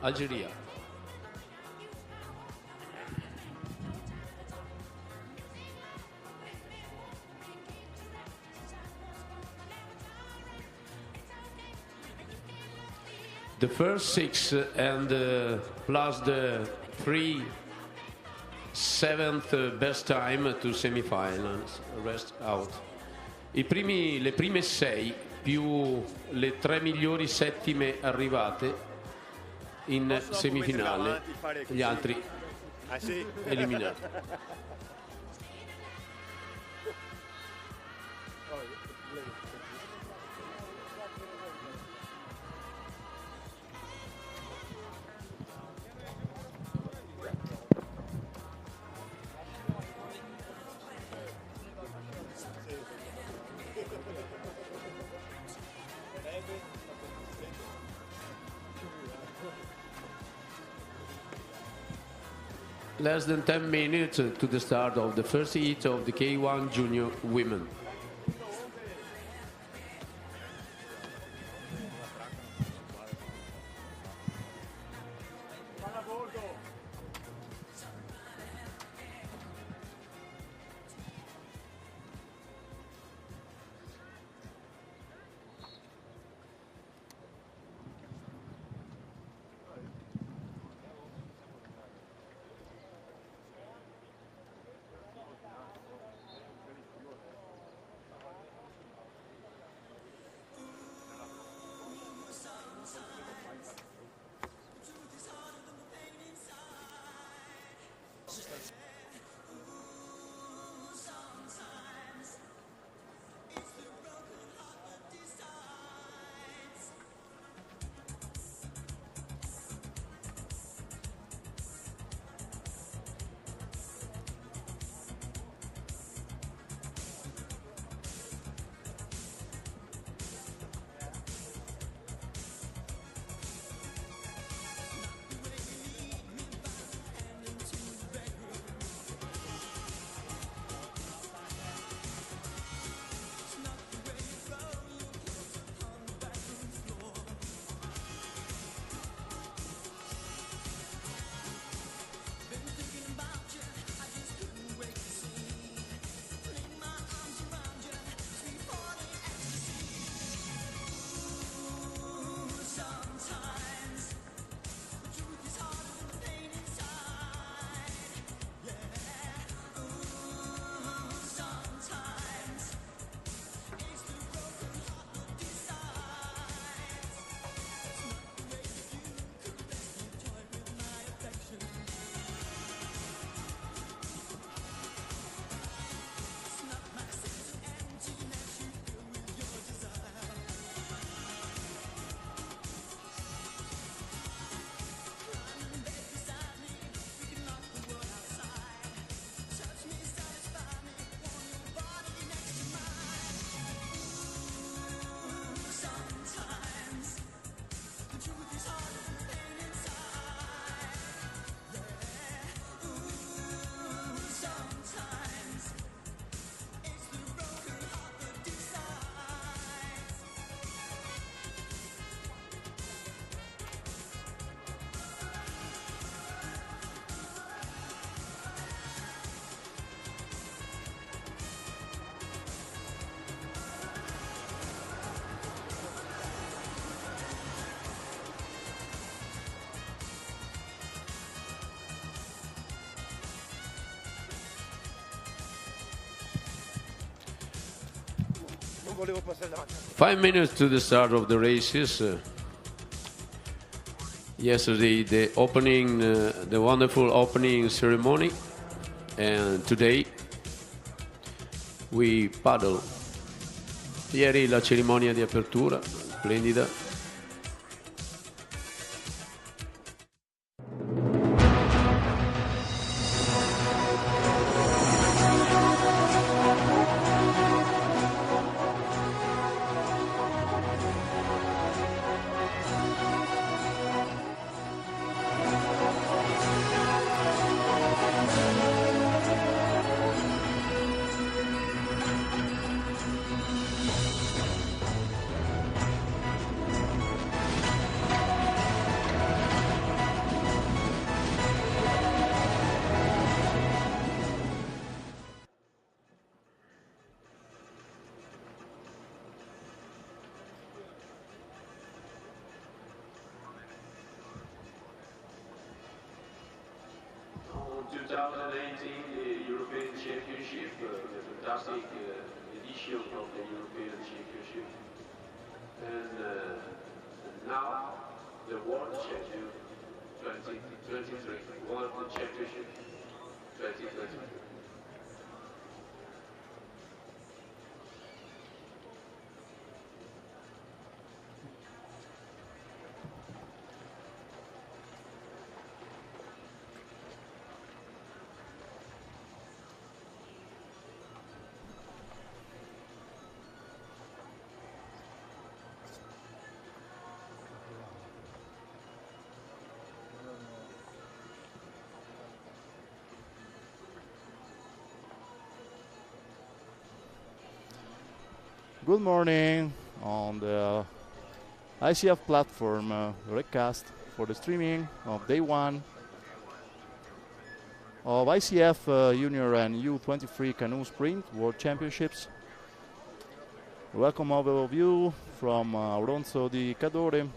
Algeria. The first 6 and plus the 3 7th best time to semifinals, rest out. Le prime 6 più le 3 migliori settime arrivate in semifinale, gli altri eliminati. Less than 10 minutes to the start of the first heat of the K1 Junior Women. volevo passare davanti. 5 minutes to the start of the races. Yesterday, the opening, the wonderful opening ceremony, and today we paddle. Ieri la cerimonia di apertura, splendida. 2018, the European Championship, the fantastic edition of the European Championship. And now, the World Champion 2023, World Championship 2023. Good morning on the ICF platform recast for the streaming of day one of ICF Junior and U23 Canoe Sprint World Championships. Welcome all of you from Auronzo di Cadore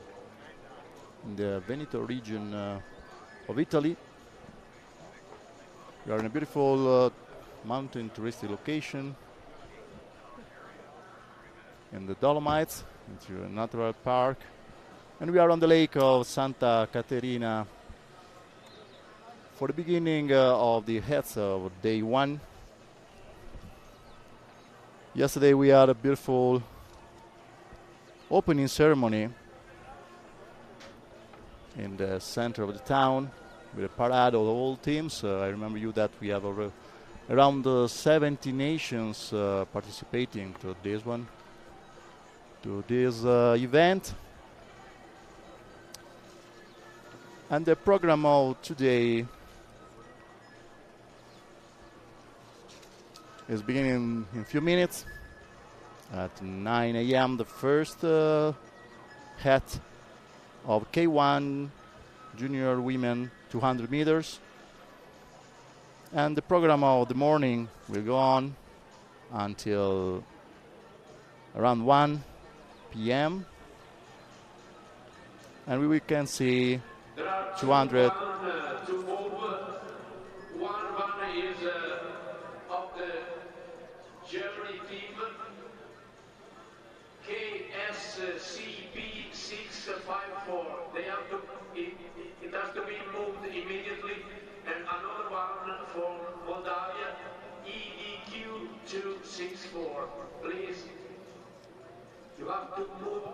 in the Veneto region of Italy. We are in a beautiful mountain touristic location in the Dolomites, into a natural park, and we are on the lake of Santa Caterina for the beginning of the heats of day one. Yesterday we had a beautiful opening ceremony in the center of the town with a parade of all teams. I remember you that we have around 70 nations participating to this one. To this event, and the program of today is beginning in a few minutes. At 9 a.m. the first heat of K1 Junior Women 200 meters, and the program of the morning will go on until around 1 p.m. and we can see 200. Two forward. One is of the Germany team, KSCP 654. They have to. It has to be moved immediately, and another one for Moldavia, EDQ 264. Please. You have to move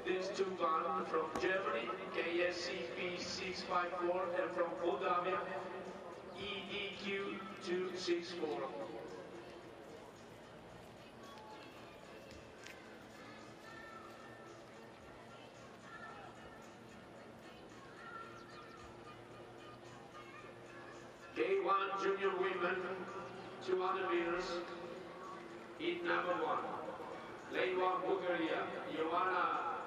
these two one from Germany, KSCP 654, and from Moldavia, EDQ 264. K1 Junior Women, 200 meters, heat number 1. Lane 1, Bulgaria, Joanna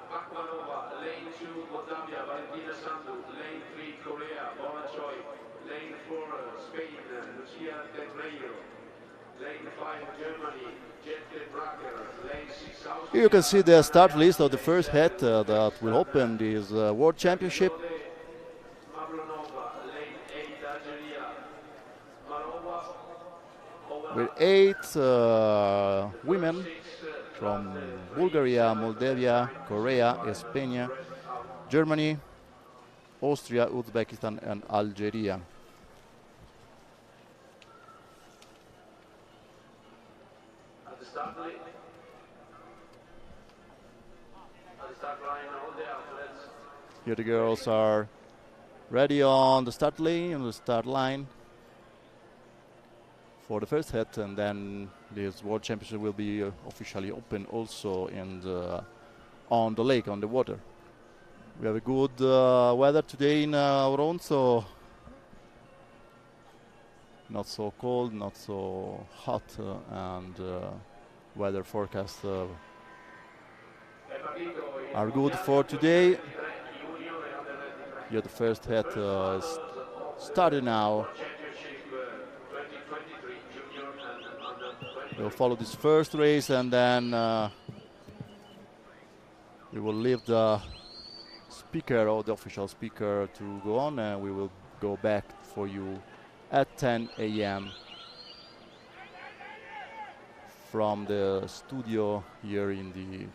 Bakmanova. Lane 2, Moldavia, Valentina Sandu. Lane 3, Korea, Bora Choi. Lane 4, Spain, Lucia Tedreiro. Lane 5, Germany, Jette Bracker. Lane 6, Austria. Here you can see the start list of the first heat that will open this World Championship. With 8 women from Bulgaria, Moldavia, Korea, Spain, Germany, Austria, Uzbekistan, and Algeria. Here the girls are ready on the start lane, on the start line for the first heat, and then this World Championship will be officially open also on the lake, on the water. We have a good weather today in Auronzo. Not so cold, not so hot, and weather forecasts are good for today. Here the first heat is started now. We'll follow this first race, and then we will leave the speaker or the official speaker to go on, and we will go back for you at 10 a.m. from the studio here in the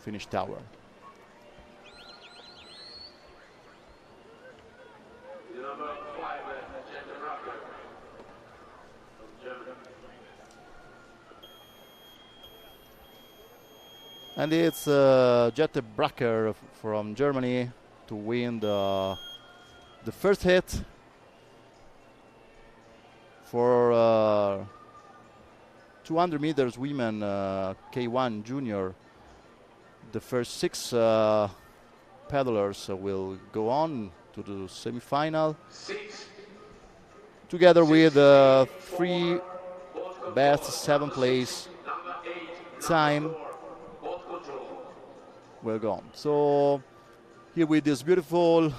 Finnish Tower. And it's Jette Bracker from Germany to win the first hit for 200 meters women K1 junior. The first 6 paddlers will go on to the semifinal together with 3 best 7th place time will go on. So here with this beautiful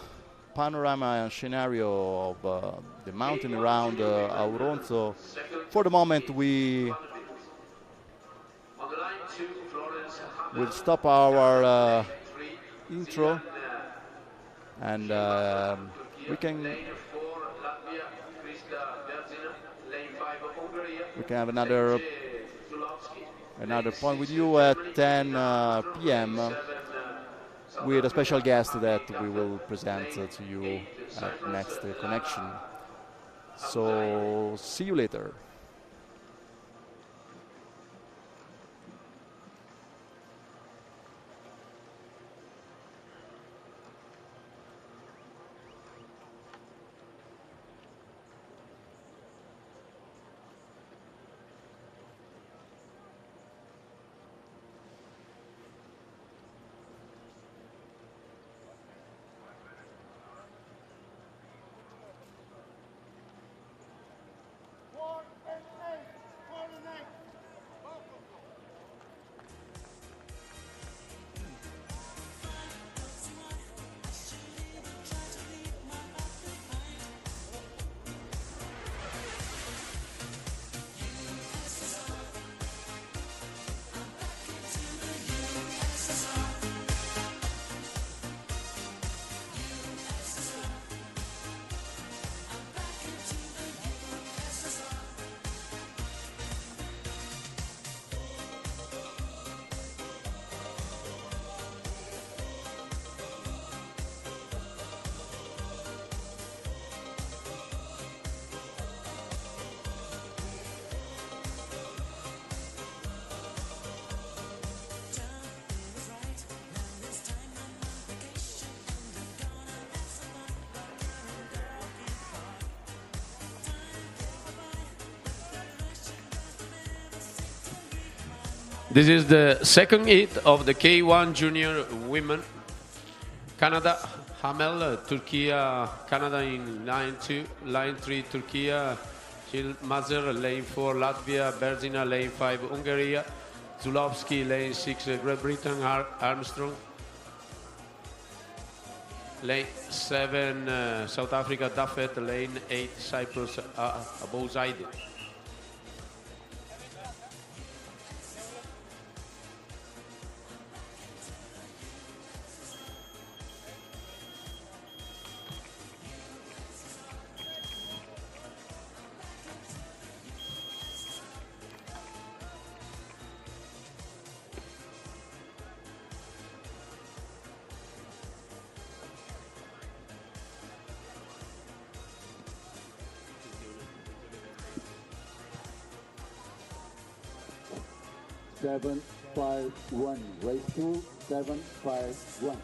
panorama and scenario of the mountain around Auronzo, for the moment we will stop our intro and we can have another point with you at 10 p.m. with a special guest that we will present to you at next connection. So see you later. This is the second heat of the K1 Junior Women. Canada, Hamel, Turkey, Canada in line 2, line 3, Turkey, Jill Mazer, lane 4, Latvia, Berzina, lane 5, Hungary, Zulowski, lane 6, Great Britain, Armstrong, lane 7, South Africa, Duffet, lane 8, Cyprus, Abouzide. Seven, 5, 1. Race 2, 7, 5, 1.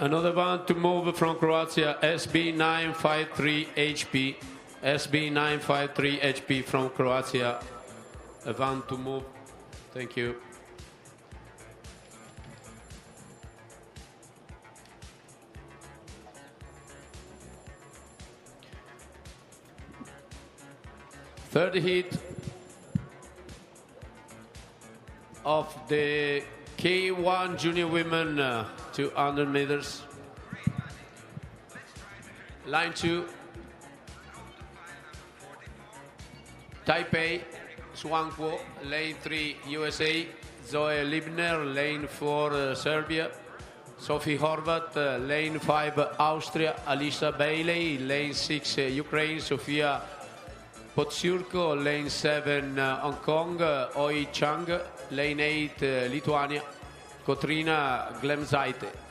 Another one to move from Croatia, SB953HP. SB953HP from Croatia. A van to move. Thank you. Third heat. of the K1 Junior Women 200 meters. Line 2, Taipei, Swanquo. Lane 3, USA, Zoe Libner. Lane 4, Serbia, Sophie Horvat. Lane 5, Austria, Alisa Bailey. Lane 6, Ukraine, Sofia Potsurko. Lane 7, Hong Kong, Oi Chang. Lane 8, Lituania, Kotrina Glemzaite.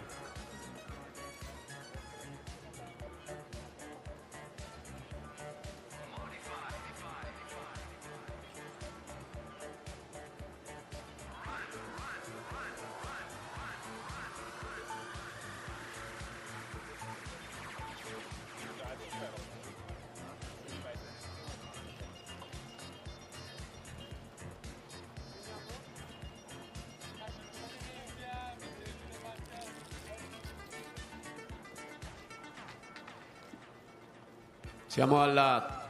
Siamo alla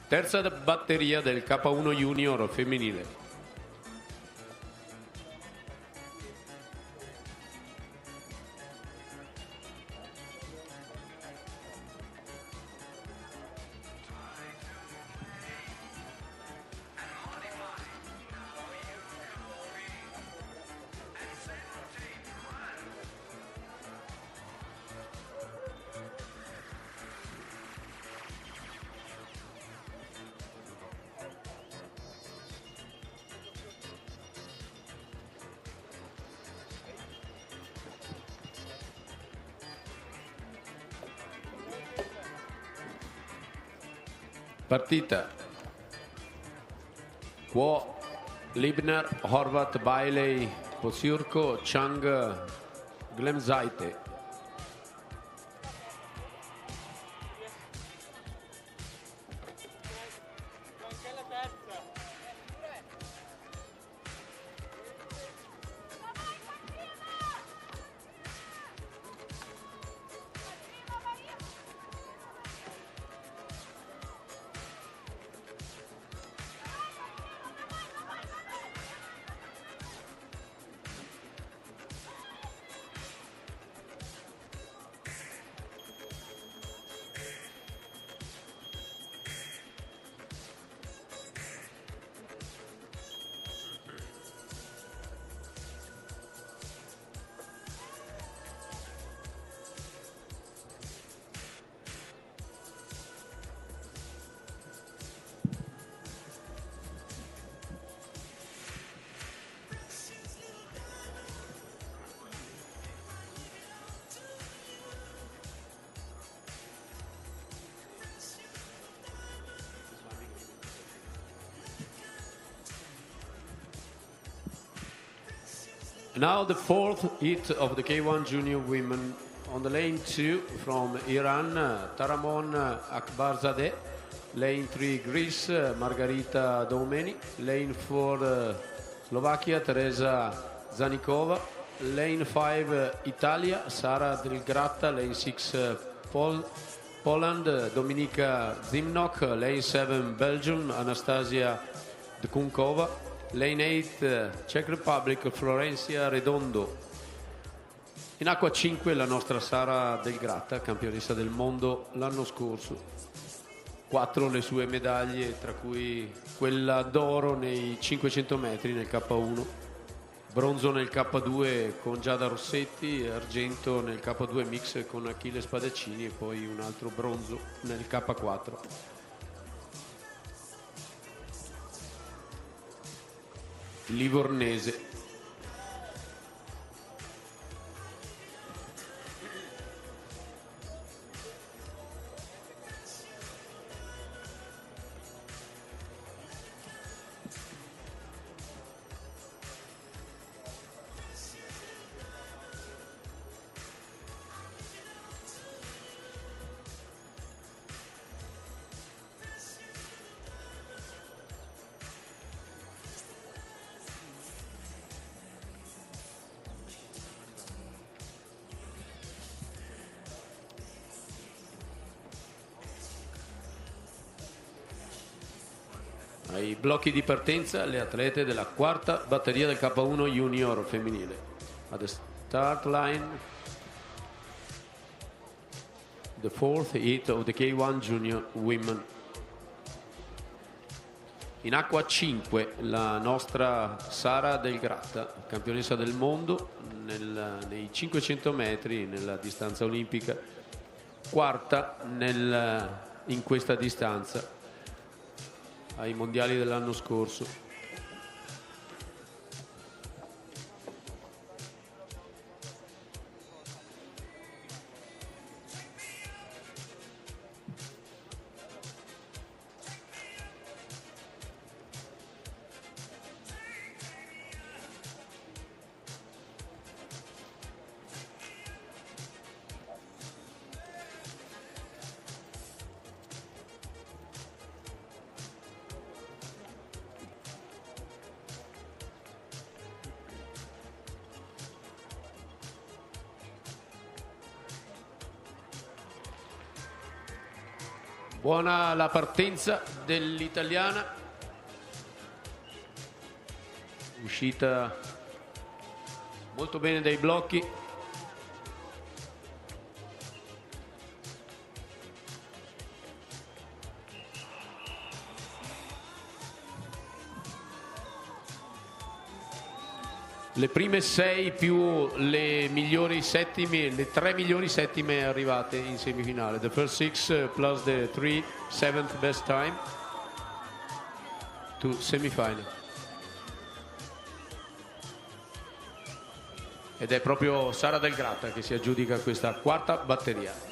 terza batteria del K1 Junior femminile. Partita. Kuo, Libner, Horvat, Bailey, Potsurko, Chang, Glemzaite. Now the fourth heat of the K1 Junior Women. On the lane 2 from Iran, Taramon Akbarzadeh. Lane 3 Greece, Margarita Doumeni. Lane 4 Slovakia, Teresa Zanikova. Lane 5 Italia, Sara Del Gratta. Lane 6 Poland, Dominika Zimnok. Lane 7 Belgium, Anastasia Dkunkova. Lane 8 Czech Republic, Florencia Redondo. In acqua 5 la nostra Sara Del Gratta, campionessa del mondo l'anno scorso. 4 le sue medaglie, tra cui quella d'oro nei 500 metri nel K1, bronzo nel K2 con Giada Rossetti, argento nel K2 mix con Achille Spadaccini e poi un altro bronzo nel K4. Livornese. Ai blocchi di partenza le atlete della quarta batteria del K1 Junior femminile. At the start line, the fourth heat of the K1 Junior Women. In acqua 5 la nostra Sara Del Gratta, campionessa del mondo nei 500 metri nella distanza olimpica, quarta in questa distanza ai mondiali dell'anno scorso. Buona la partenza dell'italiana, uscita molto bene dai blocchi. Le prime 6 più le migliori settime, le 3 migliori settime arrivate in semifinale. The first 6 plus the 3 seventh best time to semifinal. Ed è proprio Sara Del Gratta che si aggiudica questa quarta batteria.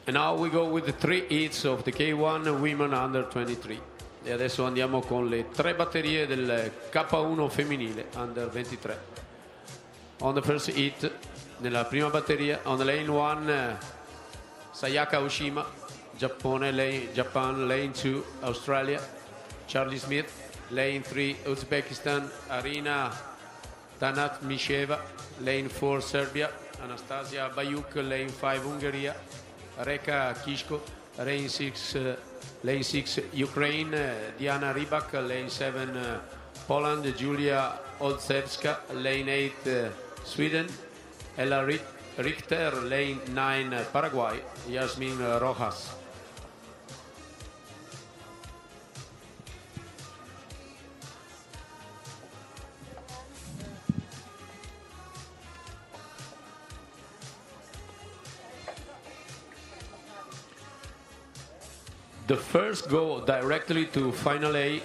And now we go with the 3 heats of the K1 Women Under 23. E adesso andiamo con le 3 batterie del K1 femminile Under 23. On the first heat, nella prima batteria, on the lane 1, Sayaka Oshima, Japan, lane 2, Australia, Charlie Smith, lane 3, Uzbekistan, Arina Tanatmisheva, lane 4, Serbia, Anastasia Bayuk, lane 5, Ungheria, Reka Kishko, lane 6 Ukraine, Diana Rybak, lane 7 Poland, Julia Olszewska, lane 8 Sweden, Ella Richter, lane 9 Paraguay, Yasmin Rojas. The first go directly to final A,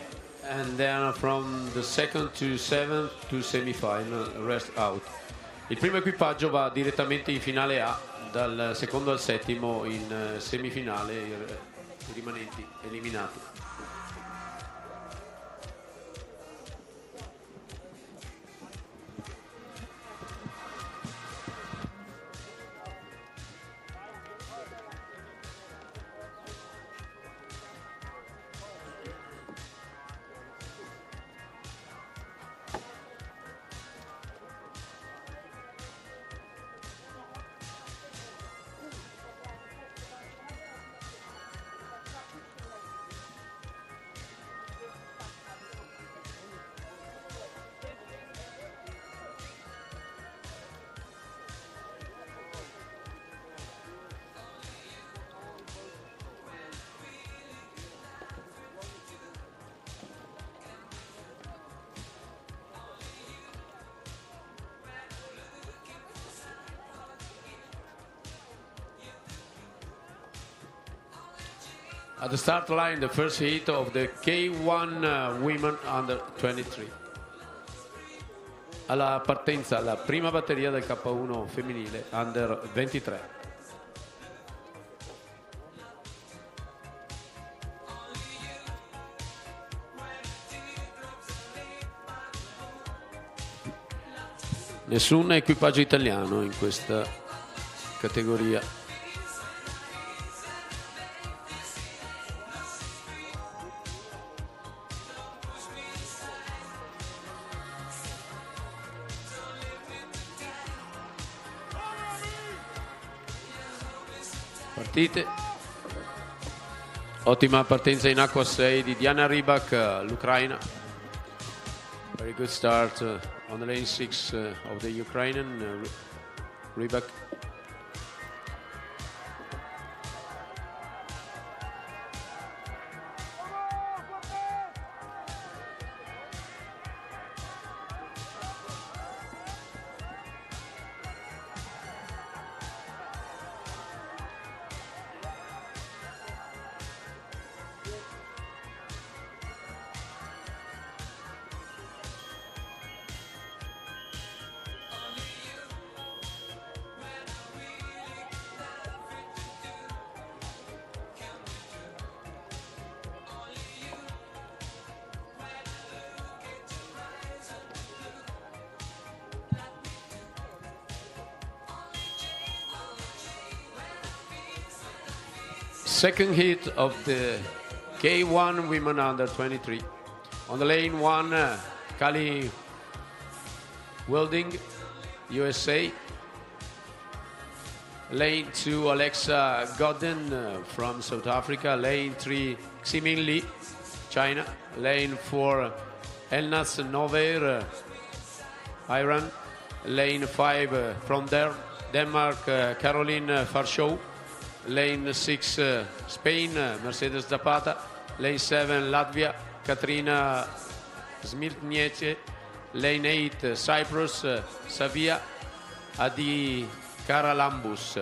and then from the second to seventh to semifinal, rest out. Il primo equipaggio va direttamente in finale A, dal secondo al settimo in semifinale, i rimanenti eliminati. At the start line, the first heat of the K1 Women Under 23. Alla partenza, la prima batteria del K1 femminile Under 23. Nessun equipaggio italiano in questa categoria. Partite. Ottima partenza in acqua 6 di Diana Rybak, l'Ucraina. Very good start on the lane 6 of the Ukrainian Rybak. Second heat of the K1 Women Under 23. On the lane 1, Kali Welding, USA. Lane 2, Alexa Godden from South Africa. Lane 3, Ximin Li, China. Lane 4, Elnas Nover, Iran. Lane 5, from Denmark, Caroline Farshow. Lane 6, Spain, Mercedes Zapata. Lane 7, Latvia, Katrina Smirniece. Lane 8, Cyprus, Savia Adi Karalambus.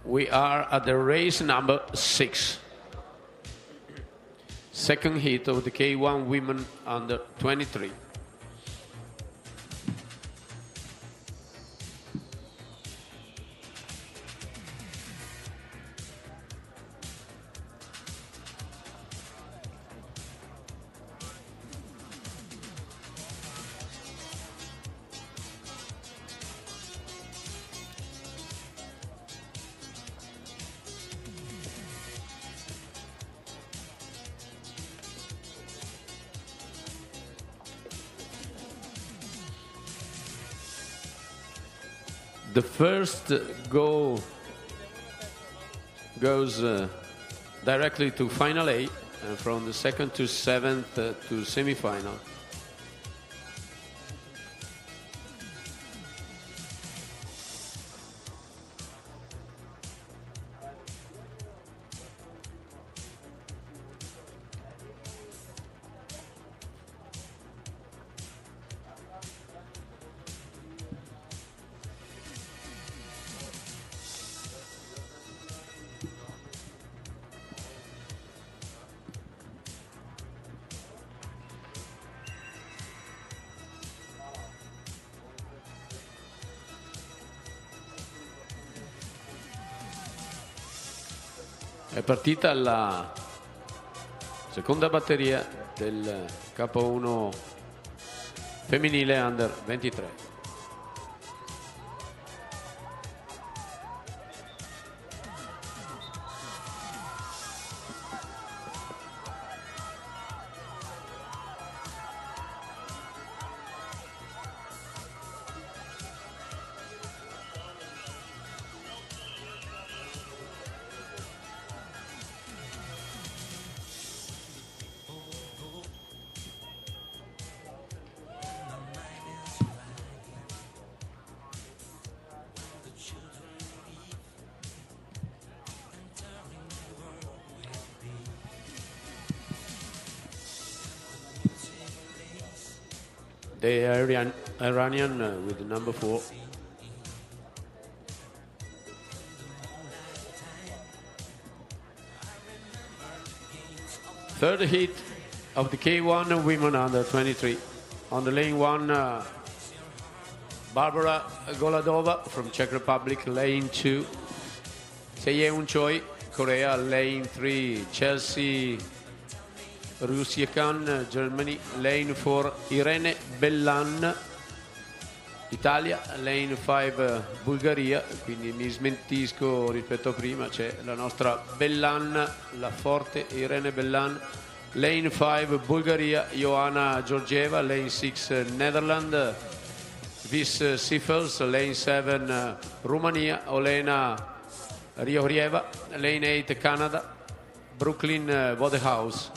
We are at the race number 6. Second heat of the K1 Women Under 23. The first goes directly to final A, and from the second to seventh to semi-final. È partita la seconda batteria del K1 femminile Under 23. the Iranian with number 4. Third heat of the K1 women under 23. On the lane 1, Barbara Goladova from Czech Republic. Lane 2, Seye Choi, Korea. Lane 3, Chelsea Rusiakan, Germany. Lane 4, Irene Bellan, Italia. Lane 5, Bulgaria, quindi mi smentisco rispetto a prima, c'è la nostra Bellan, la forte Irene Bellan. Lane 5, Bulgaria, Joanna Georgieva. Lane 6, Netherlands, Vis Sifels. Lane 7, Romania, Olena Riorieva. Lane 8, Canada, Brooklyn Wodehouse.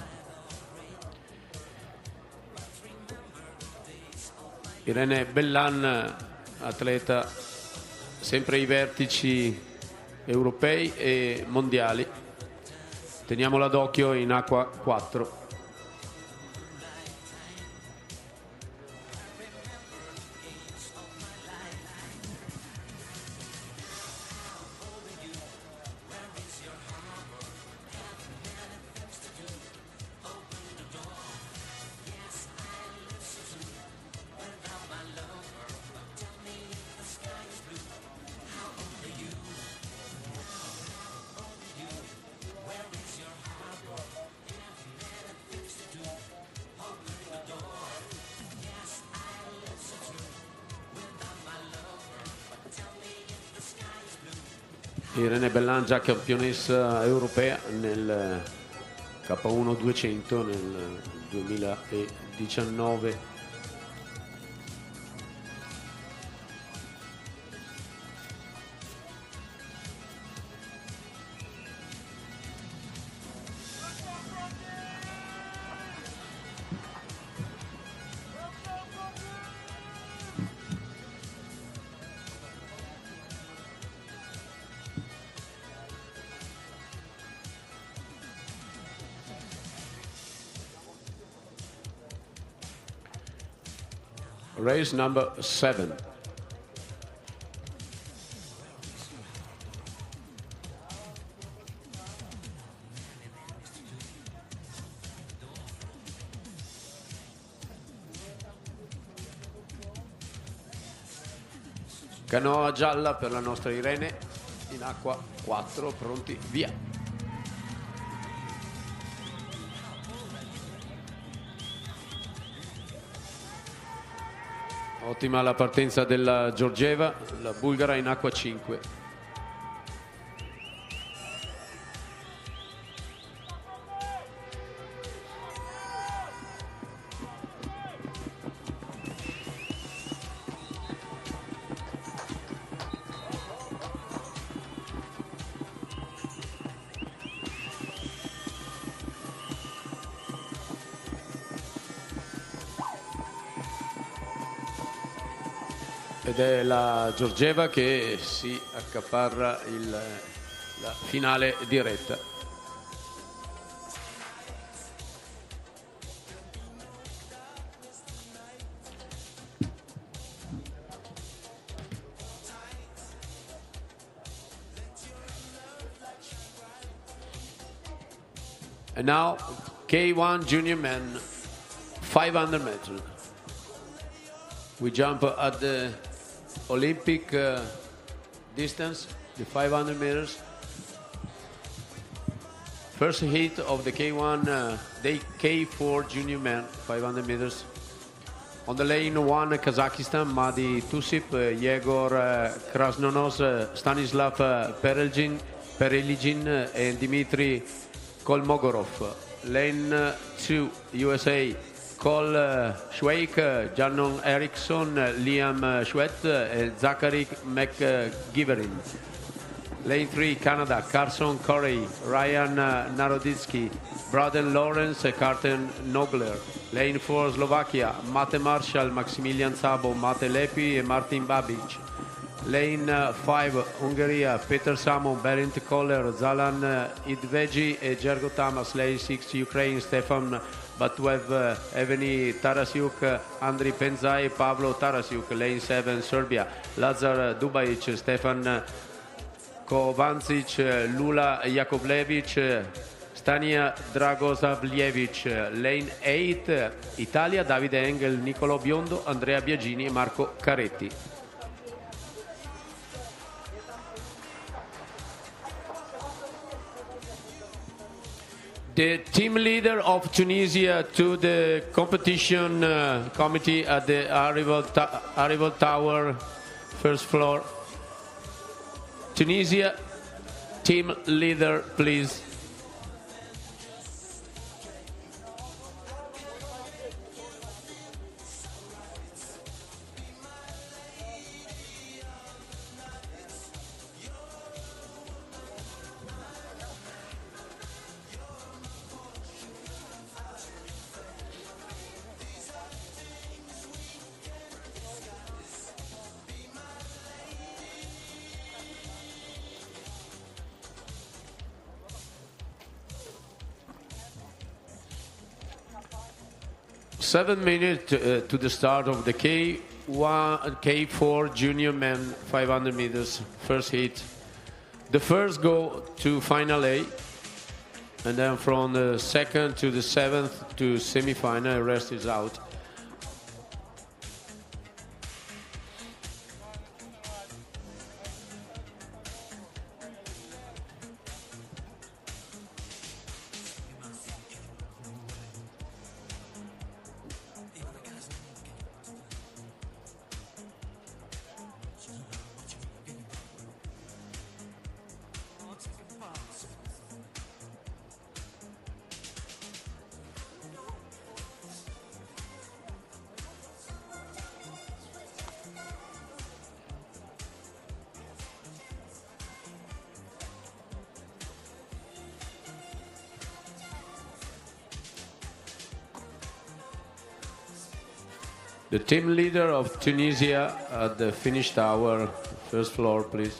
Irene Bellan, atleta sempre ai vertici europei e mondiali. Teniamola d'occhio in acqua 4. Irene Bellan, già campionessa europea nel K1 200 nel 2019. Race number 7. Canoa gialla per la nostra Irene, in acqua 4, pronti, via. Ottima la partenza della Georgieva, la bulgara in acqua 5. Ed è la Georgieva che si accaparra la finale diretta. And now K1 junior men, 500 meters. We jump at the Olympic distance, the 500 meters. First heat of the K1, the K4 junior men, 500 meters. On the lane 1, Kazakhstan, Madi Tusip, Yegor Krasnonos, Stanislav Pereligin, and Dmitry Kolmogorov. Lane 2, USA, Cole Schweik, Janon Eriksson, Liam Schwett, and Zachary McGiverin. Lane 3, Canada, Carson Corey, Ryan Naroditsky, Braden Lawrence, Carten Nogler. Lane 4, Slovakia, Mate Marshall, Maximilian Sabo, Mate Lepi e Martin Babic. Lane 5, Ungheria, Peter Samon, Berint Koller, Zalan Idvegi e Gergo Tamas. Lane 6, Ukraine, Stefan but we have Evgeny Tarasiuk, Andriy Penzai, Pavlo Tarasiuk, lane 7, Serbia, Lazar Dubajic, Stefan Kovancic, Lula Jakovlevic, Stania Dragosavljevic, lane 8, Italia, Davide Engel, Niccolò Biondo, Andrea Biagini e Marco Caretti. The team leader of Tunisia to the competition committee at the arrival tower, first floor. Tunisia, team leader, please. Seven minutes to the start of the K4 junior men 500 meters first heat. The first go to final A, and then from the second to the seventh to semi-final, the rest is out. The team leader of Tunisia at the finish tower, first floor, please.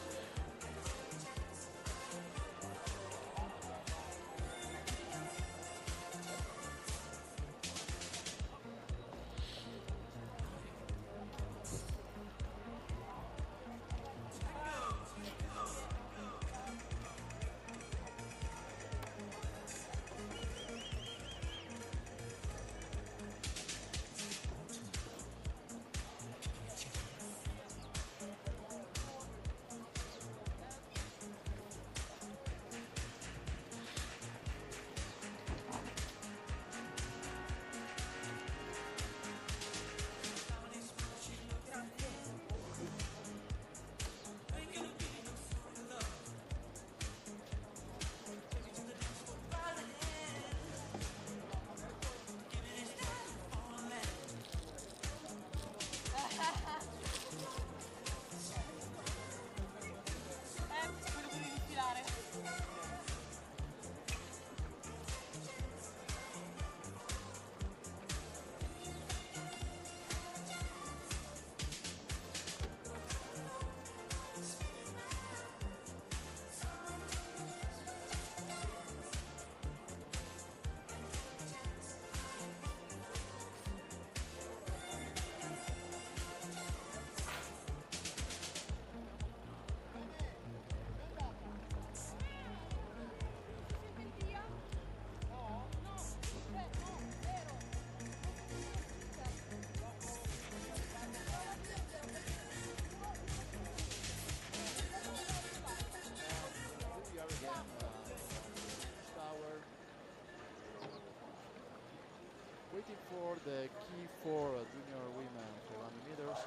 Waiting for the key for junior women 400 meters.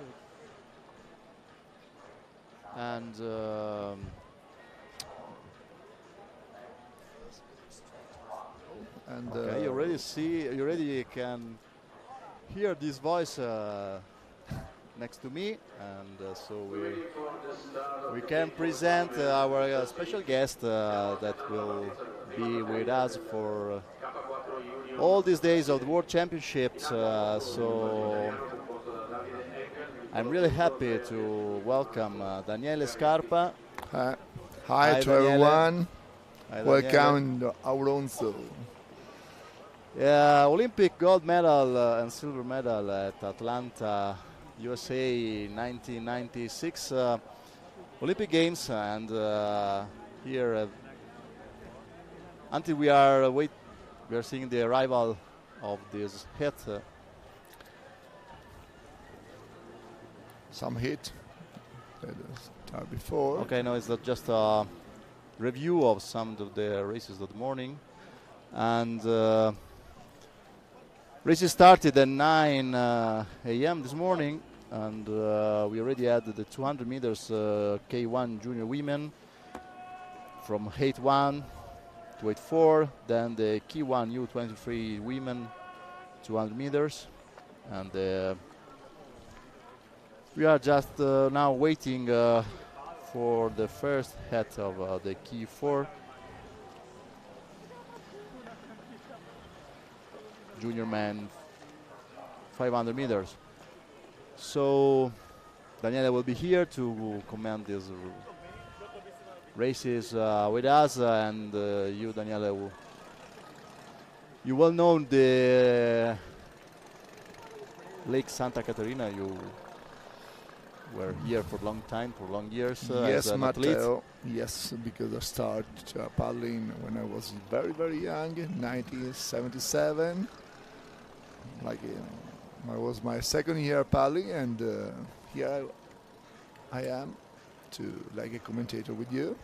And okay, you already can hear this voice next to me, and so we can present our special guest that will be with us for all these days of the World Championships. So I'm really happy to welcome Daniele Scarpa. Hi to Daniele. everyone. Hi, Welcome, Auronzo. Olympic gold medal and silver medal at Atlanta, USA 1996 Olympic Games, and here until we are seeing the arrival of this hit. Some hit that started before. Okay, no, it's not just a review of some of the races of the morning, and races started at 9 a.m. this morning, and we already had the 200 meters K1 junior women from 8-1 to 8-4, then the K1 U23 women 200 meters, and we are just now waiting for the first heat of the K4 junior men 500 meters. So Daniele will be here to comment these races with us, and you, Daniele, you well know the Lake Santa Caterina. You were here for a long time, for long years. Yes, as an Matteo. Yes, because I started paddling when I was very, very young, 1977. Like I was my second year paddling, and here I am like a commentator with you.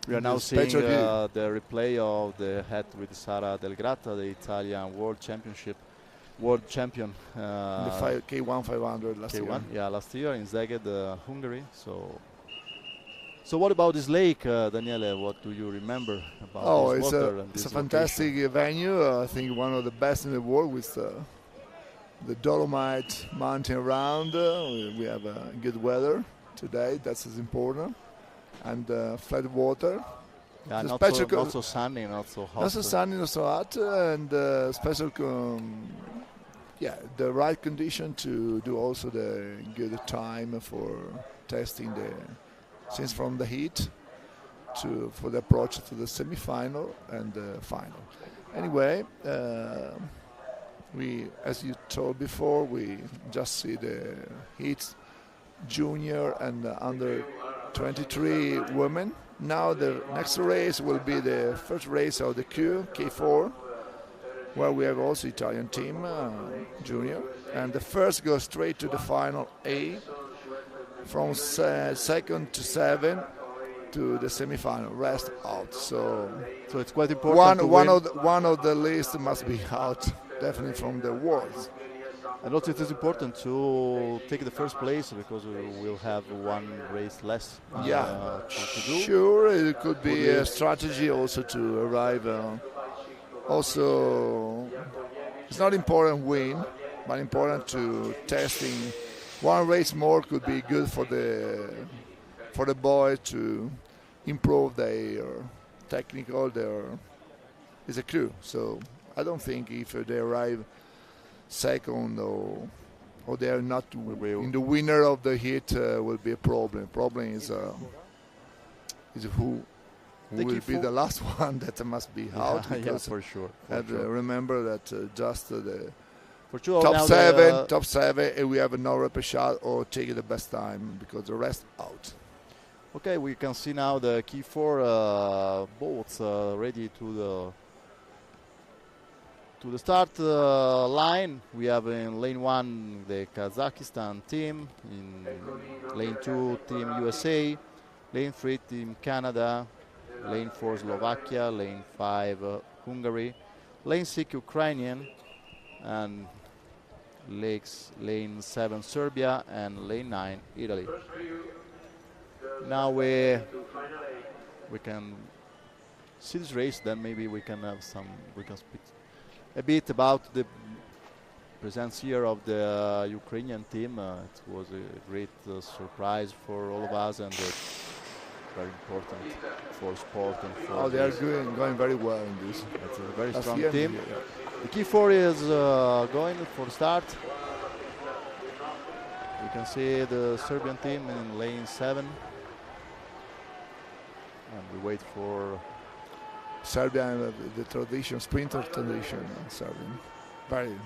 We are now seeing the replay of the heat with Sara Del Grata, the Italian world champion. The K1 500 last year. Yeah, last year in Szeged, Hungary. So what about this lake, Daniele? What do you remember about this water? It's a fantastic venue. I think one of the best in the world, with the Dolomite mountain around. We have good weather today. That's as important. And flat water. Yeah, not so sunny, not so hot. Not so sunny, not so hot, and special. The right condition to do also the good time for testing since from the heat for the approach to the semi-final and the final. Anyway, we, as you told before, we just see the heat junior and under 23 women. Now the next race will be the first race of the K4, where we have also Italian team junior, and the first goes straight to the final A, from second to 7 to the semi-final. Rest out. So it's quite important. One of the list must be out, definitely from the world. And also it is important to take the first place, because we will have one race less to do. Sure, it could be a strategy also to arrive. Also, it's not important win, but important to testing. One race more could be good for the boy to improve their technical. It's a crew, so I don't think if they arrive second or they are not in the winner of the heat will be a problem. Problem is who will be the last one that must be out. Yeah, for sure. Remember that just the for sure top seven, and we have no repechage or take the best time, because the rest out. Okay, we can see now the K4 boats ready to the start line. We have in lane 1 the Kazakhstan team, in lane 2 team USA, lane 3 team Canada, lane 4 Slovakia, lane 5 Hungary, lane 6 Ukrainian, and lane 7 Serbia, and lane 9 Italy. Now we can see this race, then maybe we can speak a bit about the presence here of the Ukrainian team. It was a great surprise for all of us, and it's very important for sport and for. They are going very well in this. It's a very strong team. The K4 is going for the start. You can see the Serbian team in lane 7, and we wait for Serbia, the tradition, sprinter tradition in Serbia. Very.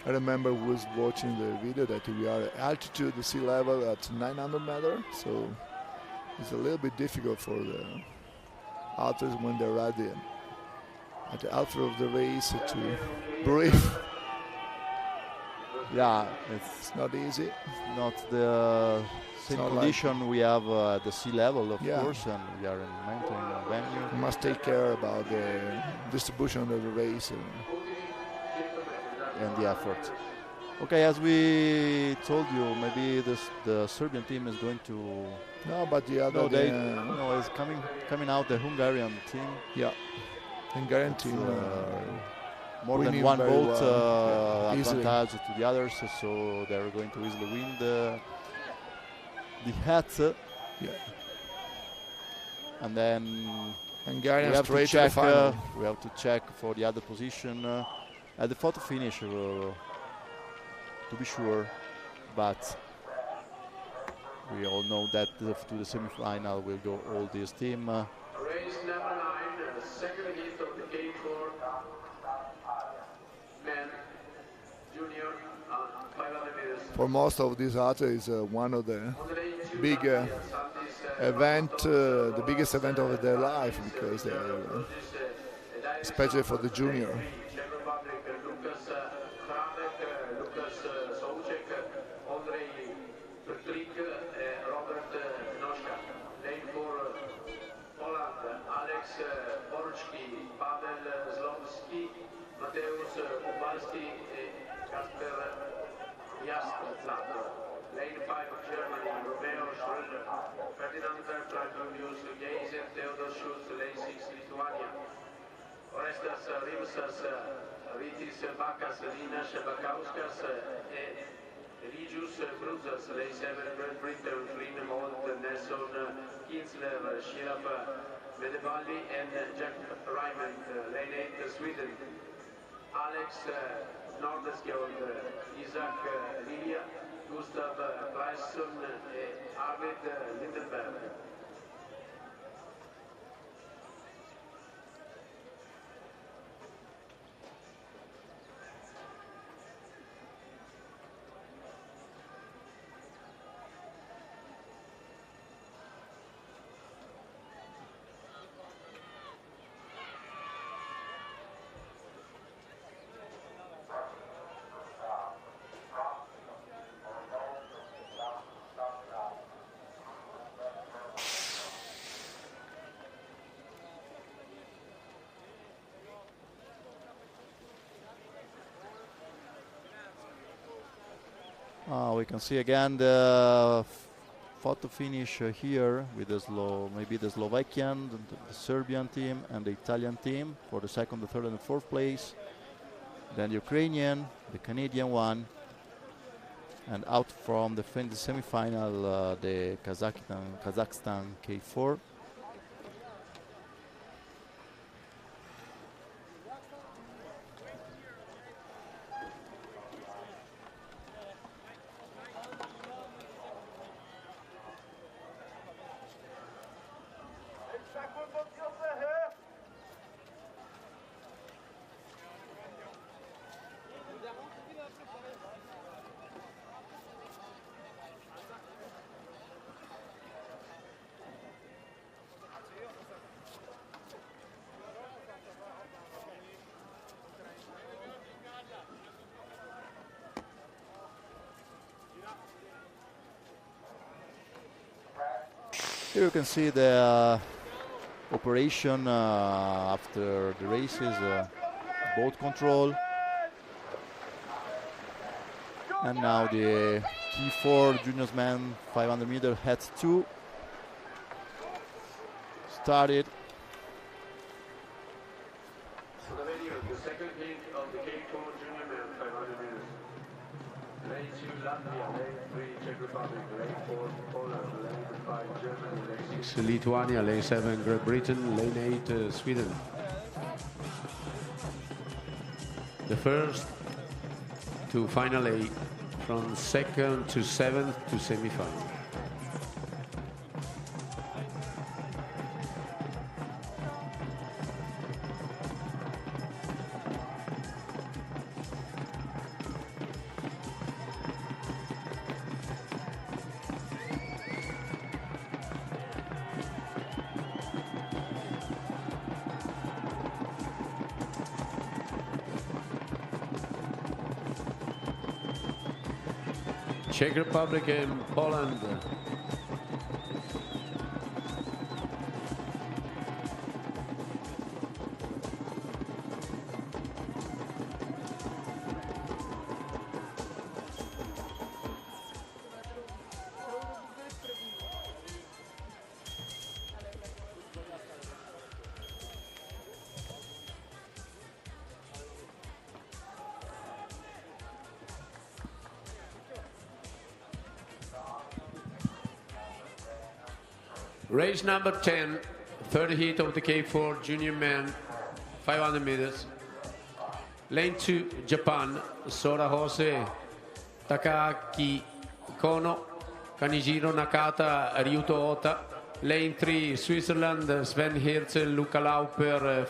I remember was watching the video that we are at altitude, the sea level at 900 meters, so it's a little bit difficult for the athletes when they're at the altitude of the race to breathe. Yeah, It's not easy. not the same not condition we have at the sea level, of Yeah. course, and we are in mountain venue. You must take care about the distribution of the race. And the effort. Okay, as we told you, maybe the Serbian team is going to. No, but the other. No, it's coming out the Hungarian team. Yeah, Hungarian team. More than winning one very boat well. Easily. advantage to the others, so they're going to easily win the hat. Yeah. And then Hungarian we have to straight to the check. final. We have to check for the other position at the photo finish to be sure, but we all know that to the semi-final will go all this team. Race number 9, the second heat of the K4 men junior 500 meters. For most of these athletes, one of the big event, the biggest event of their life, because they are, especially for the junior. Lane 5 of Germany, Romeo Schröder, Ferdinand Bertrand, Julius Geisen, Theodor Schulz, Lane 6 Lithuania, Orestas Rimsas, Rytis Bakas, Linas Bakauskas, Eligius Bruzas, Lane 7 Great Britain, Flynn Holt, Nelson Kinsler, Shiraf Medevalli, and Jack Ryman, Lane 8 Sweden, Alex Nordeskjold, Isaac Lilia, Gustav Kleisson e Arvid Lindenberg. We can see again the photo finish here with maybe the Slovakian, the Serbian team, and the Italian team for the second, the third, and the fourth place. Then the Ukrainian, the Canadian one, and out from the semi-final, the Kazakhstan K4. Here you can see the operation after the races, boat control. And now the T4 juniors men 500 meter head 2 started. The second heat of the K4 junior men 500 meters. Lane 2 Latvia, lane 3 Czech Republic, lane 4 Poland, lane 5 Germany, lane 6 Lithuania, lane 7 Great Britain, lane 8 Sweden. the first to final 8, from second to 7th to semi-final. Czech Republic and Poland. Race number 10, third heat of the K4 junior men, 500 meters. Lane 2, Japan, Sora Hose, Takaki Kono, Kanijiro Nakata, Ryuto Ota. Lane 3, Switzerland, Sven Hirzel, Luca Lauper,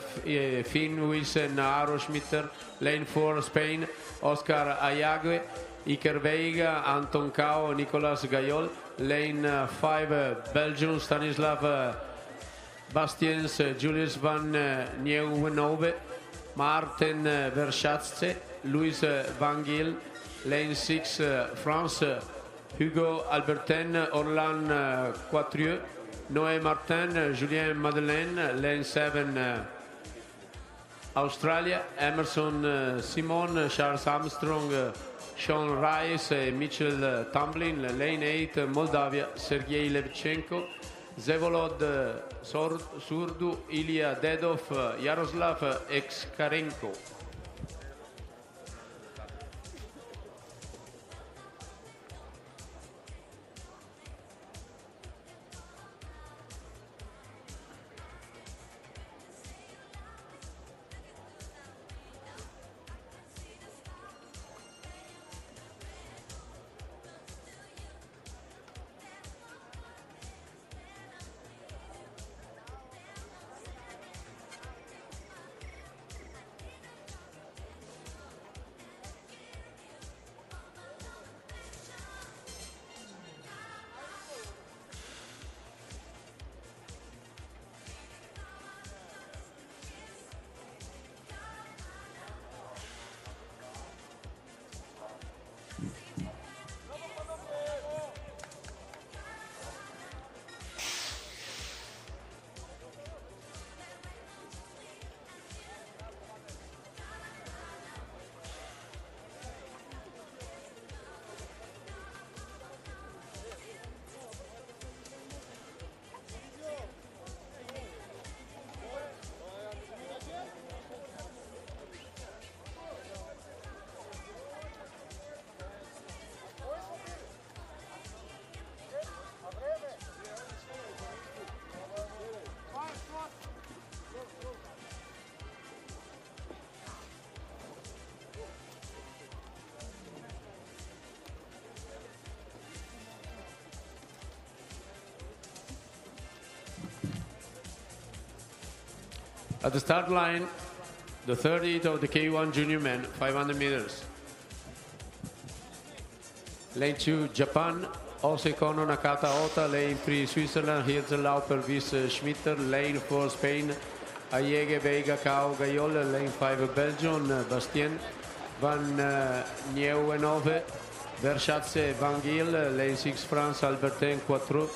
Finn Wilson, Aro Schmitter. Lane 4, Spain, Oscar Ayague, Iker Veiga, Anton Cao, Nicolas Gayol. Lane 5, Belgium, Stanislav Bastiens, Julius van Nieuwenhove, Martin Verschatze, Louis Van Giel. Lane 6, France, Hugo Albertin, Orlan Quatrieux, Noé Martin, Julien Madeleine. Lane 7, Australia, Emerson Simon, Charles Armstrong, Sean Rice, Mitchell Tamblin. Lane 8, Moldavia, Sergei Levchenko, Zevolod Surdu, Ilya Dedov, Yaroslav Exkarenko. At the start line, the third heat of the K1 junior men, 500 meters. Lane 2, Japan, Ose Kono Nakata Ota. Lane 3, Switzerland, Hirzel Lauper, Vis Schmitter. Lane 4, Spain, Ayege Veiga Cao Gayol. Lane 5, Belgium, Bastien, Van Nieuwenhove, Verschatze Van Giel. Lane 6, France, Albertin Quattro,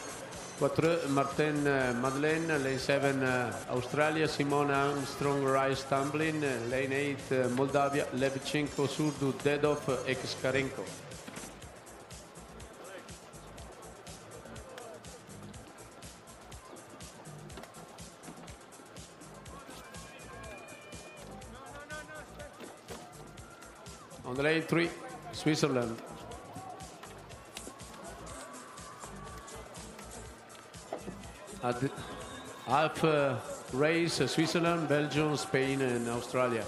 Martin Madeleine. Lane 7, Australia, Simon Armstrong Rice Tamblin. Lane 8, Moldavia, Levchenko Surdu Dedov Exkarenko. On the lane 3, Switzerland. At the half race, Switzerland, Belgium, Spain and Australia.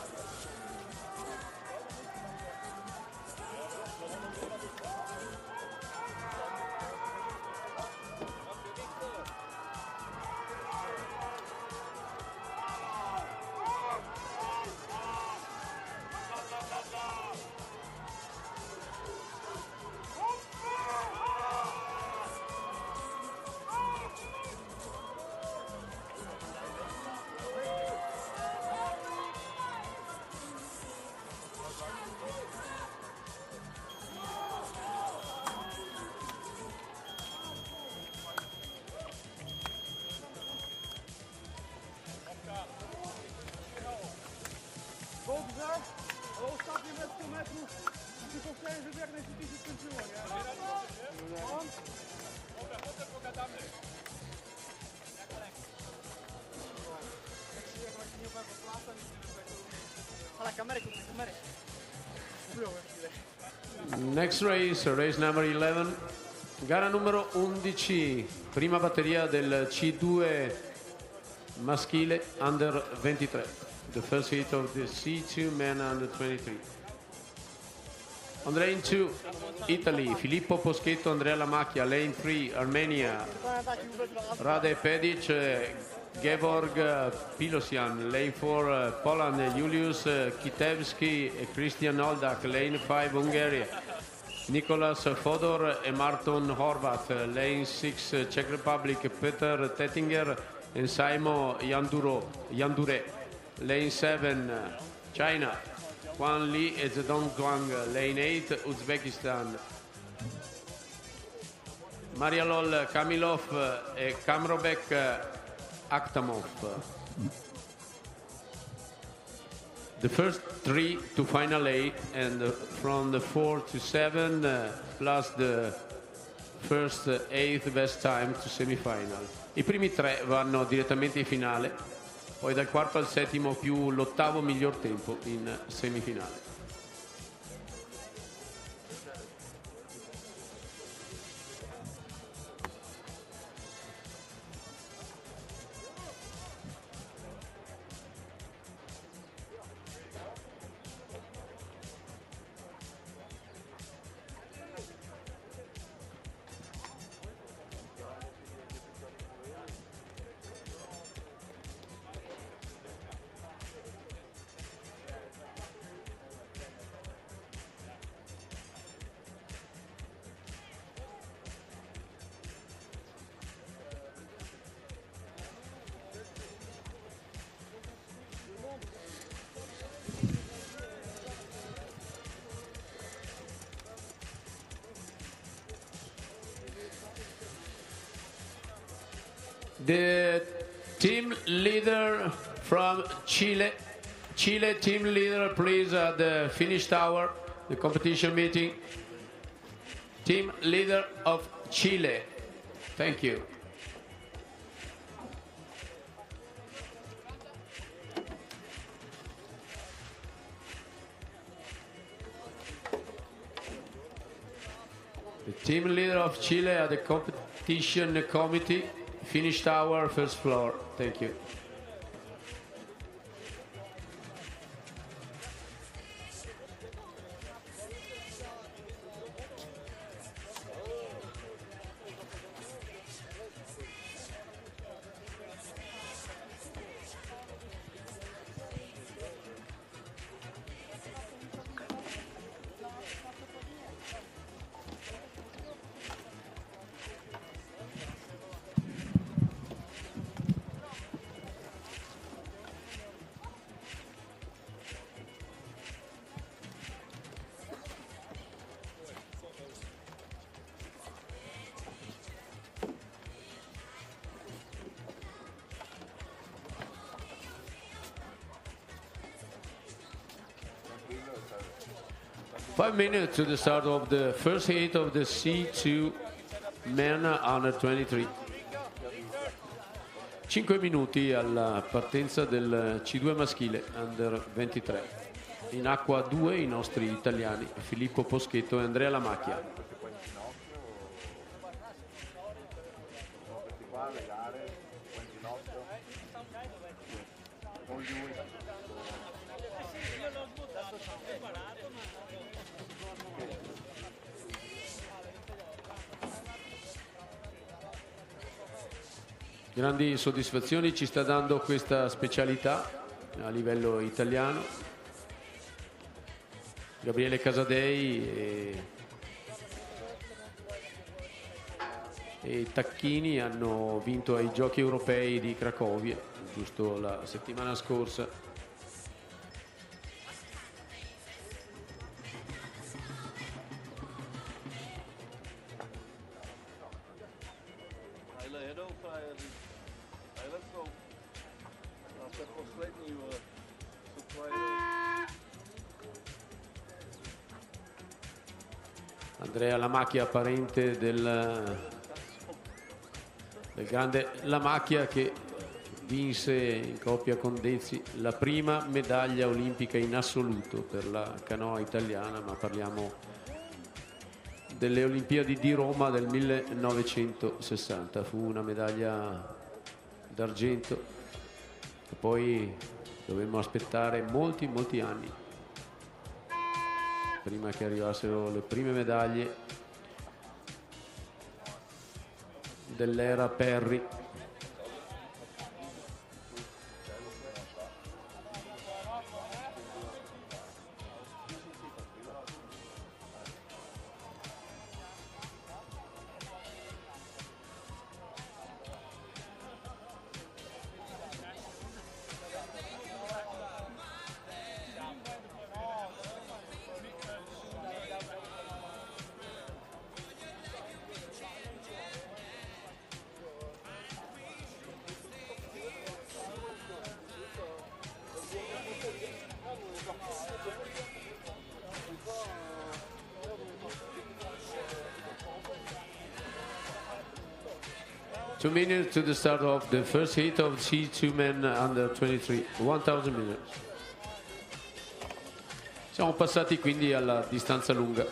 Next race, race number 11, gara numero 11, prima batteria del C2 maschile under 23, the first heat of the C2 men under 23. On lane 2, Italy, Filippo Poschetto, Andrea Lamacchia. Lane 3, Armenia, Rade Pedic, Geborg Pilosian. Lane 4, Poland, Julius Kitevski e Christian Oldak. Lane 5, Hungary, Nicolas Fodor e Marton Horvath. Lane 6, Czech Republic, Peter Tettinger and Simon Yandure. Lane 7, China, Juan Li e Zedong Zhuang. Lane 8, Uzbekistan, Marialol Kamilov e Kamrobek Akhtamov. The first 3 to final 8 and from the 4 to 7 plus the first 8th best time to semifinal. I primi 3 vanno direttamente in finale, poi dal quarto al settimo più l'8º miglior tempo in semifinale. The team leader from Chile, team leader, please, at the finish tower, the competition meeting. Team leader of Chile, thank you. The team leader of Chile at the competition committee. Finish tower, first floor. Thank you. Five minutes to the start of the first heat of the C2 men under 23. 5 minuti alla partenza del C2 maschile under 23. In acqua 2 i nostri italiani Filippo Poschetto e Andrea Lamacchia. Grandi soddisfazioni ci sta dando questa specialità a livello italiano. Gabriele Casadei e Tacchini hanno vinto ai Giochi Europei di Cracovia giusto la settimana scorsa. Andrea Lamacchia, parente del grande Lamacchia, che vinse in coppia con Dezzi la prima medaglia olimpica in assoluto per la canoa italiana, ma parliamo delle Olimpiadi di Roma del 1960. Fu una medaglia d'argento e poi dovemmo aspettare molti anni prima che arrivassero le prime medaglie dell'era Perry. Two minutes to the start of the first heat of C2 men under 23, 1000 meters. Siamo passati quindi alla distanza lunga.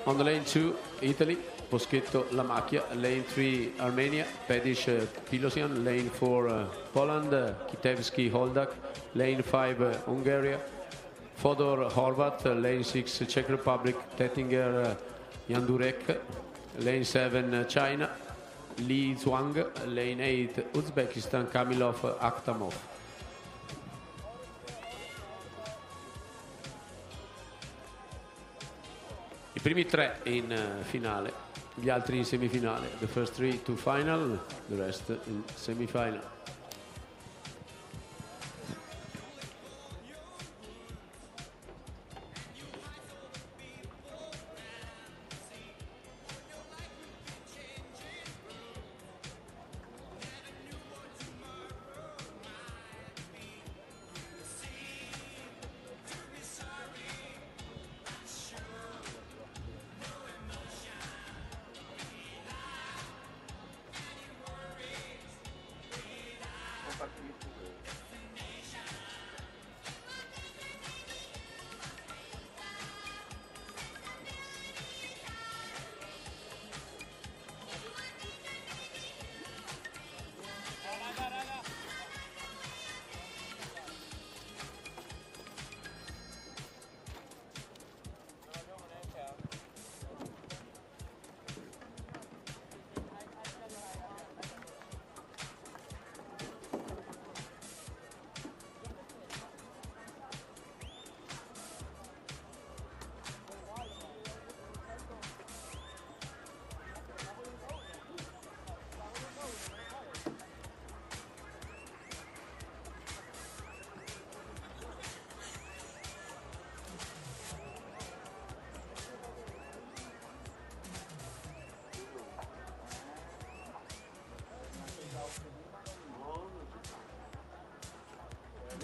On the lane 2, Italy, Poschetto Lamacchia. Lane 3, Armenia, Pedic Pilosian. Lane 4, Poland, Kitevski Holdak. Lane 5, Hungary, Fodor Horvat. Lane 6, Czech Republic, Tettinger Yandurek. Lane 7, China, Li Zhuang. Lane 8, Uzbekistan, Kamilov Akhtamov. I primi tre in finale, gli altri in semifinale. The first three to final, the rest in semifinal.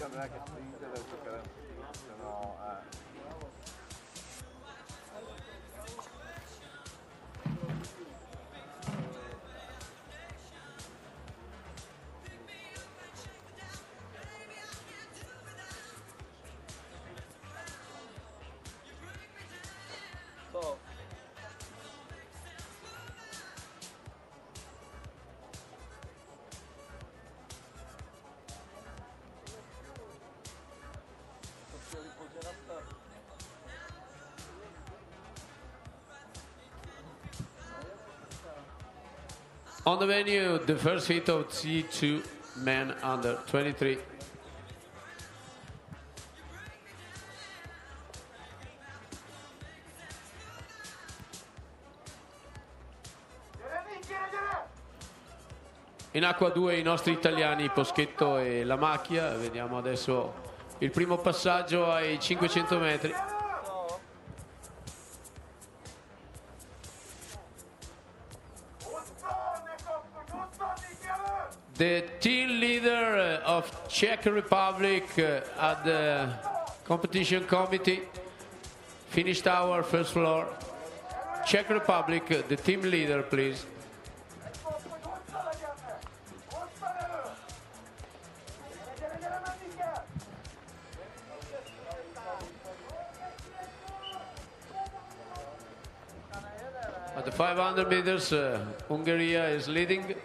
Non è che spinge da giocare, se no On the venue, the first heat of C2 men under 23. In acqua 2 i nostri italiani Poschetto e Lamacchia. Vediamo adesso il primo passaggio ai 500 metri. The team leader of Czech Republic had Competition committee, finish tower, first floor. Czech Republic, the team leader, please. At the 500 meters, Hungary is leading.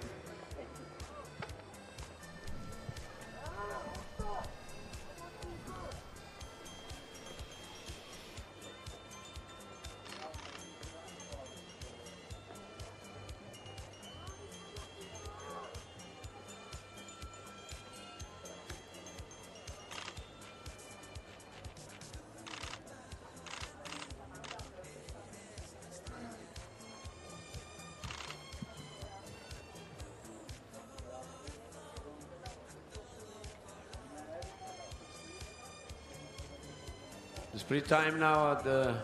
The sprint time now at the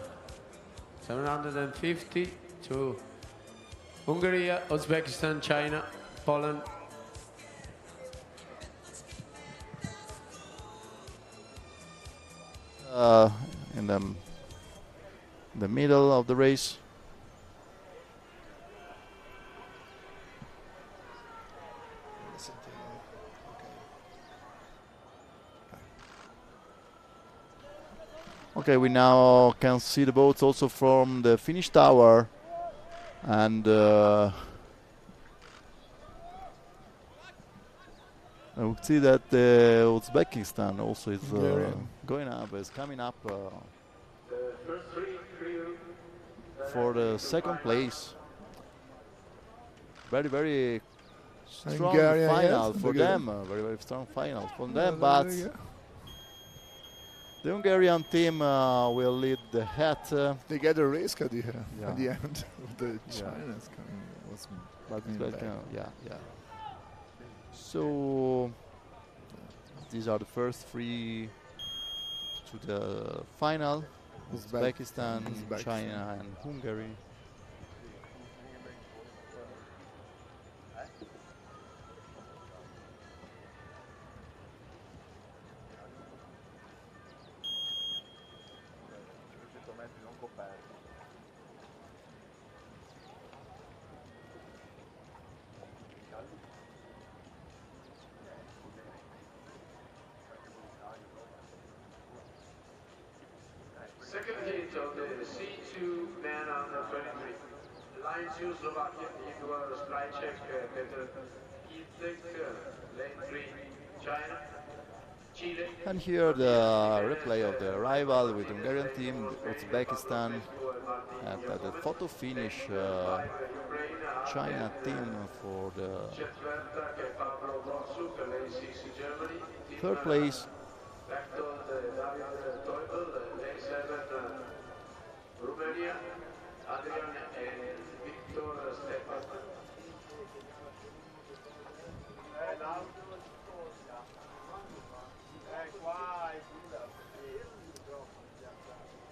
750 to Hungary, Uzbekistan, China, Poland. In the middle of the race. Okay, we now can see the boats also from the finish tower, and I would see that Uzbekistan also is going up, is coming up for the second place. Very, very strong final for them. Very, very strong final for them, but the Hungarian team will lead the hat. They get a risk at the end. The China's coming. Yeah. So these are the first three to the final: Uzbekistan, China, and Hungary. Second heat of the C2 man under 23. Line 2 Slovakia, Igor Strajček, Petr Kýtek, lane 3 China, Chile. And here the replay of the arrival with Hungarian team, Uzbekistan, and the photo finish China team for the third place. Romania, Adrian and Victor Stepan.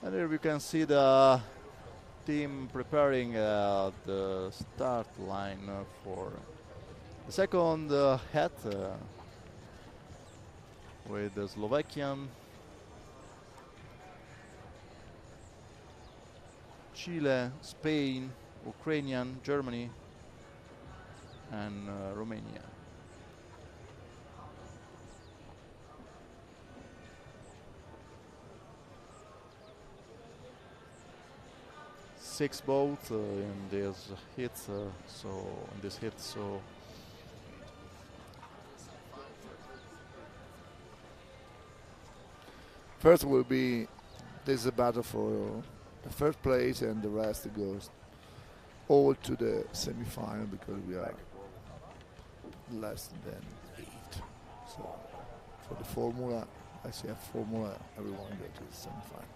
And here we can see the team preparing the start line for the second hat with the Slovakian, Chile, Spain, Ukrainian, Germany, and Romania. Six boats in this hit, so first will be this is a battle for the first place, and the rest goes all to the semi-final because we are less than 8. So for the formula, ICF formula, everyone goes to the semi-final,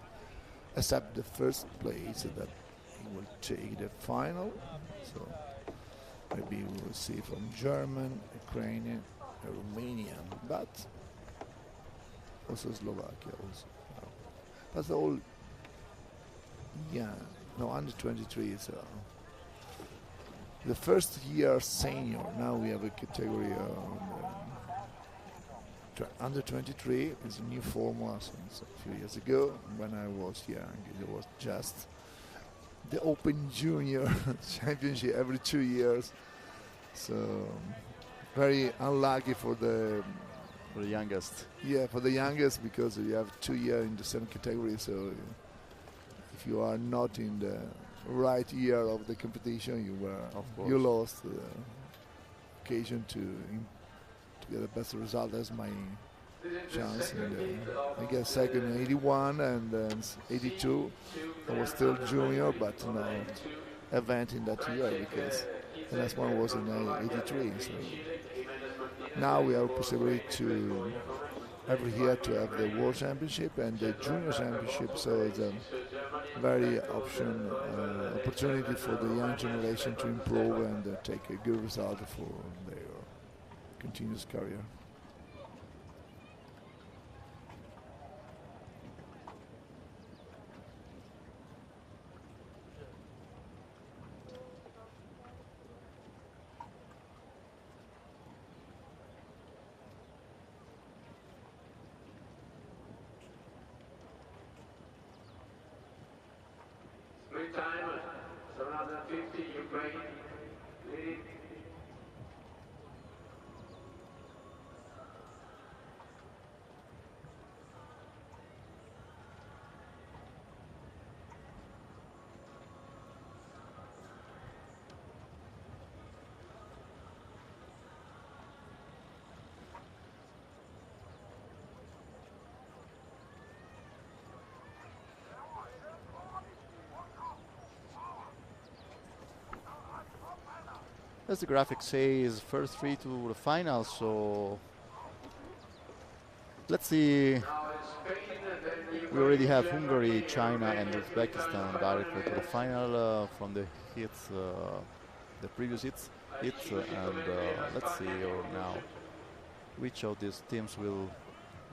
except the first place that will take the final. So maybe we will see from German, Ukrainian, Romanian, but also Slovakia also. That's all. Under 23 is the first year senior. Now we have a category under 23 is a new formula since a few years ago. When I was young, it was just the Open Junior Championship every 2 years. So very unlucky for the youngest. Yeah, for the youngest, because you have 2 years in the same category. So if you are not in the right year of the competition, you lost the occasion to get the best result. That's my chance. And, I get second in 81 and then 82. I was still junior, but no event in that year because the next one was in 83. So now we have a possibility to every year to have the World Championship and the Junior Championship. So it's a very opportunity for the young generation to improve and take a good result for their continuous career. Free time, 750, Ukraine, leading. As the graphic says, first 3 to the final, so let's see. We already have Hungary, China and Uzbekistan directly to the final from the hits, the previous hits, and let's see now which of these teams will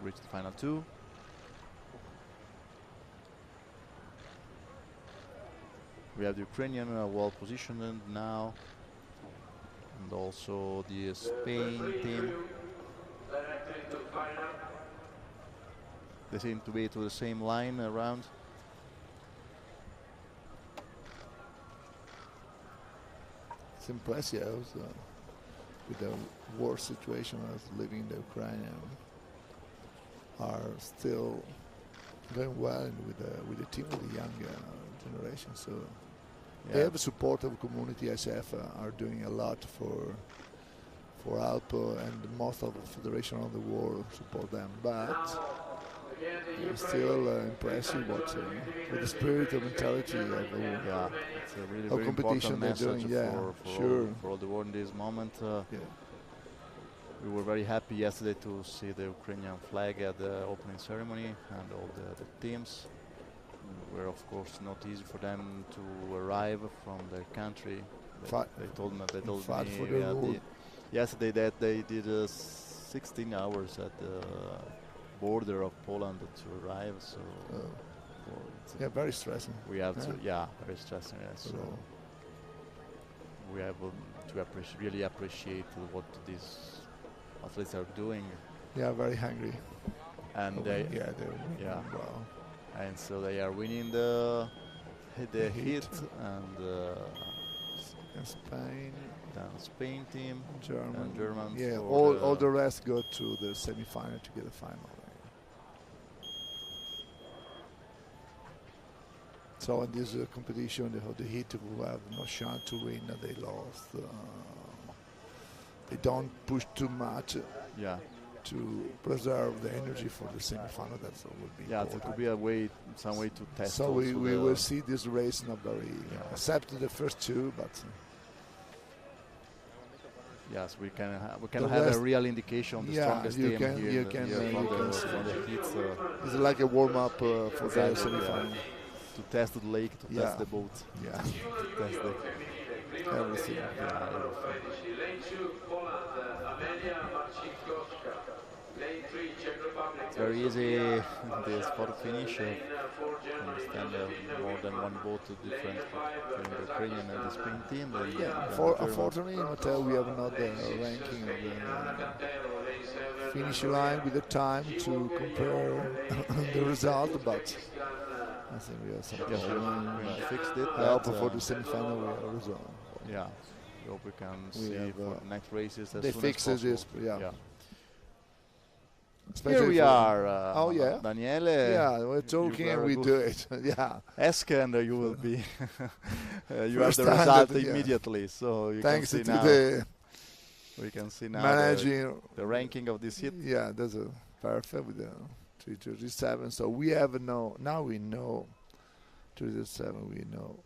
reach the final 2. We have the Ukrainian well positioned now, and also the Spain team. They seem to be to the same line around. It's impressive with the war situation as living in the Ukraine are still going well with the team, with the young generation. So they have a supportive community. ICF are doing a lot for Alpo, and most of the federation of the world support them. But it's still impressive with the spirit and mentality of it's a really very competition important they're message doing. for all the world in this moment. We were very happy yesterday to see the Ukrainian flag at the opening ceremony and all the teams. Were of course not easy for them to arrive from their country. They told me yesterday that they did 16 hours at the border of Poland to arrive. So very stressing. We have to very stressing. So we have to really appreciate what these athletes are doing. They are very hungry, and they're winning. Wow. And so they are winning the hit and Spain, then Spain team, German. Yeah, all the rest go to the semi-final to get the final. So in this competition, the hit who have no chance to win, they lost. They don't push too much. To preserve the energy for the semi-final. That would be important. It could be some way to test. So we will see this race not very, except the first 2, but yes, we can have a real indication of the strongest team here. From the heats. It's like a warm-up for the semi-final. To test the lake, to test the boat. Yeah. To test everything. It's very easy this photo finish. Understand more than one boat different between the Ukrainian and the Spain team. Unfortunately in hotel we have not the ranking of the finish line with the time to compare the result, but I think we have some Yes, problem. we fixed it. I hope but, for the semi-final we are resolved. yeah, we hope we can We see have, for the next races as they soon fixed as this, possible. yeah. Here Especially we for- are. Oh, yeah? Daniele. Yeah, we're you talking and were we good. do it. Yeah. Ask and you will be. You have First the time result that- yeah. immediately, so you Thanks can to see now. the We can see now managing. the ranking of this hit. Yeah, that's a perfect with the 337. So we have now we know 337. We know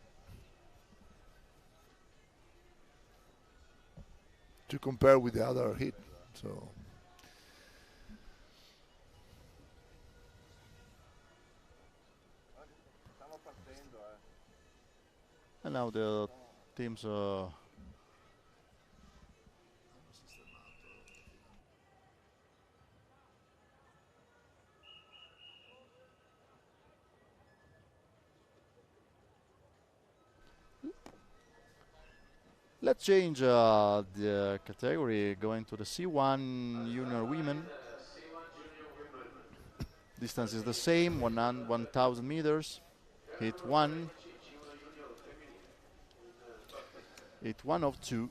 to compare with the other hit. So And now the teams. Let's change the category, going to the C1 Junior Women. Distance is the same, 1,000 meters. Hit one. Hit one of two.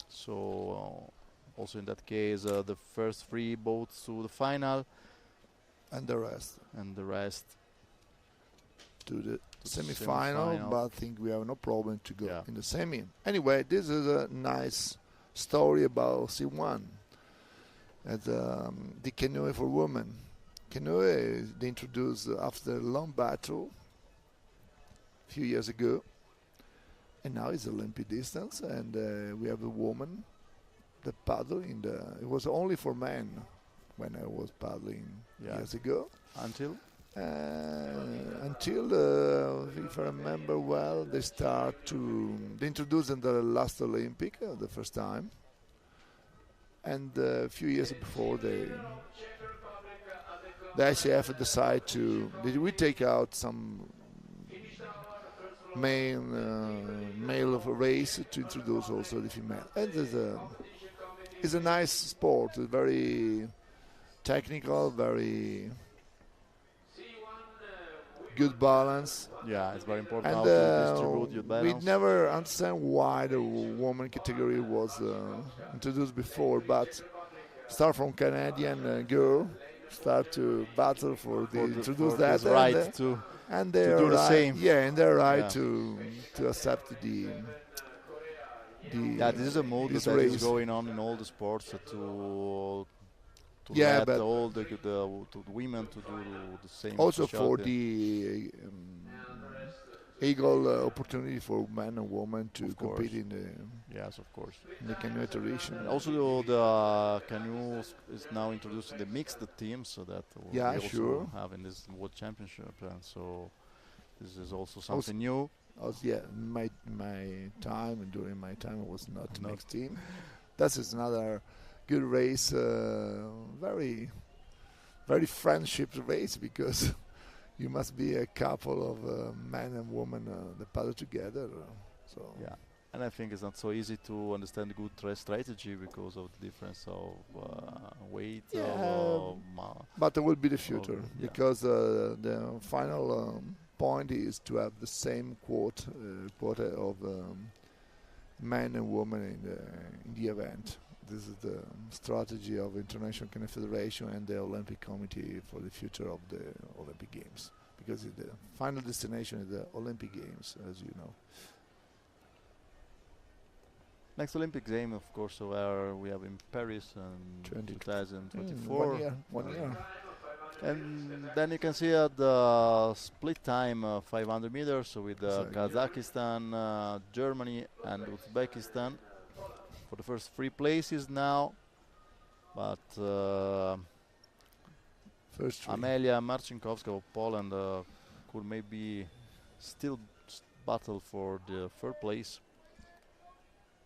So also in that case, the first three boats to the final, and the rest and the rest to the semi-final. semi-final, but I think we have no problem to go Yeah. in the semi. Anyway, this is a nice story about C1 at the canoe for women. Canoe they introduced after a long battle a few years ago, and now it's Olympic distance, and we have a woman that paddle in the. It was only for men when I was paddling years ago. Until If I remember well, they introduced in the last Olympic the first time, and a few years before the ICF decided we take out some male of a race to introduce also the female, and it's a nice sport, very technical, very good balance. Yeah, it's very important And how to distribute your we balance. never understand why the woman category was introduced before, but start from Canadian girl, start to battle for introduce that, this right to and they're do the right, same. yeah, and they're right Yeah. to accept the Yeah, this is a mode this that is race. going on in all the sports to Yeah, let but all the women to do the same. also for shot. the equal opportunity for men and women to Of course. compete Yes, of course. in the canoe tradition. And also the canoe is now introducing the mixed teams, so that we Yeah, also sure. have in this World Championship, and so this is also something new. Yeah, my time and during my time I was not No. mixed team. That is another good race, very very friendship race, because you must be a couple of men and women that paddle together. So Yeah, and I think it's not so easy to understand good strategy because of the difference of weight. Yeah, but it will be the future, yeah. because the final point is to have the same quota of men and women in the event. This is the strategy of International Canoe Federation and the Olympic Committee for the future of the Olympic Games, because the final destination is the Olympic Games, as you know. Next Olympic Game, of course, where we have in Paris in 2024. 1 year. And then you can see at the split time 500 meters, so with Kazakhstan, Germany, and Uzbekistan for the first 3 places now. But First three. Amelia Marcinkowska of Poland could maybe still battle for the 3rd place.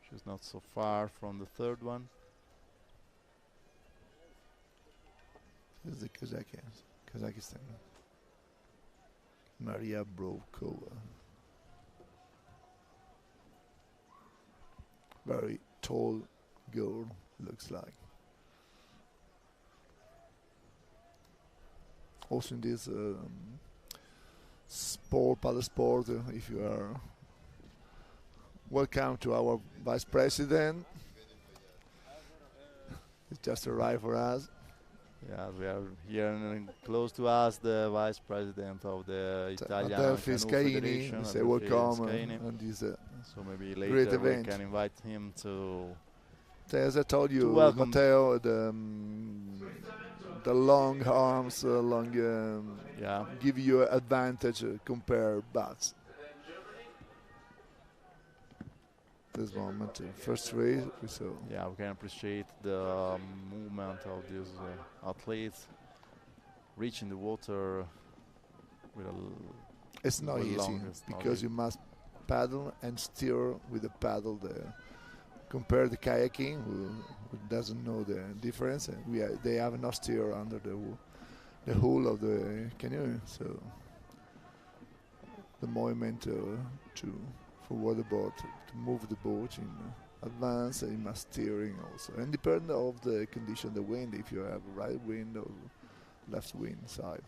She's not so far from the 3rd one. This is the Kazakhstan. Maria Brovkova. Very tall girl, looks like. also in this sport, paddle sport. If you are welcome to our vice president, he just arrived for us. Yeah, we are here close to us, the vice president of the Italian Canoe Federation. We say welcome Scaini. on this So maybe great later we event. can invite him to. As I told you, welcome. Matteo, the long arms, give you an advantage compared, but this moment, first race, we saw. Yeah, we can appreciate the movement of these athletes reaching the water with it's not easy because you must paddle and steer with the paddle there. Compare the kayaking, who doesn't know the difference, and they have no steer under the hull of the canoe, so the movement forward the boat, to move the boat in advance, and you must steering also, and depending of the condition, the wind, if you have right wind or left wind side.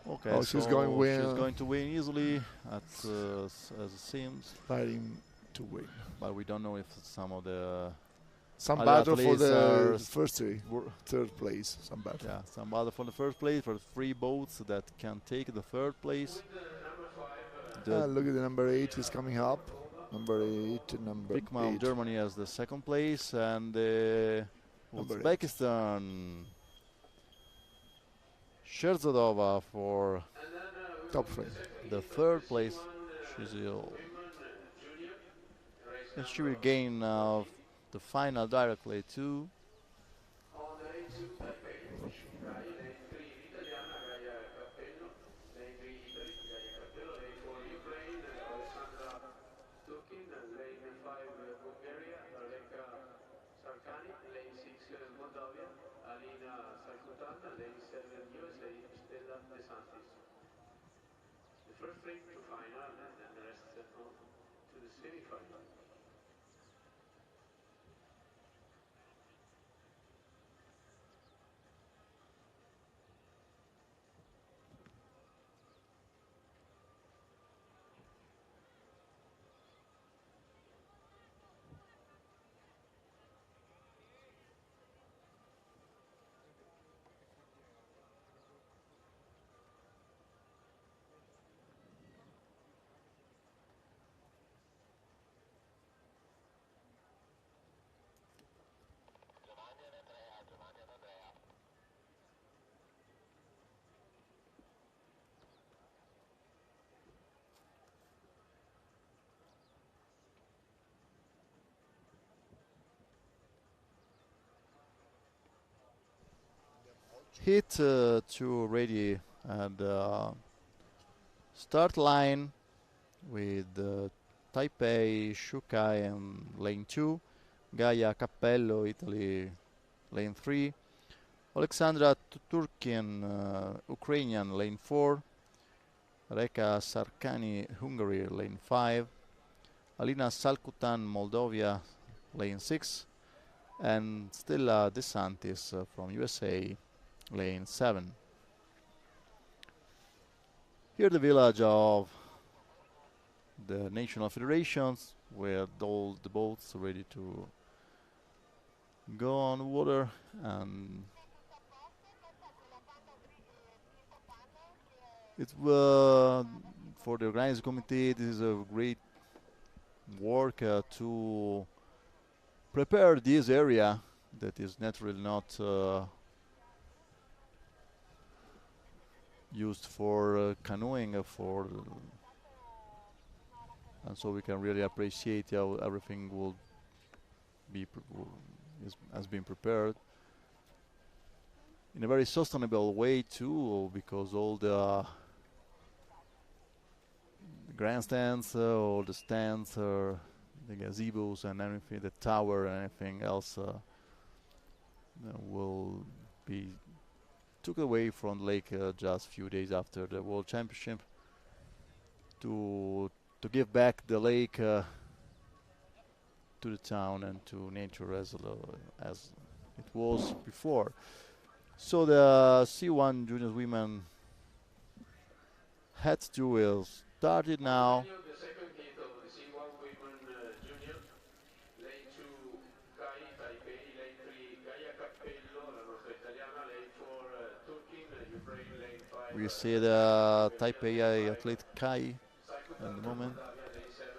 Okay, she's so going win. She's going to win easily, as it seems. Fighting to win, but we don't know if some battle for the first third place. Some battle. Yeah, some battle for the first place, for 3 boats that can take the third place. Look at the number 8 is coming up. Number 8, Bigman of Germany has the second place, and Uzbekistan Sherzadova for top 3. The third place. She's ill. And she will gain the final directly too. First three to final, and then the rest to the semi-final. Hit 2 ready at start line with Taipei, Shukai and lane 2, Gaia Cappello, Italy, lane 3, Alexandra Turkian, Ukrainian, lane 4, Reka Sarkani, Hungary, lane 5, Alina Salkutan, Moldova, lane 6, and Stella DeSantis from USA, lane 7. Here the village of the national federations, with all the boats ready to go on water, and it for the organizing committee, this is a great work to prepare this area that is naturally not used for canoeing, and so we can really appreciate how everything will be has been prepared in a very sustainable way too, because all the grandstands, all the stands, the gazebos and everything, the tower and anything else will be took away from the lake just a few days after the World Championship to give back the lake to to the town and to nature as it was before. So the C1 junior women head to will started now. The second heat of the C1 women junior, lane 2 Taipei, lane 3 Cappello, la nostra italiana, lane 4 Turkin, Ukraine, lane 5. We see the Taipei athlete Kai at the moment. Lane 7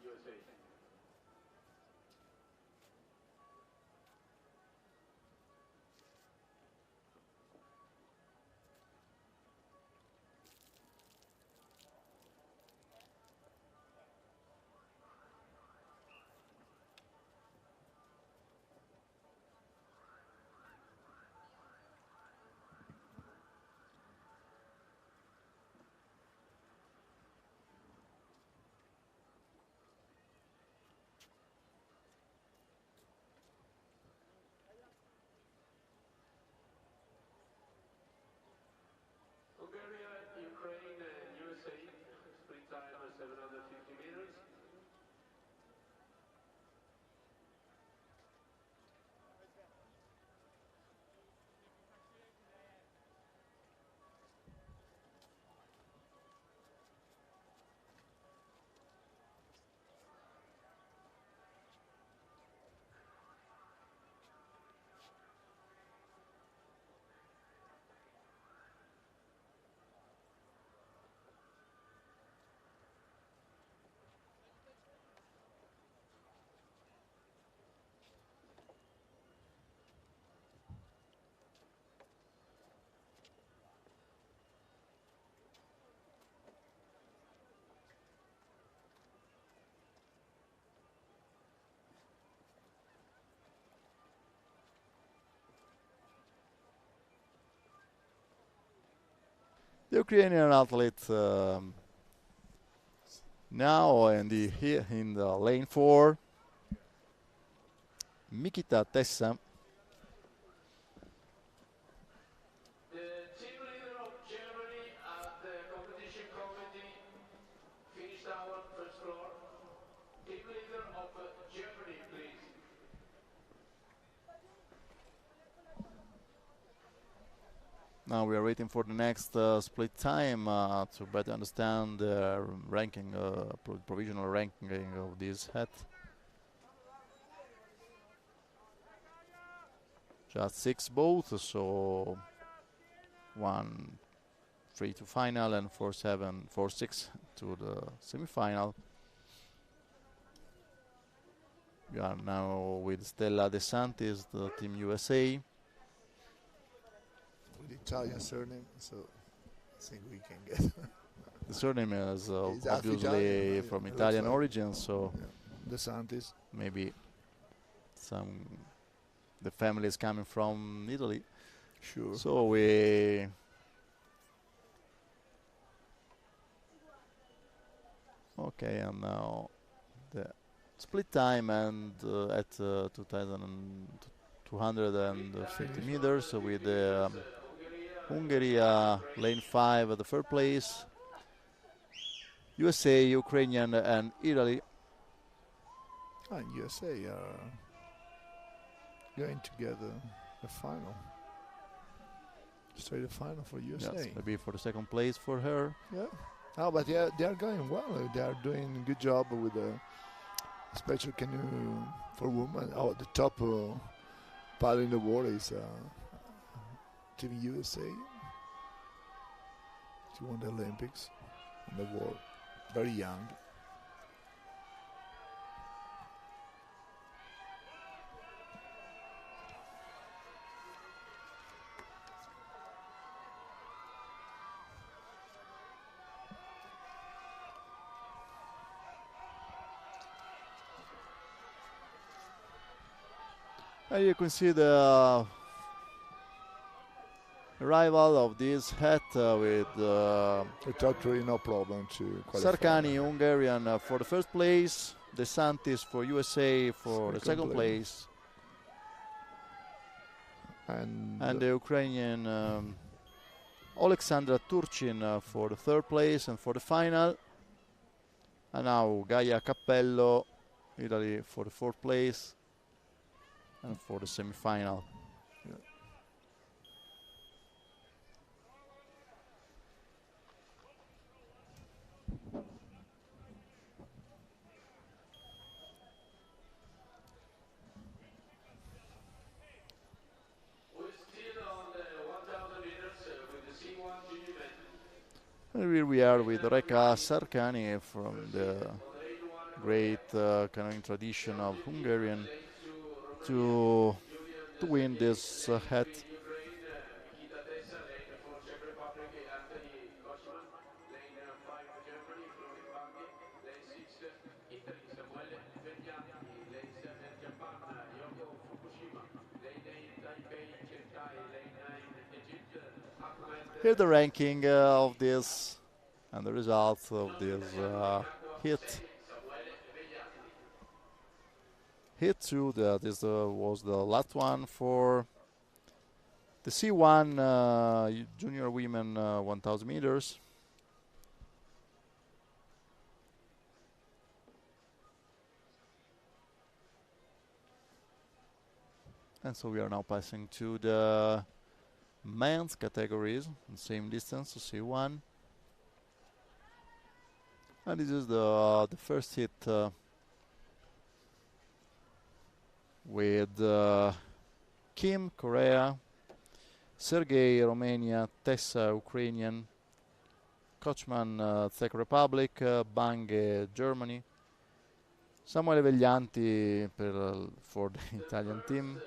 USA. Ukraine and USA, split time 750 meters. The Ukrainian athlete now in the lane 4, Mikita Tessa. The team leader of Germany at the competition committee finished our first floor. Team leader of Germany, please. Now we are waiting for the next split time to better understand the ranking, provisional ranking of this heat. Just 6 both, so 1-3 to final and 4-7, 4-6 to the semi-final. We are now with Stella De Santis, the Team USA. With Italian surname, so I think we can get. The surname is It's obviously Italian, from it Italian looks like. origin, so Yeah. De Santis. maybe the family is coming from Italy. Sure. So we okay, and now the split time and at 2,250 meters with Hungary lane 5 at the third place, USA, Ukrainian and Italy. And USA are going together the final. Straight the final for USA. Yes, maybe for the second place for her. Yeah. Oh, but yeah, they are going well. They are doing a good job with the special canoe for women. Oh, the top pile in the world is Team USA. She won the Olympics in the world. Very young. And you can see the arrival of this hat with It's actually no problem to qualify. Sarkani, Hungarian for the first place, De Santis for USA for the second place, And the Ukrainian Alexandra Turchin for the third place and for the final. And now Gaia Cappello Italy for the fourth place and for the semi-final. And here we are with Reka Sarkani from the great canoeing tradition of Hungarian to win this hat. Here the ranking of this and the results of this hit. Hit 2, this was the last one for the C1 junior women 1000 meters. And so we are now passing to the men's categories, same distance to C1. And this is the first hit with Kim, Korea, Sergey, Romania, Tessa, Ukrainian, Kochman, Czech Republic, Bange, Germany, Samuele Veglianti for the Italian team,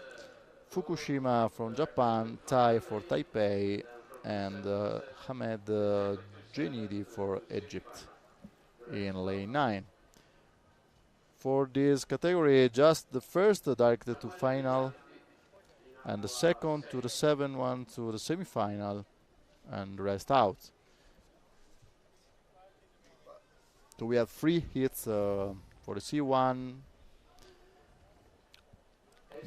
Fukushima from Japan, Tai for Taipei, and Hamed Genidi for Egypt in lane 9. For this category, just the first directed to final, and the second to the 7-1 to the semi-final, and the rest out. So we have 3 hits for the C1.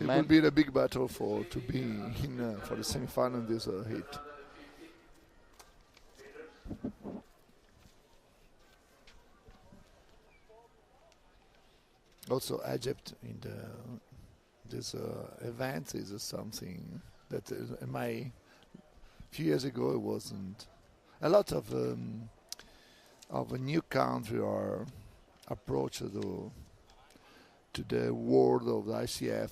It will be a big battle to be in for the semi-final in this hit. Also, Egypt in this event is something that a few years ago it wasn't. A lot of a new country are approach to the world of the ICF,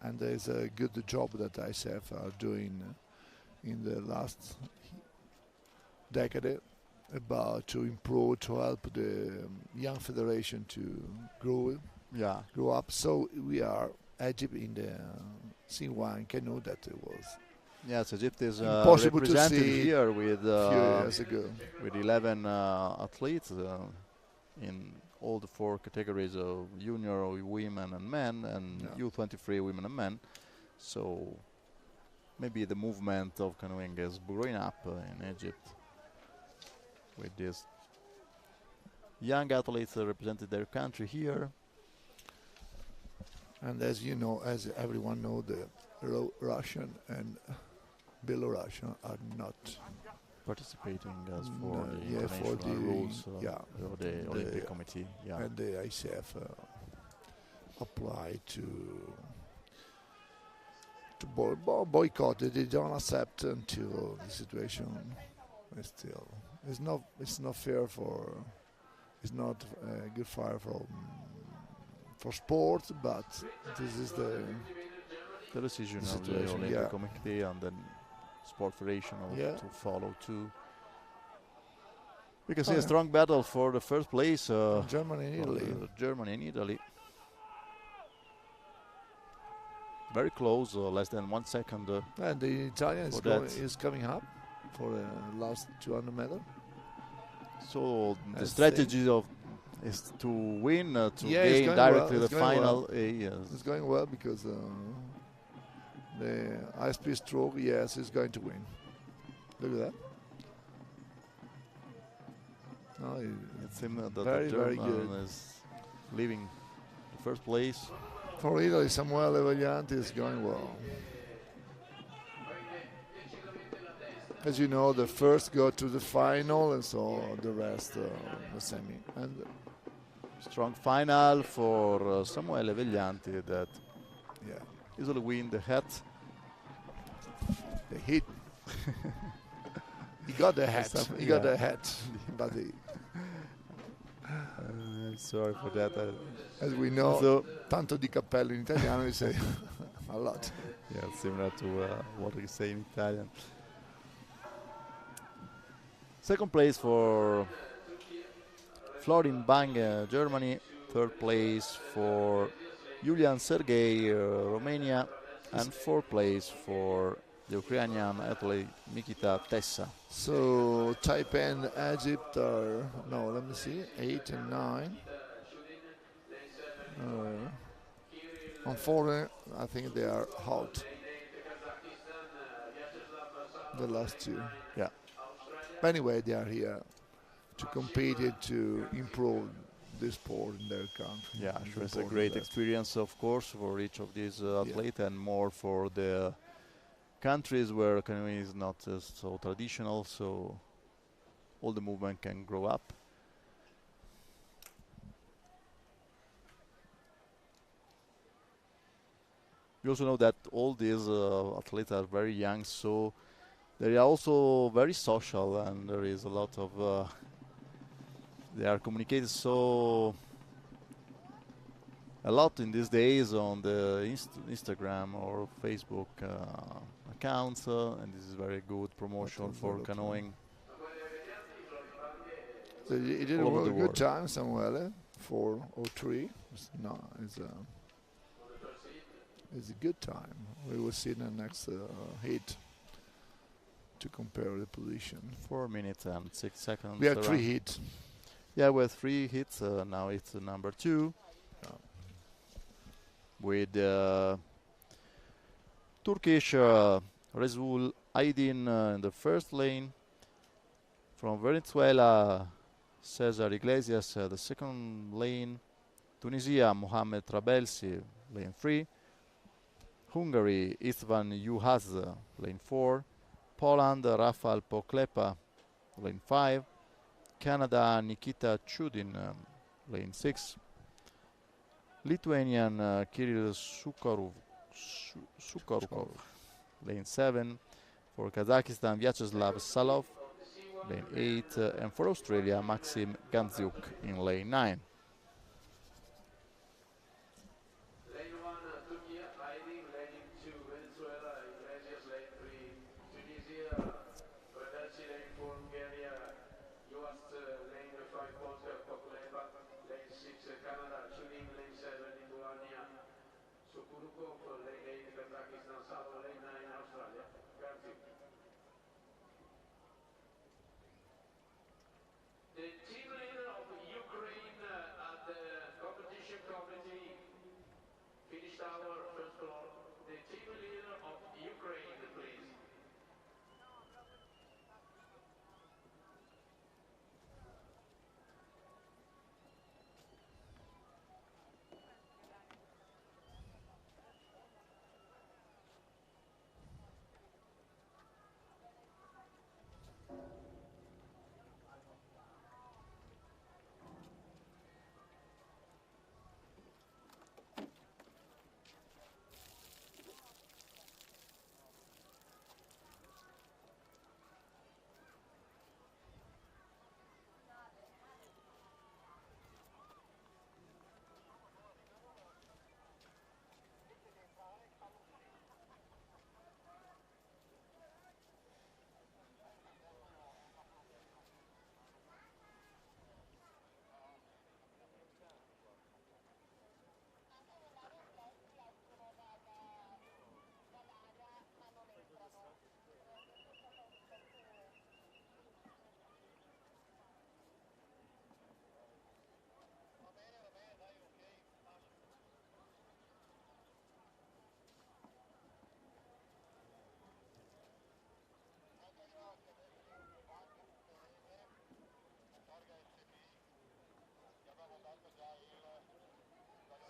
and there is a good job that ICF are doing in the last decade about to improve, to help the young federation to grow up. So we are Egypt in the C1 canoe that it was. Yes, Egypt is impossible represented to see here with a few years ago. With 11 athletes in all the 4 categories of junior women and men, and U23 women and men. So maybe the movement of canoeing is growing up in Egypt with these young athletes represented their country here. And as you know, as everyone knows, the Russian and Belarusian are not participating as for the international rules of the Olympic Committee. Yeah. And the ICF apply to boycott. They don't accept until the situation is still. It's not fair for. It's not good fire for sport, but this is the decision of the Olympic Committee and then Sport Federation to follow too. We can see a strong battle for the first place. Germany and Italy. Germany and Italy. Very close, less than 1 second. And the Italian is coming up for the last 200 meters. So the strategy is to win, to gain directly the final. It's going well because the ISP stroke, is going to win. Look at that. No, it seems that very, the very German good. is leaving the first place. For Italy, Samuele Veglianti is going well. As you know, the first go to the final, and so the rest the semi. And strong final for Samuele Veglianti that Yeah, easily win the hat. the hit. He got the hat. Some- He got yeah. the hat. But Sorry for that. as we know, So- tanto di cappello in italiano we say a lot. Yeah, similar to what we say in Italian. Second place for Florin Bang, Germany. Third place for Julian Sergei, Romania. And fourth place for the Ukrainian athlete Nikita Tessa. So Taipei and Egypt are, no, let me see, 8 and 9. Unfortunately, I think they are out. The last two. Yeah. But anyway, they are here to compete and to improve the sport in their country. Yeah, sure. It's a important great that. experience, of course, for each of these athletes, and more for the countries where canoeing is not so traditional, so all the movement can grow up. We also know that all these athletes are very young, so they are also very social, and there is a lot of they are communicated so a lot in these days on the Instagram or Facebook accounts, and this is very good promotion for canoeing. So he did all over a the good world. time, Samuele, 4:03. It's a good time. We will see in the next heat to compare the position. 4 minutes and 6 seconds. We have around. 3 hits. Yeah, we have 3 hits. Now it's number 2. With Turkish Resul Aydin in the first lane. From Venezuela, Cesar Iglesias, the second lane. Tunisia, Mohamed Trabelsi, lane 3. Hungary, Istvan Juhas, lane 4. Poland, Rafał Poklepa, lane 5. Canada, Nikita Chudin, lane 6. Lithuanian, Kirill Sukharukov, lane 7. For Kazakhstan, Vyacheslav Salov, lane 8. And for Australia, Maxim Gandziuk in lane 9. Lane 1, Turkey, Aydin. Lane 2, Venezuela, Iglesias. Lane 3, Tunisia, Trabelsi. Lane 4, Hungary, Juhas. Lane 5, Polska, Pokleva. Lane 6, Canada, Chudin. Lane 7, Lithuania, Sukharukov. Lane 8, Kazakhstan, Salov. Lane 9, Australia, Gandziuk. The team leader of Ukraine at the competition committee finished our first floor. The team leader of Ukraine, please.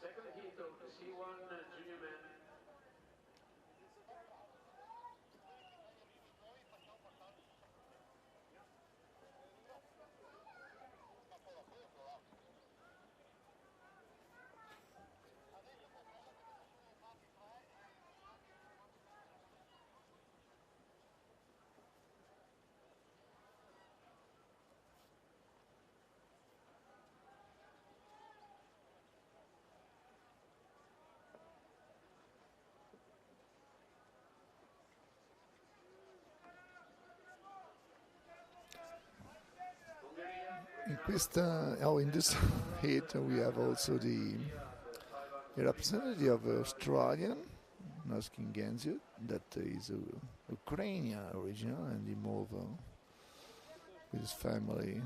Second heat of the C1 junior men. in this heat we have also the representative of Australian, Naskin Genzio, that is Ukrainian original, and he moved with his family,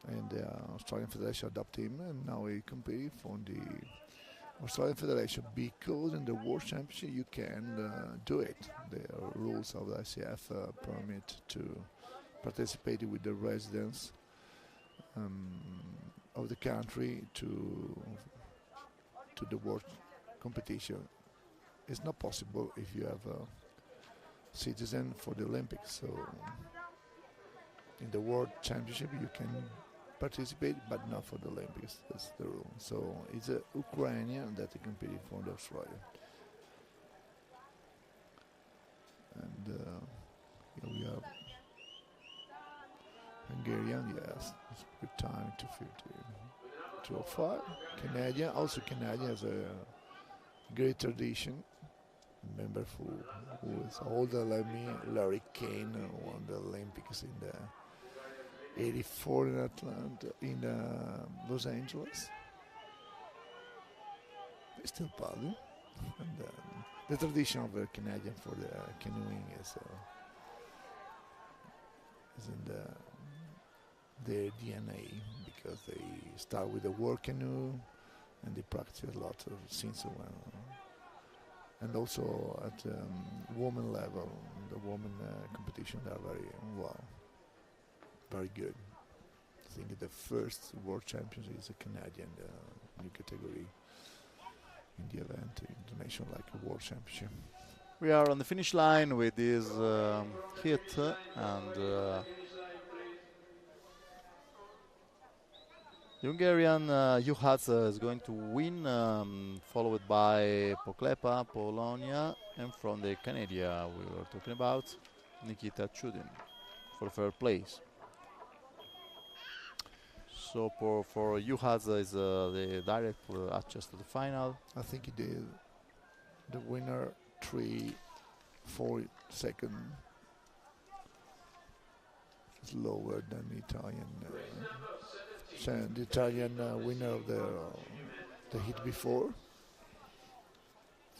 and the Australian Federation adopted him, and now he competes for the Australian Federation, because in the World Championship you can do it. The rules of the ICF permit to participate with the residents of the country to the world competition. It's not possible if you have a citizen for the Olympics. So in the World Championship you can participate, but not for the Olympics. That's the rule. So it's a Ukrainian that is competing for the Australia. And here we have Hungarian, yes, it's good time, 205. Canadian, also Canadian has a great tradition. Remember who is older like me, Larry Kane won the Olympics in the 84 in Atlanta, in Los Angeles. It's still partying. And the tradition of the Canadian for the canoeing is in their DNA, because they start with the work canoe and they practice a lot since when. And also at woman level, the woman competition are very good. I think the first world champion is a Canadian new category in the event, international like a world championship. We are on the finish line with this hit, and the Hungarian Juhász is going to win, followed by Poklepa, Polonia, and from the Canada we were talking about, Nikita Chudin for third place. So for Juhász is the direct access to the final. I think he did. The winner 3-4 second is lower than the Italian. The Italian winner of the hit before.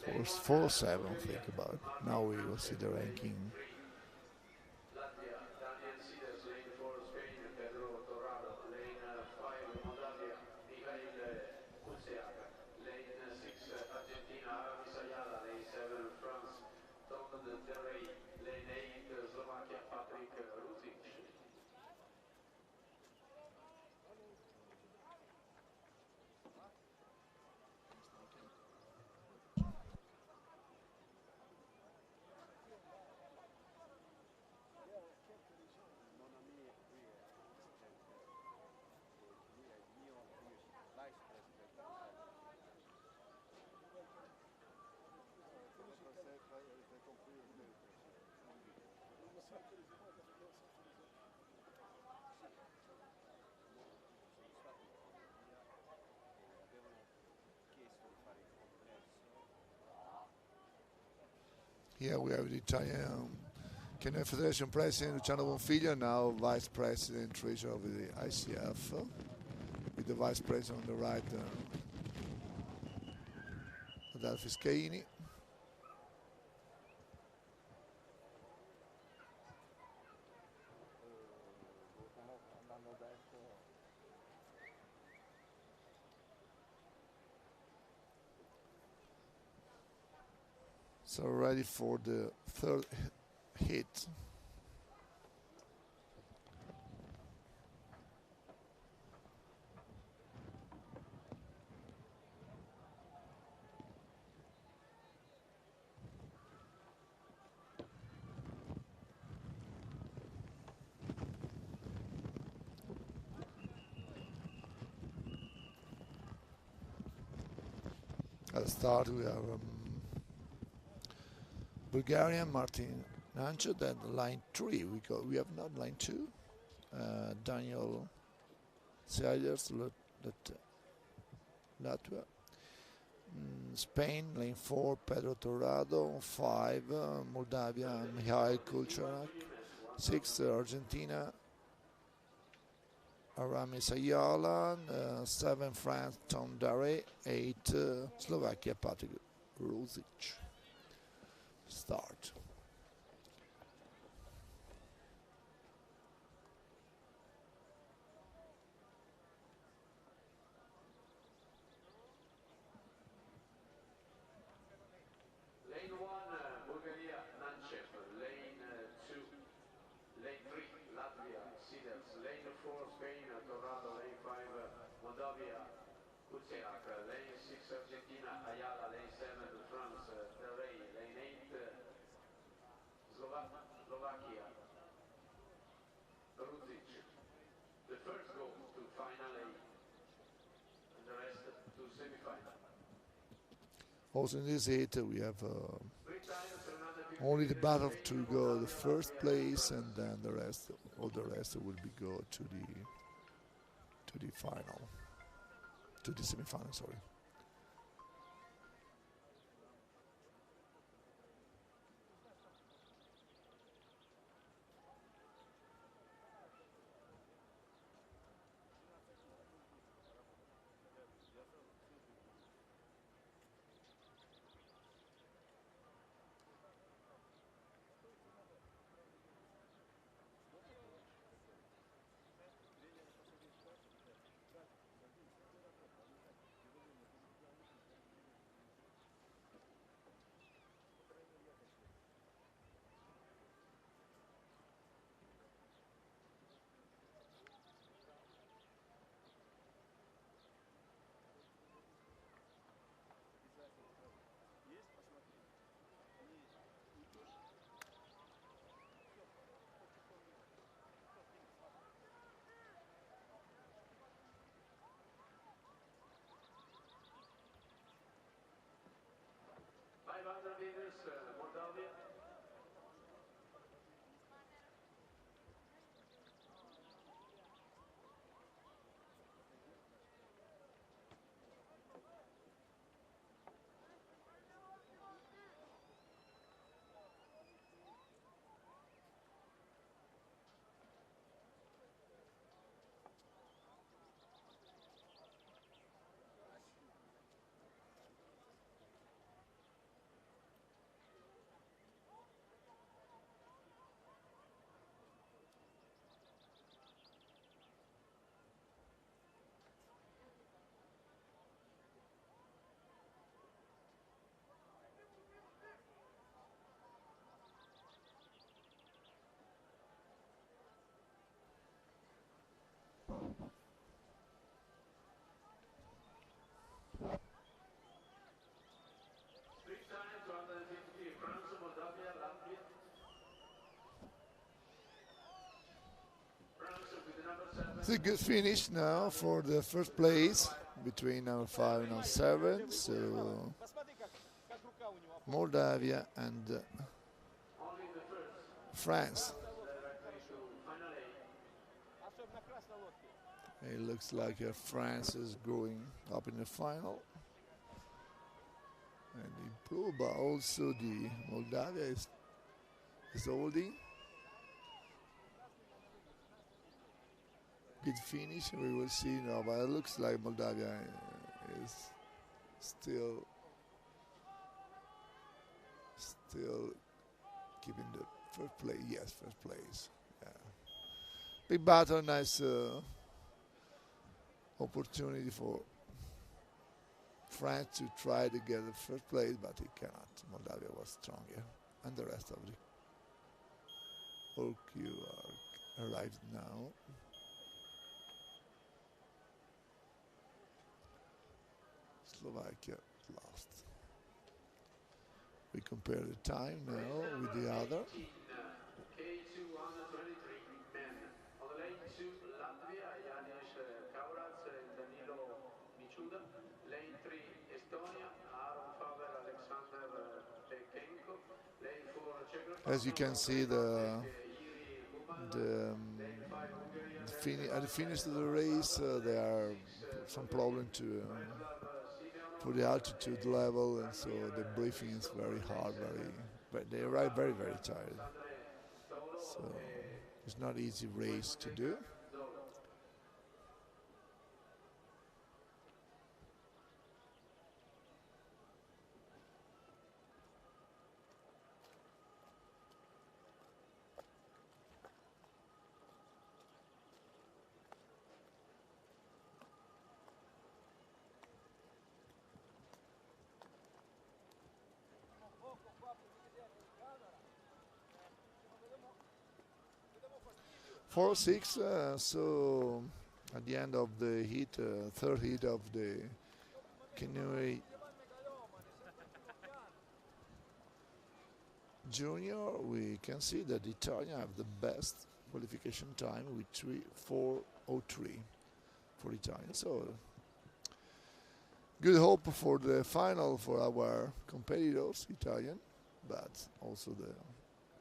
4-7, think about it. Now we will see the ranking. Here we have the Italian Canoe Federation President Luciano Bonfiglio, now Vice President and Treasurer of the ICF, with the Vice President on the right, Adolfo Scaini. So ready for the third hit. At the start we have Bulgarian Martin Nancho, then line 3 we have not line 2, Daniel Sayers, Latvia, Spain lane 4, Pedro Torrado, 5 Moldavia, Mikhail Kulcharak, 6 Argentina, Aramis Ayala, 7 France Tom Dare, 8 Slovakia Patrick Rosic. Start. Lane 1, Bulgaria, Nanchev. Lane 2, Lane 3, Latvia, Siders. Lane 4, Spain, Torrado. Lane 5, Moldavia, Kuceak. Lane 6, Argentina, Ayala. Lane 7, France, Del Rey. Lane 8, Slovakia, Ruzic. The first goes to final A, and the rest to semi-final. Also in this heat we have only the battle to go the first place, and then the rest, all the rest will be go to the final, to the semi-final. Sorry. Meters, Moldavia. Freestyle 250, France, Moldavia, Latvia. France with the number 7. It's a good finish now for the first place between number 5 and number 7. So Moldavia and Only the first. France. Directly to final A. It looks like France is going up in the final. And improved, but also the Moldavia is holding. Good finish, we will see now, but it looks like Moldavia is still keeping the first place. Yes, first place. Yeah. Big battle, nice opportunity for France to try to get the first place, but he cannot. Moldavia was stronger, and the rest of the whole queue are arrived now. Slovakia lost. We compare the time now with the other. K2 under 23 men. On the lane 2, Latvia, Janis Kauras and Danilo Michuda. Lane 3, Estonia, Aaron Faber, Alexander Pekenko. Lane 4, Czech Republic. As you can see, at the finish of the race, there are some problem for the altitude level, and so the briefing is very hard. But they arrive very, very tired. So it's not easy race to do. 4-6. So at the end of the heat, third heat of the Canoe Junior, we can see that the Italian have the best qualification time with 4:03 for Italian. So good hope for the final for our competitors, Italian, but also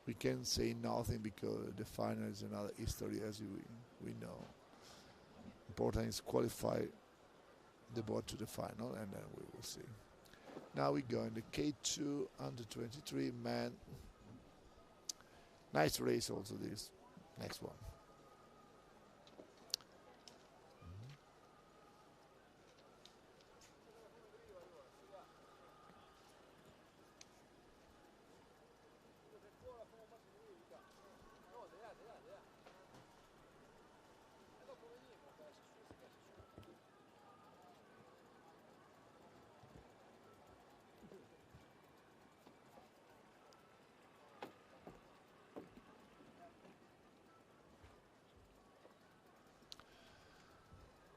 we can say nothing because the final is another history, as we know. Important is qualify the boat to the final, and then we will see. Now we go in the K2 under 23 man. Nice race also this next one.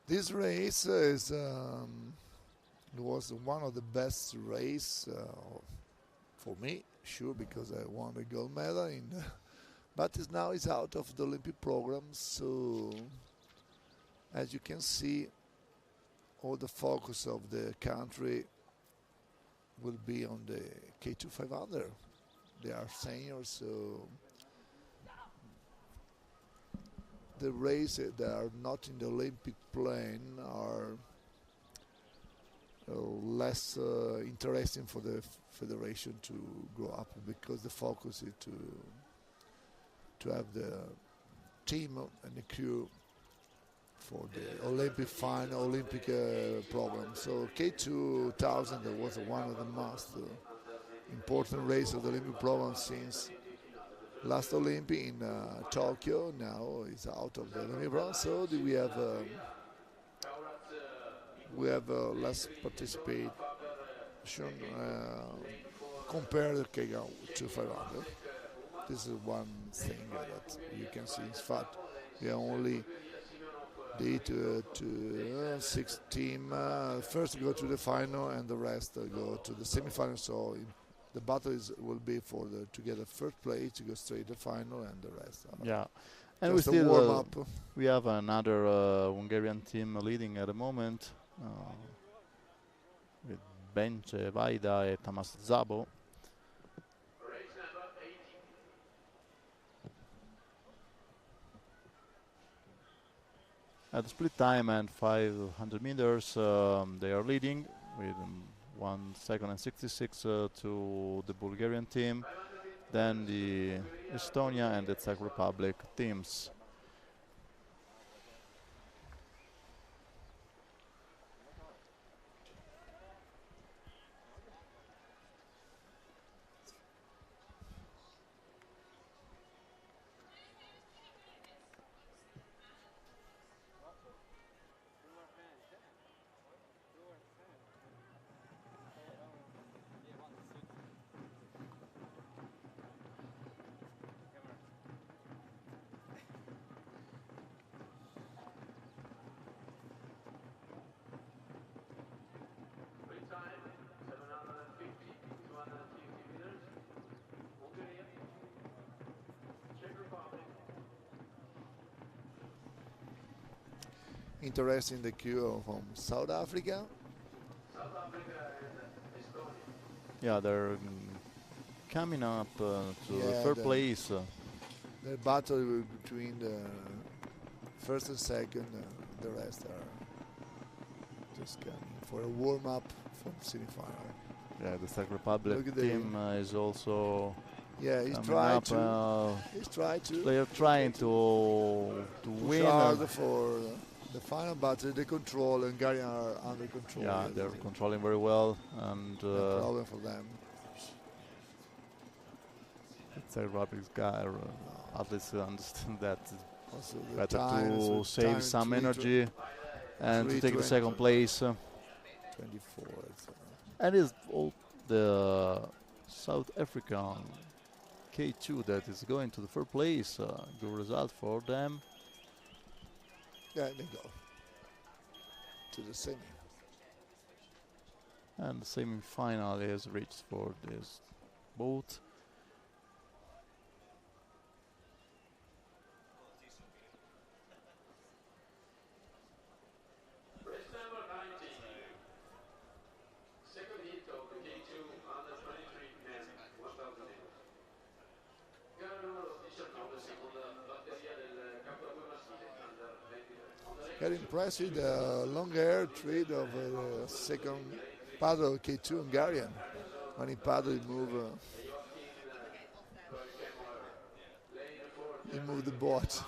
This race was one of the best race for me, sure, because I won a gold medal. But now it's out of the Olympic program, so as you can see, all the focus of the country will be on the K2 500. They are seniors, so the races that are not in the Olympic plan are less interesting for the federation to grow up, because the focus is to have the team and the crew for the Olympic final, Olympic program. So K2000 was one of the most important races of the Olympic program since last Olympic in Tokyo. Now it's out of the Olympic program, so we have less participation compared to K2 500. This is one thing that you can see. In fact, we are only the 6 team first go to the final and the rest go to the semi-final. So the battle will be to get a first place to go straight to the final, and the rest. Yeah, and we still warm up. We have another Hungarian team leading at the moment with Bence Vajda and Tamas Zabo. At the split time and 500 meters, they are leading with 1 second and 66 to the Bulgarian team, then the Estonia and the Czech Republic teams. Interesting, the queue from South Africa. Yeah, they're coming up to the third place. The battle between the first and second, the rest are just coming for a warm-up from semi-final. Yeah, the Czech Republic team is also. Yeah, he's trying to. They are trying to win. Hard for the final battle. They control. Hungarian are under control. Yeah, they're controlling very well, and no problem for them. The Czech Republic guy at least understand that Also better to save some energy and to take the second place. 24. And it's all the South African K2 that is going to the third place. Good result for them. Yeah, they go to the semi. And the semi-final is reached for this boat. Race number 19. Second heat of the K2 under 23 men, 1000 meters. Gara numero 19, seconda batteria del K2 maschile under 23. Very impressive the long hair trade of the second paddle K2 Hungarian. When he paddled, he moved the boat.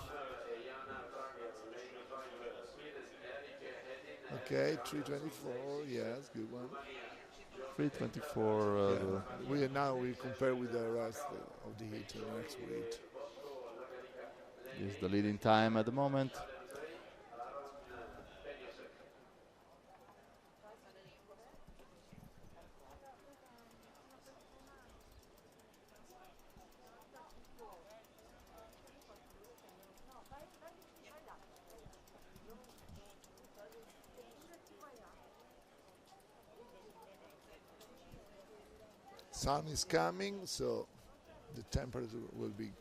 Okay, 324, yes, good one. 324. We compare with the rest of the heat in the next heat. Is the leading time at the moment. Sun is coming, so the temperature will be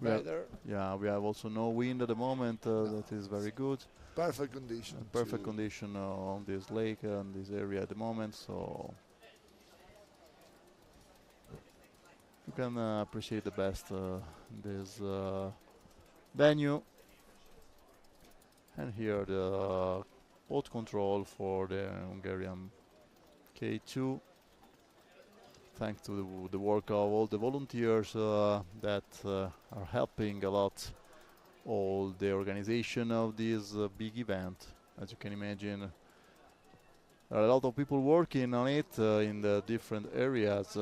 better. We have also no wind at the moment. That is very good. Perfect condition. Perfect condition on this lake and this area at the moment, so you can appreciate the best this venue. And here the boat control for the Hungarian K2. Thanks to the work of all the volunteers that are helping a lot all the organization of this big event. As you can imagine, there are a lot of people working on it in the different areas,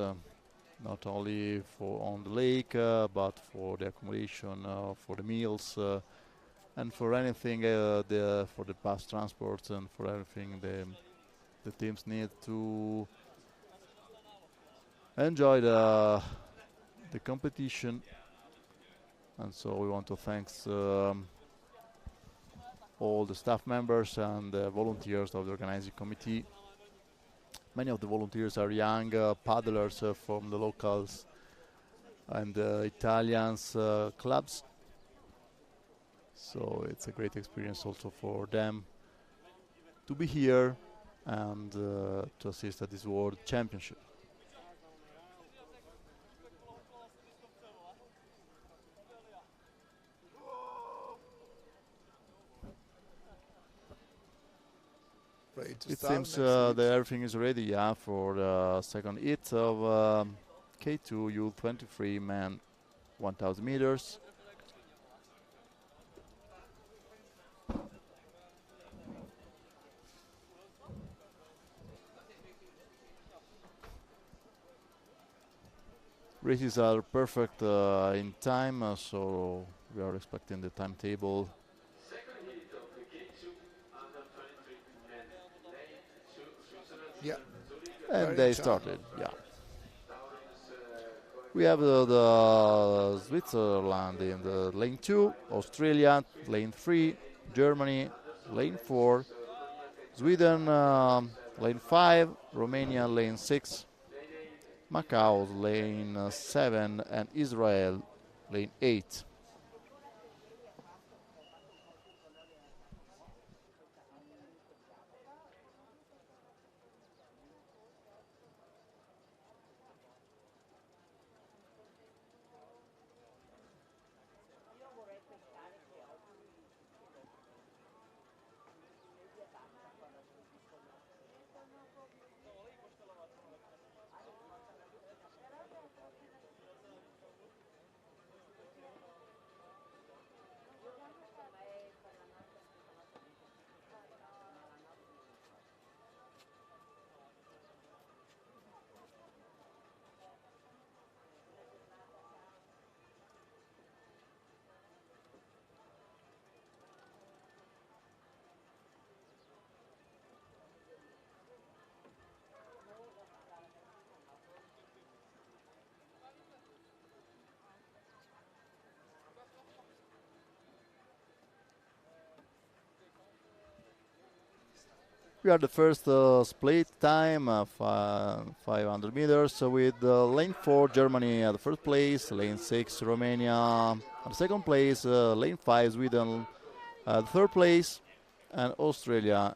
not only for on the lake, but for the accommodation, for the meals, and for anything for the bus transports and for everything the teams need to enjoy the competition. And so we want to thank all the staff members and the volunteers of the organizing committee. Many of the volunteers are young paddlers from the locals and Italians clubs. So it's a great experience also for them to be here and to assist at this World Championship. It seems that everything is ready for the second hit of K2 U23 men 1000 meters. Races are perfect in time, so we are expecting the timetable. Second heat of the K2 under 23 men, lane 2, Switzerland. Yeah. And they started, yeah. We have the Switzerland in the lane 2, Australia, lane 3, Germany, lane 4, Sweden, lane 5, Romania, lane 6, Macau, lane 7, and Israel, lane 8. We are the first split time of 500 meters with lane 4 Germany at the first place, lane 6 Romania at the second place, lane 5 Sweden at the third place, and Australia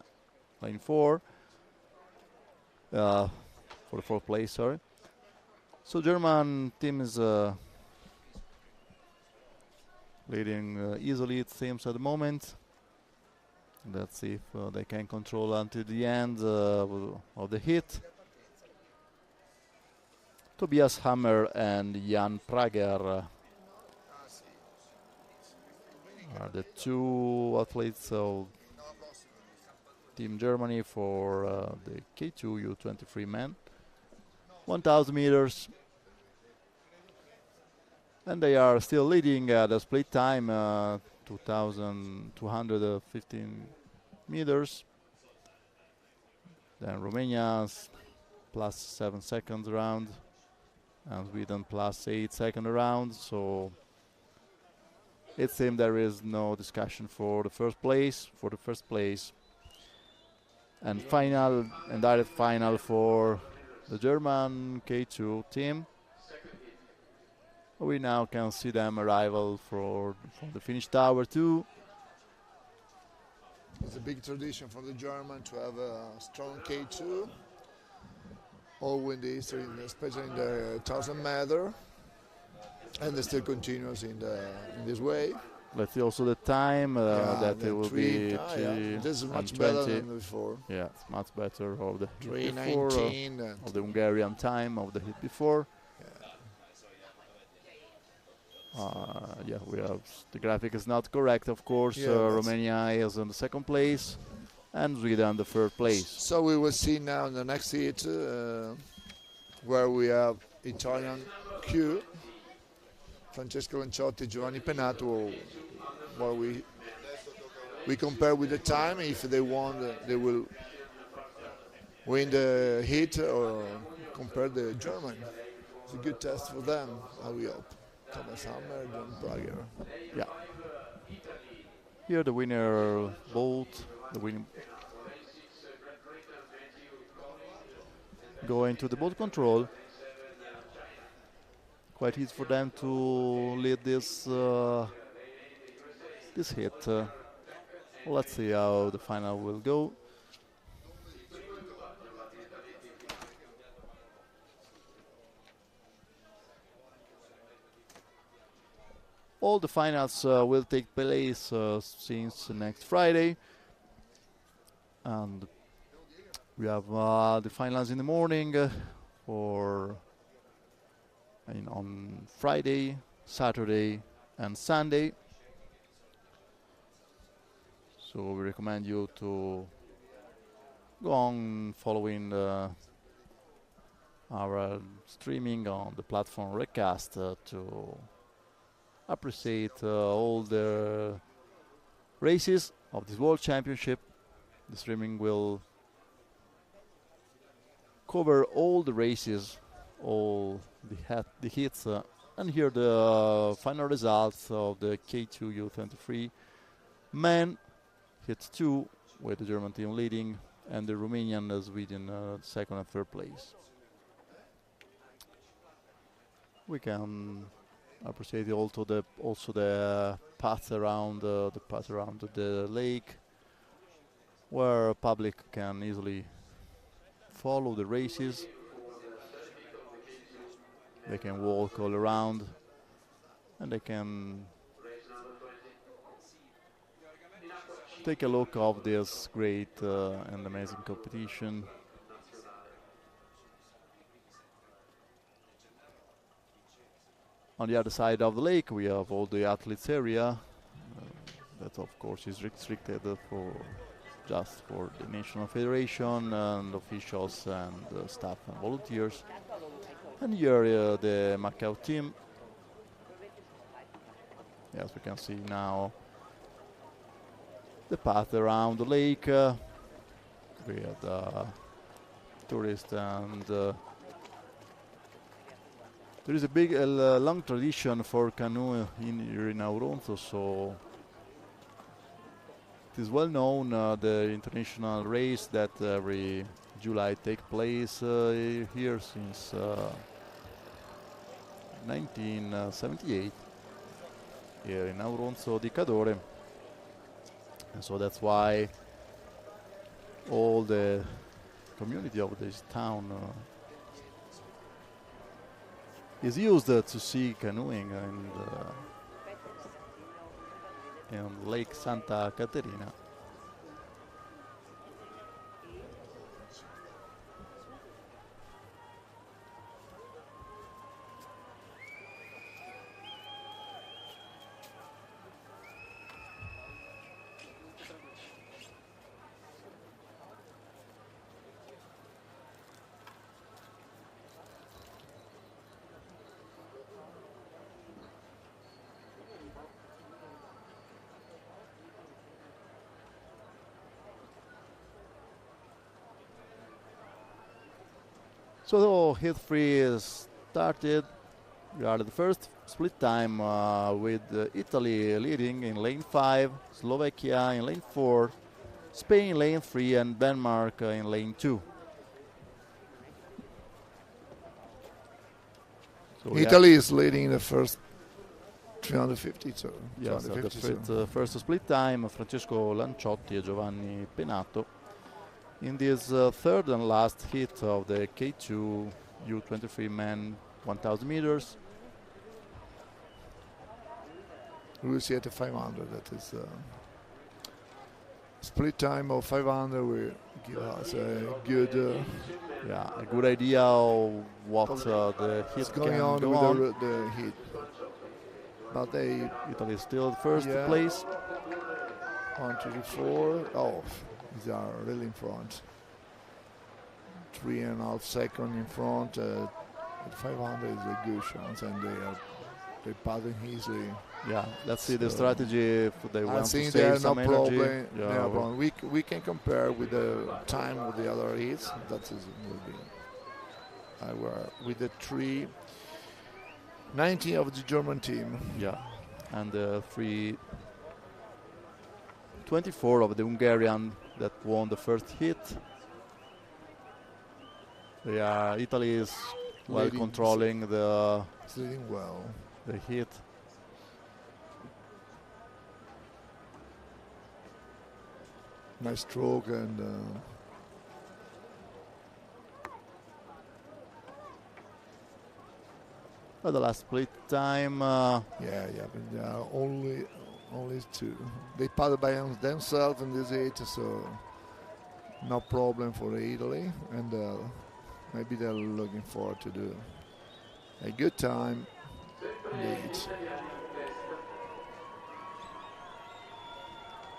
lane 4 for the fourth place. Sorry. So German team is leading easily, it seems, at the moment. Let's see if they can control until the end of the hit. Tobias Hammer and Jan Prager are the two athletes of Team Germany for the K2 U23 men. 1,000 meters. And they are still leading the split time, 2,215 meters. Then Romania's plus 7 seconds around, and Sweden plus 8 seconds around. So it seems there is no discussion for the first place. And final and direct final for the German K2 team. We now can see them arrival from the finish tower too. It's a big tradition for the German to have a strong K2. All in the history, especially in the 1,000 meter, and it still continues in this way. Let's see also the time that it will be. This is much better than before. Yeah, it's much better of the hit 3:19 before, of the Hungarian time of the hit before. We have the graphic is not correct, of course. Romania is in the second place, and Sweden the third place. So we will see now in the next heat where we have Italian Q, Francesco Lanciotti, Giovanni Penato, where we compare with the time. If they won, they will win the heat, or compare the German. It's a good test for them, we hope. Thomas Hammer, John Prager. Yeah. Here the winner both go into the boat control. Quite easy for them to lead this hit. Let's see how the final will go. All the finals will take place since next Friday, and we have the finals in the morning on Friday, Saturday, and Sunday. So we recommend you to go on following our streaming on the platform Recast to appreciate all the races of this World Championship. The streaming will cover all the races, all the hits, and here the final results of the K2 U23 men hit 2 with the German team leading, and the Romanian Sweden second and third place. We can appreciate also the path around the lake, where public can easily follow the races. They can walk all around, and they can take a look of this great and amazing competition. On the other side of the lake, we have all the athletes area. That, of course, is restricted just for the national federation and officials and staff and volunteers. And here the Macau team. Yes, we can see now the path around the lake with tourists, and there is a long tradition for canoe here in Auronzo, so it is well known, the international race that every July take place here since 1978 here in Auronzo di Cadore, and so that's why all the community of this town is used to see canoeing in Lake Santa Caterina. So heat 3 is started. We are at the first split time with Italy leading in lane 5, Slovakia in lane 4, Spain in lane 3, and Denmark in lane 2. So Italy is leading the first 350. So yes, at the first split time, Francesco Lanciotti and Giovanni Penato. In this third and last hit of the K2 U23 men 1000 meters. We will see at the 500. That is split time of 500 will give us a good a good idea of what the hit going can on go with on. the hit. But Italy is still first place. 1, 2, 3, 4. Oh, these are really in front. 3.5 seconds in front. At 500 is a good chance, and they paddling easily. Yeah, let's see the strategy if they want to think save some no energy. problem. No problem. We can compare with the time of the other hits. That is will be. With the 3:19 of the German team. Yeah, and the 3:24 of the Hungarian that won the first hit. Italy is well controlling the hit. Nice stroke and the last split time. But only two. They paddle by themselves in this hit, so no problem for Italy, and maybe they're looking forward to do a good time in the hit.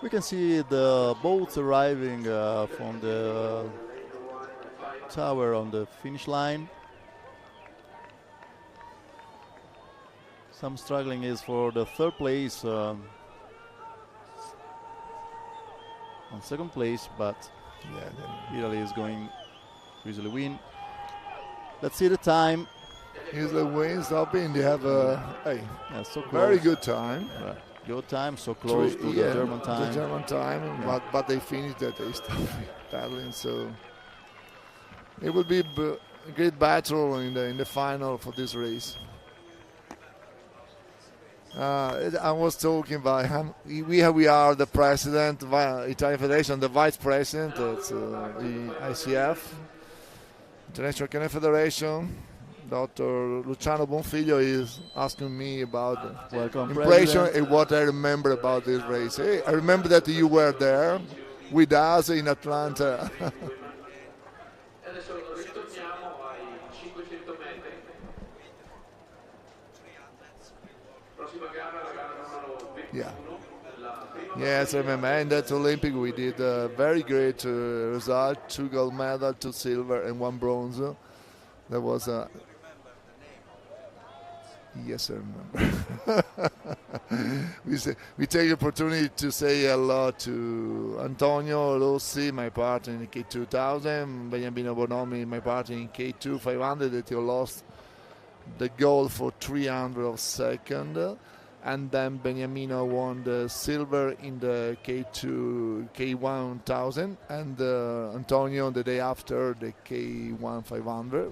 We can see the boats arriving from the tower on the finish line. Some struggling is for the third place on second place, but Italy is going to easily win. Let's see the time. Italy wins, stopping. They have so close. Very good time. Good time, so close to the German time. The German time, but they finished that they stopped paddling. So it will be a great battle in the final for this race. I was talking about we are the president, Italian Federation, the vice president. It's the ICF, International Canoe Federation. Dr. Luciano Bonfiglio is asking me about the impression and what I remember about this race. Hey, I remember that you were there with us in Atlanta. Yes, I remember. And that Olympic we did a very great result. 2 gold medals, 2 silver, and 1 bronze. That was a... Yes, I remember. we take the opportunity to say hello to Antonio Rossi, my partner in K2000, Beniamino Bonomi, my partner in K2 500, that he lost the gold for 300 of second. and then Beniamino won the silver in the K1000, and Antonio the day after the K1500,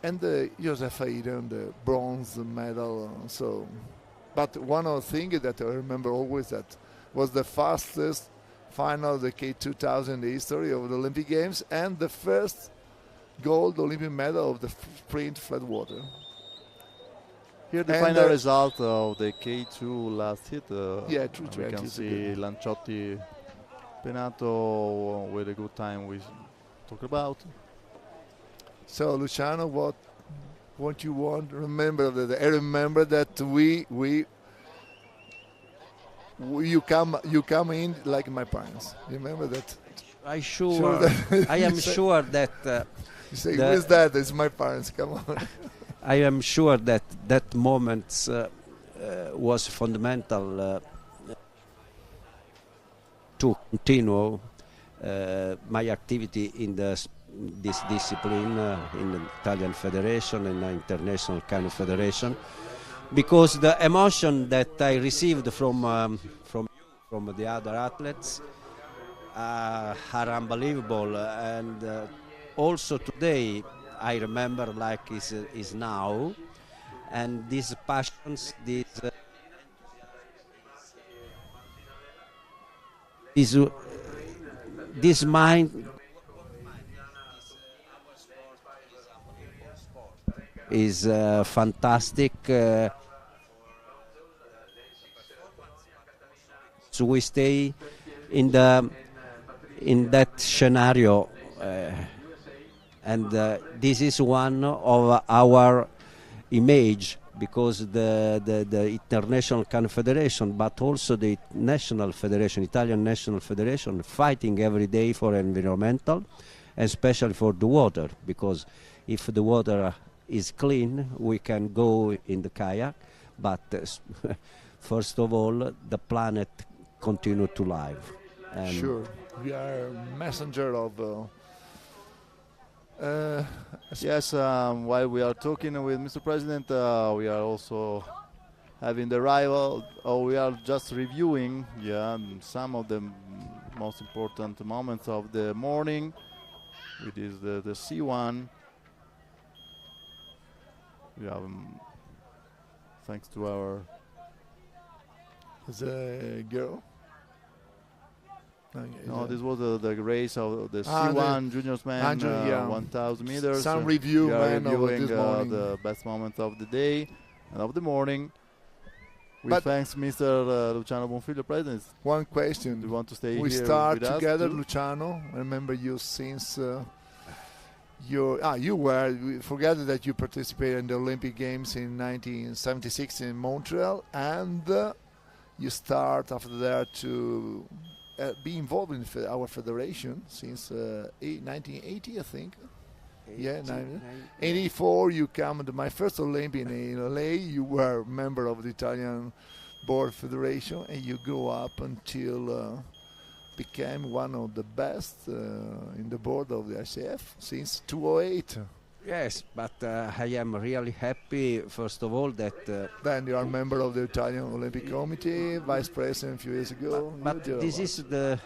and Josef Aiden the bronze medal. So, but one of the things that I remember always that was the fastest final of the K2000 in the history of the Olympic Games, and the first gold Olympic medal of the sprint flat water. Here the final result of the K2 last hit. Yeah, 3:20. We can see Lanciotti Penato with a good time we talk about. So Luciano, what you want? Remember that I remember that you come in like my parents. You remember that? I am sure that. You say, who is that? It's my parents. Come on. I am sure that moment was fundamental to continue my activity in this discipline in the Italian Federation and the International Canoe Federation, because the emotion that I received from the other athletes are unbelievable, and also today I remember like is now, and these passions, this mind is fantastic. So we stay in that scenario. And this is one of our image, because the International Canoe Federation, but also the National Federation, Italian National Federation, fighting every day for environmental, and especially for the water, because if the water is clean, we can go in the kayak, but first of all, the planet continue to live. And sure, we are a messenger of. Yes, while we are talking with Mr. President, we are also having the arrival, or we are just reviewing some of the most important moments of the morning, which is the C1. We have, thanks to our... The girl? No, this was the race of the C1 Juniors Man 1,000 meters. Some review, we are man, reviewing this morning. The best moments of the day and of the morning. We thanks Mr. Luciano Bonfiglio, President. One question. Do you want to stay we here with start us together, too? Luciano. I remember you since we forget that you participated in the Olympic Games in 1976 in Montreal, and you start after that to be involved in our federation since 1980, I think. 84 you come to my first Olympic in LA. You were a member of the Italian Board Federation, and you grew up until became one of the best in the board of the ICF since 2008. Yes, but I am really happy, first of all, that... then you are a member of the Italian Olympic Committee, vice president a few years ago. But this is the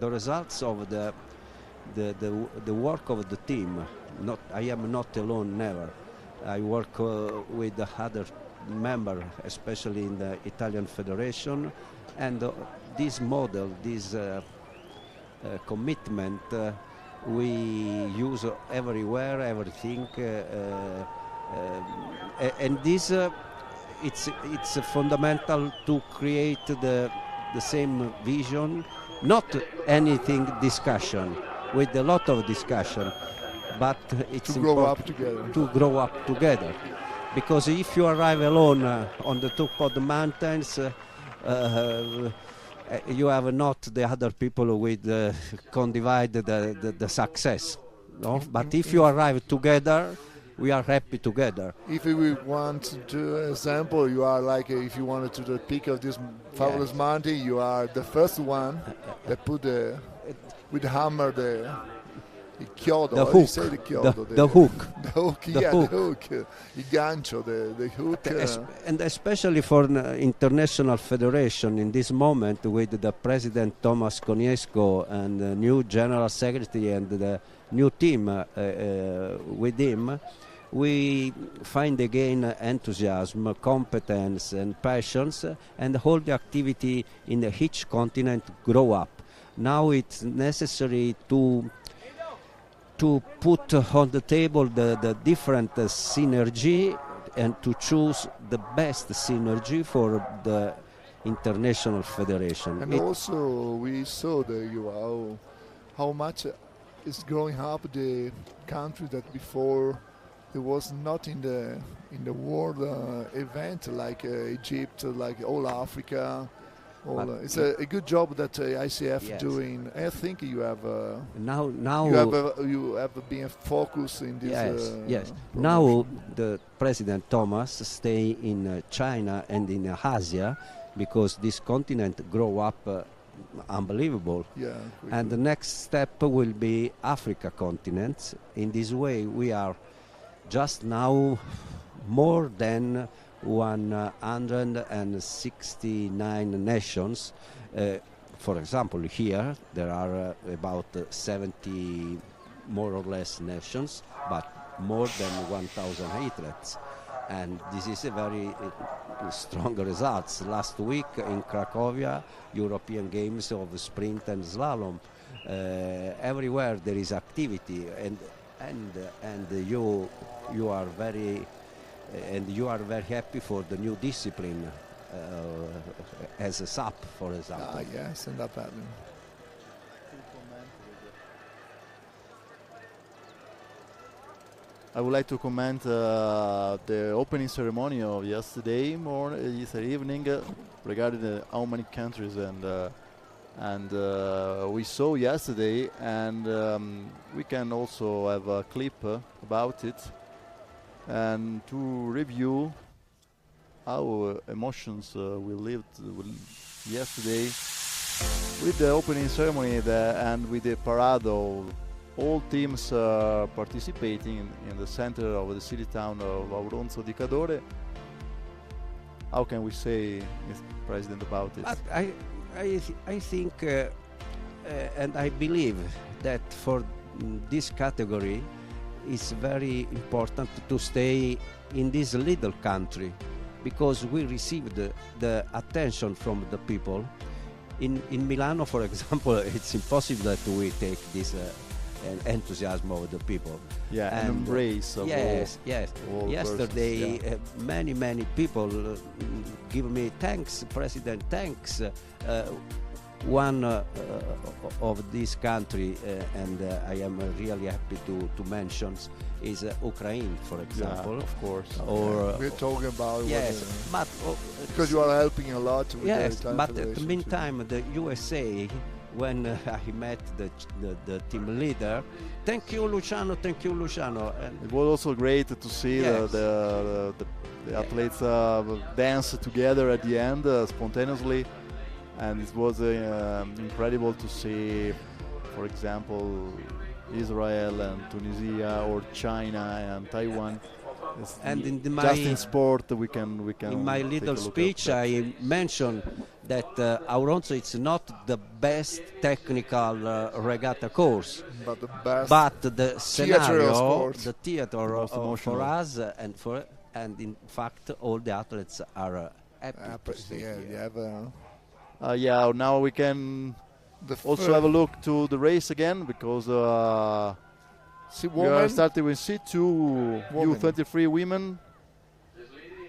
results of the work of the team. I am not alone, never. I work with the other members, especially in the Italian Federation, and this model, this commitment, we use everywhere, everything, and this it's fundamental to create the same vision, not anything discussion, with a lot of discussion, but it's to grow up together. To grow up together, because if you arrive alone on the top of the mountains, you have not the other people with condivide the success, no? But if you arrive together, we are happy together. If we want to example, you are like if you wanted to the peak of this fabulous mountain, you are the first one that put with the hammer Il chiodo, the how do hook, you say the chiodo? the hook. The hook, The yeah, hook. the hook. Il gancio, the hook. And especially for an international federation in this moment with the president Thomas Koniesko and the new general secretary and the new team with him, we find again enthusiasm, competence and passions, and all the activity in each continent grow up. Now it's necessary to put on the table the different synergy and to choose the best synergy for the international federation. And also we saw how much is growing up the country that before it was not in the world event like Egypt, like all Africa. It's a good job that ICF Yes. doing. I think you have Now you have been focused in this. Yes. promotion. Now the President Thomas stay in China and in Asia because this continent grow up unbelievable. Yeah. And the next step will be Africa continent. In this way, we are just now more than 169 nations. For example, here there are about 70 more or less nations, but more than 1,000 athletes. And this is a very strong results. Last week in Cracovia, European Games of sprint and slalom. Everywhere there is activity, and you are very happy for the new discipline as a SAP, for example. Yes, and that pattern. I would like to comment the opening ceremony of yesterday evening regarding how many countries and we saw yesterday, and we can also have a clip about it and to review how emotions we lived yesterday with the opening ceremony and with the parade of all teams participating in the center of the city town of Auronzo di Cadore. How can we say, Mr. President, about it? But I think and I believe that for this category it's very important to stay in this little country because we received the attention from the people. In Milano, for example, it's impossible that we take this enthusiasm of the people. Yeah, an embrace of yes. all Yesterday, persons, many people give me thanks, President, thanks. One of this country, and I am really happy to mention, is Ukraine, for example. Yeah, of course. Or We're talking about but because you are helping a lot with the Italian but at the Federation. meantime, the USA. When I met the team leader, thank you, Luciano. And it was also great to see Yes. the athletes dance together at the end spontaneously, and it was incredible to see, for example, Israel and Tunisia or China and Taiwan. And in just in sport we can in my little speech I mentioned that Auronzo is not the best technical regatta course, but the best, but the scenario, the theater for us and in fact all the athletes are happy to stay here. Now we can also have a look to the race again because we are starting with C2 U23 women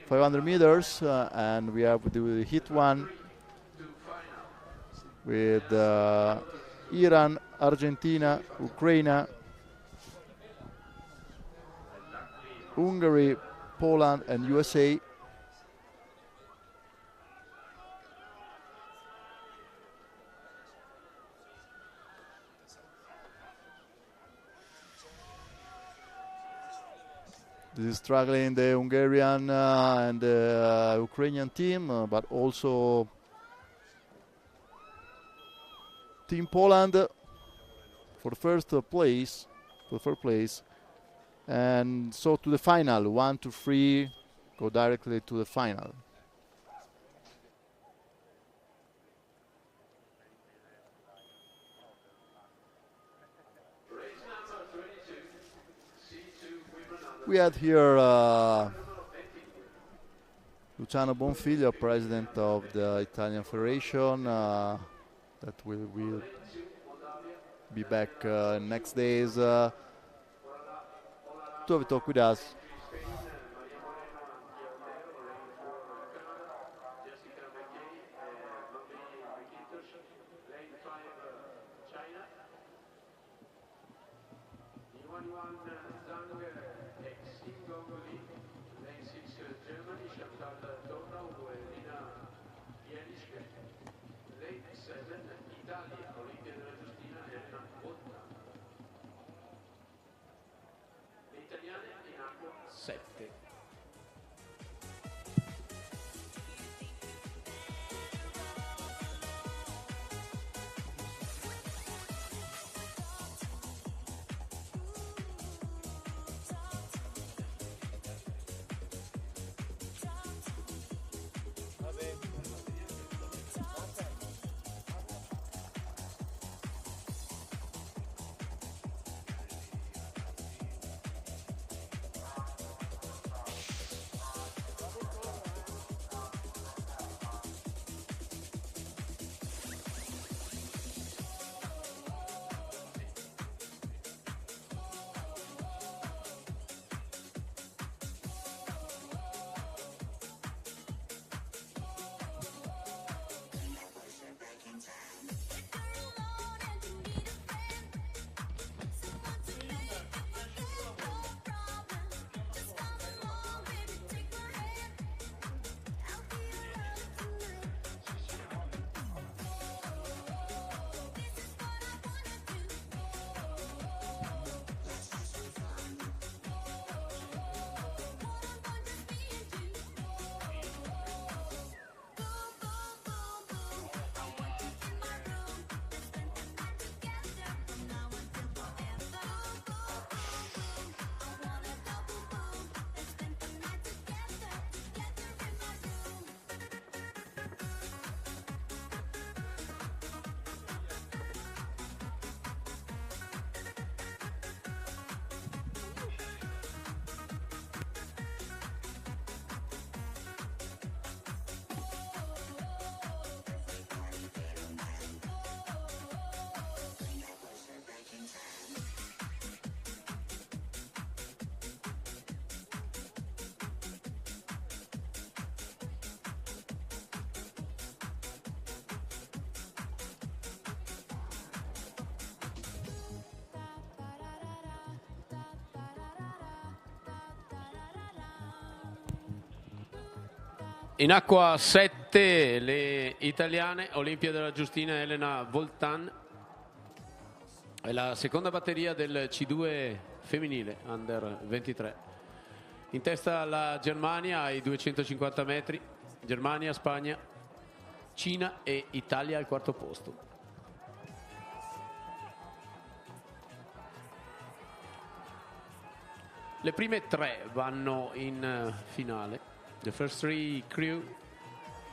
500 meters and we have the hit one with Iran, Argentina, Ukraine, Hungary, Poland and USA. This is struggling the Hungarian and Ukrainian team, but also Team Poland for the first place. to the third place. And so to the final, 1, 2, 3, go directly to the final. We had here Luciano Bonfiglio, president of the Italian Federation, that will be back next days to have a talk with us. In acqua 7 le italiane, Olimpia della Giustina e Elena Voltan. È la seconda batteria del C2 femminile, under 23. In testa la Germania ai 250 metri, Germania, Spagna, Cina e Italia al quarto posto. Le prime 3 vanno in finale. The first 3 crew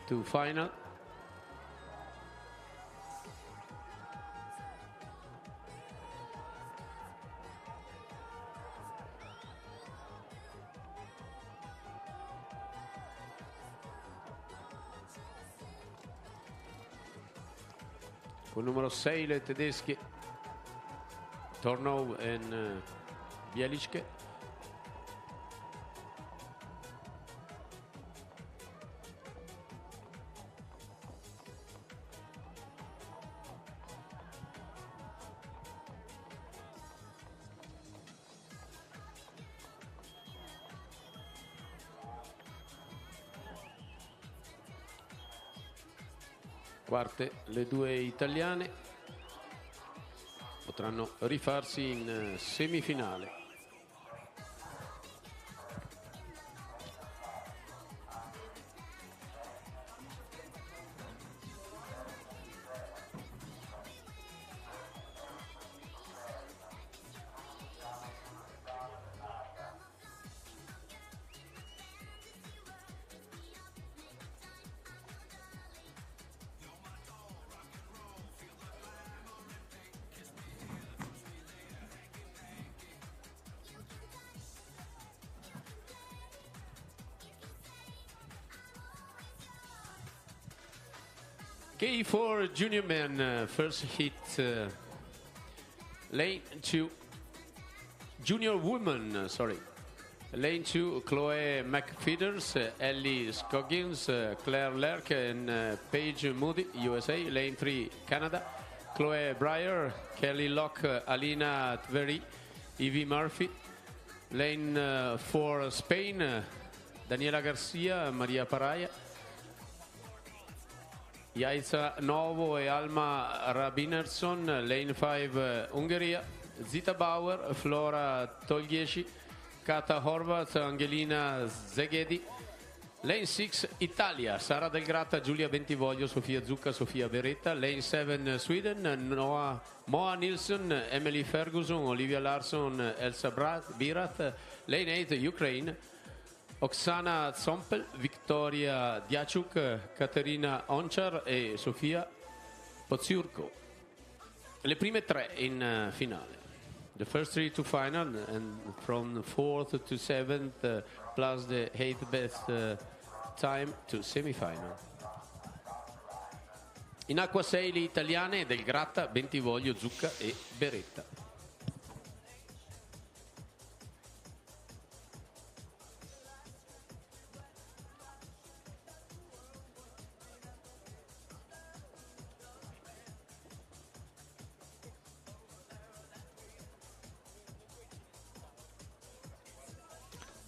to final. Con numero 6 le tedesche Tornow e Bielischke. Quarte le 2 italiane, potranno rifarsi in semifinale. K4 junior men, first hit, lane 2. Junior women, sorry. Lane 2, Chloe McFeeders, Ellie Scoggins, Claire Lerck, and Paige Moody, USA. Lane 3, Canada, Chloe Breyer, Kelly Locke, Alina Tveri, Evie Murphy. Lane 4, Spain, Daniela Garcia, Maria Paraya. Jaiza Novo e Alma Rabinerson. Lane 5, Ungheria, Zita Bauer, Flora Tolgieshi, Kata Horvath, Angelina Zeghedi. Lane 6, Italia, Sara Del Gratta, Giulia Bentivoglio, Sofia Zucca, Sofia Beretta. Lane 7, Sweden, Moa Nilsson, Emily Ferguson, Olivia Larsson, Elsa Birat. Lane 8, Ukraine, Oksana Zompel, Victoria Diachuk, Katerina Onchar e Sofia Poziurko. Le prime tre in finale. The first three to final, and from 4th to 7th, plus the 8th best time to semifinal. In acqua 6 le italiane Del Gratta, Bentivoglio, Zucca e Beretta.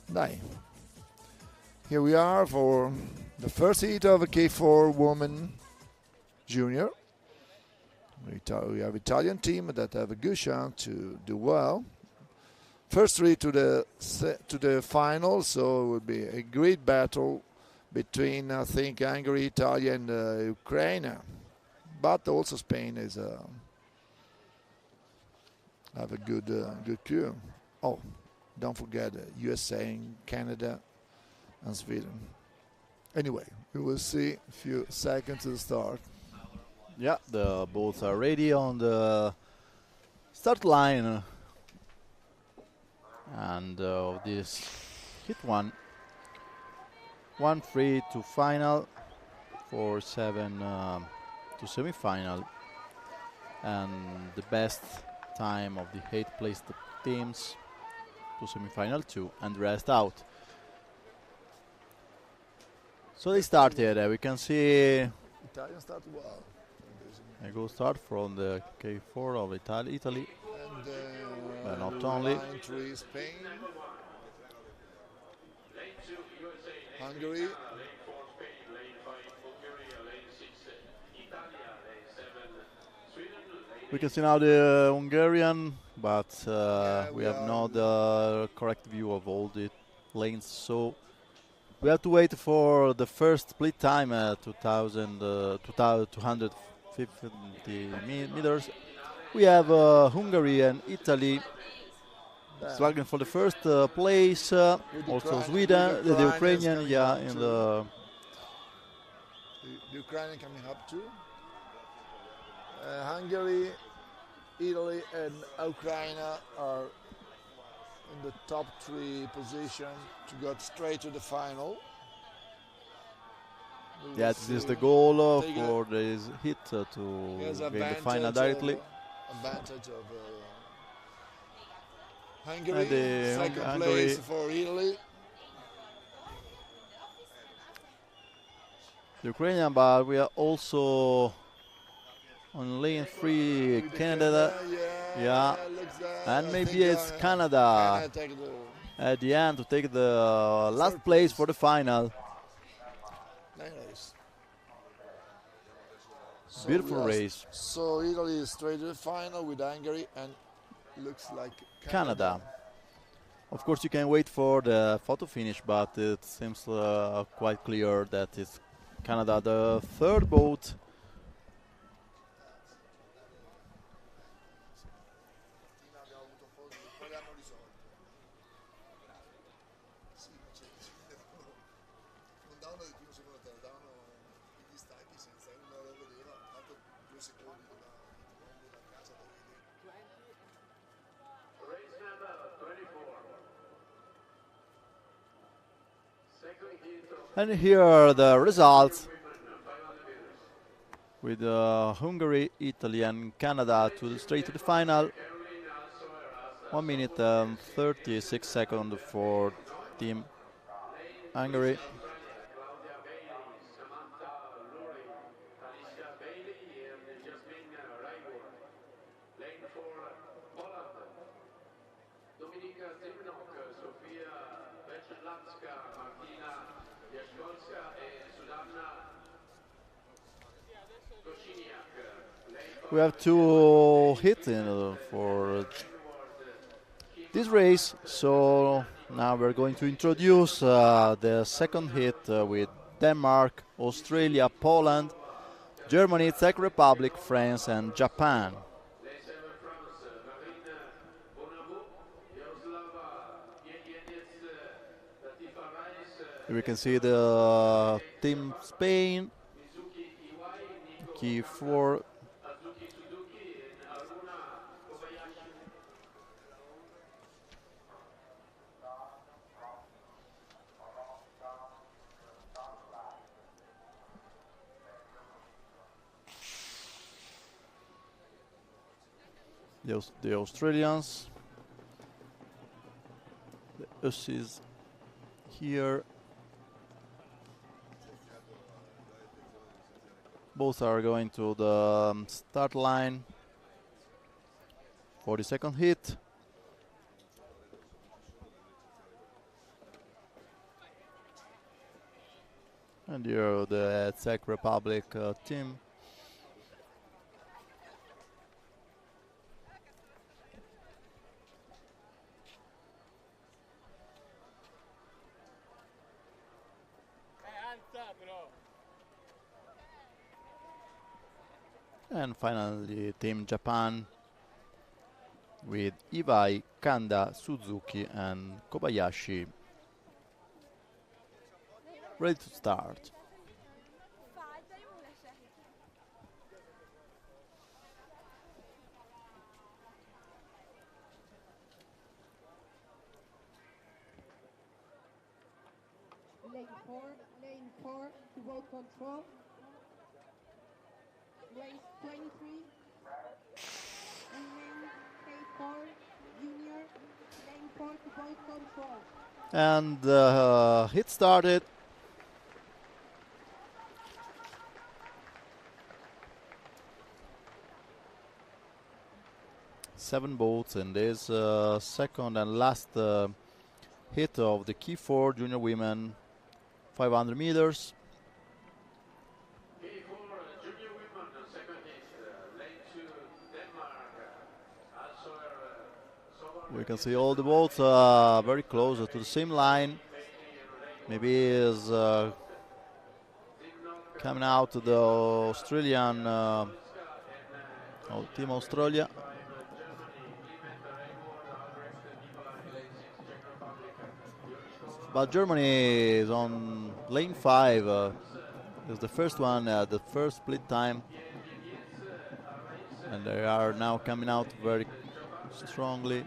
Dai. Here we are for the first heat of a K4 woman junior. We have Italian team that have a good chance to do well. First three to the final, so it will be a great battle between, I think, Hungary, Italy, and Ukraine. But also Spain is have a good crew. Oh, don't forget USA, Canada, and Sweden. Anyway, we will see a few seconds to the start. Yeah, the boats are ready on the start line. And this hit 1-3 to final, 4-7 to semi-final, and the best time of the 8th placed teams to semi-final 2 and the rest out. So they started. We can see Italian start well. a good start from the K4 of Italy. And But not only. line 3 Spain, Hungary, We can see now the Hungarian, but we have not the correct view of all the lanes, so we have to wait for the first split time at 250 meters. We have Hungary and Italy struggling for the first place. Also Sweden, the Ukrainian, in the Ukrainian coming up too. Hungary, Italy, and Ukraine are in the top 3 position to go straight to the final. Yeah, this is the goal for this hit to gain the final directly. Advantage of Hungary, And the second Hungary place for Italy. The Ukrainian, but we are also on lane 3, Canada. Yeah. And maybe it's Canada at the end to take the last place for the final. Nice. Beautiful race. So Italy is straight to the final with Hungary, and looks like Canada. Of course, you can wait for the photo finish, but it seems quite clear that it's Canada, the third boat. And here are the results. with Hungary, Italy, and Canada straight to the final. 1 minute and 36 seconds for Team Hungary. We have two hits for this race, so now we're going to introduce the second hit with Denmark, Australia, Poland, Germany, Czech Republic, France, and Japan. We can see the Team Spain, key 4. The Australians, the Aussies here. Both are going to the start line for the second hit. And here the Czech Republic team. And finally, Team Japan with Iwai, Kanda, Suzuki, and Kobayashi ready to start. Lane 4 to boat control. Race 23, women, K4, junior, lane 4 to boat control. And the hit started. Seven boats in this second and last hit of the key 4 junior women 500 meters. We can see all the boats very close to the same line. Maybe is coming out to the Australian Team Australia. But Germany is on lane 5. Is the first one, the first split time. And they are now coming out very strongly.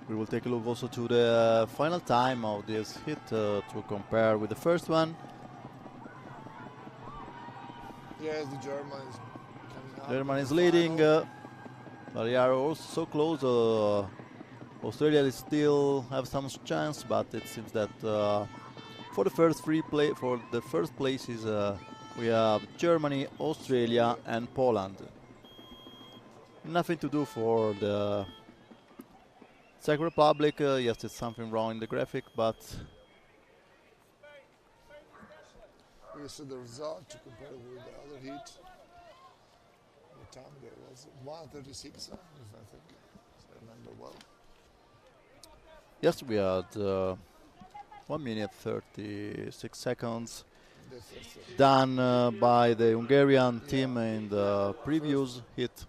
We will take a look also to the final time of this hit to compare with the first one. Yes, the Germans coming out. Germany is leading, but they are also so close. Australia still have some chance, but it seems that for the first places we have Germany, Australia, and Poland. Nothing to do for the Czech Republic. Yes, there's something wrong in the graphic, but we see the result to compare with the other heat. The time there was 1:36, if I think, if I remember well. Yes, we had 1 minute 36 seconds done by the Hungarian team in the previous hit.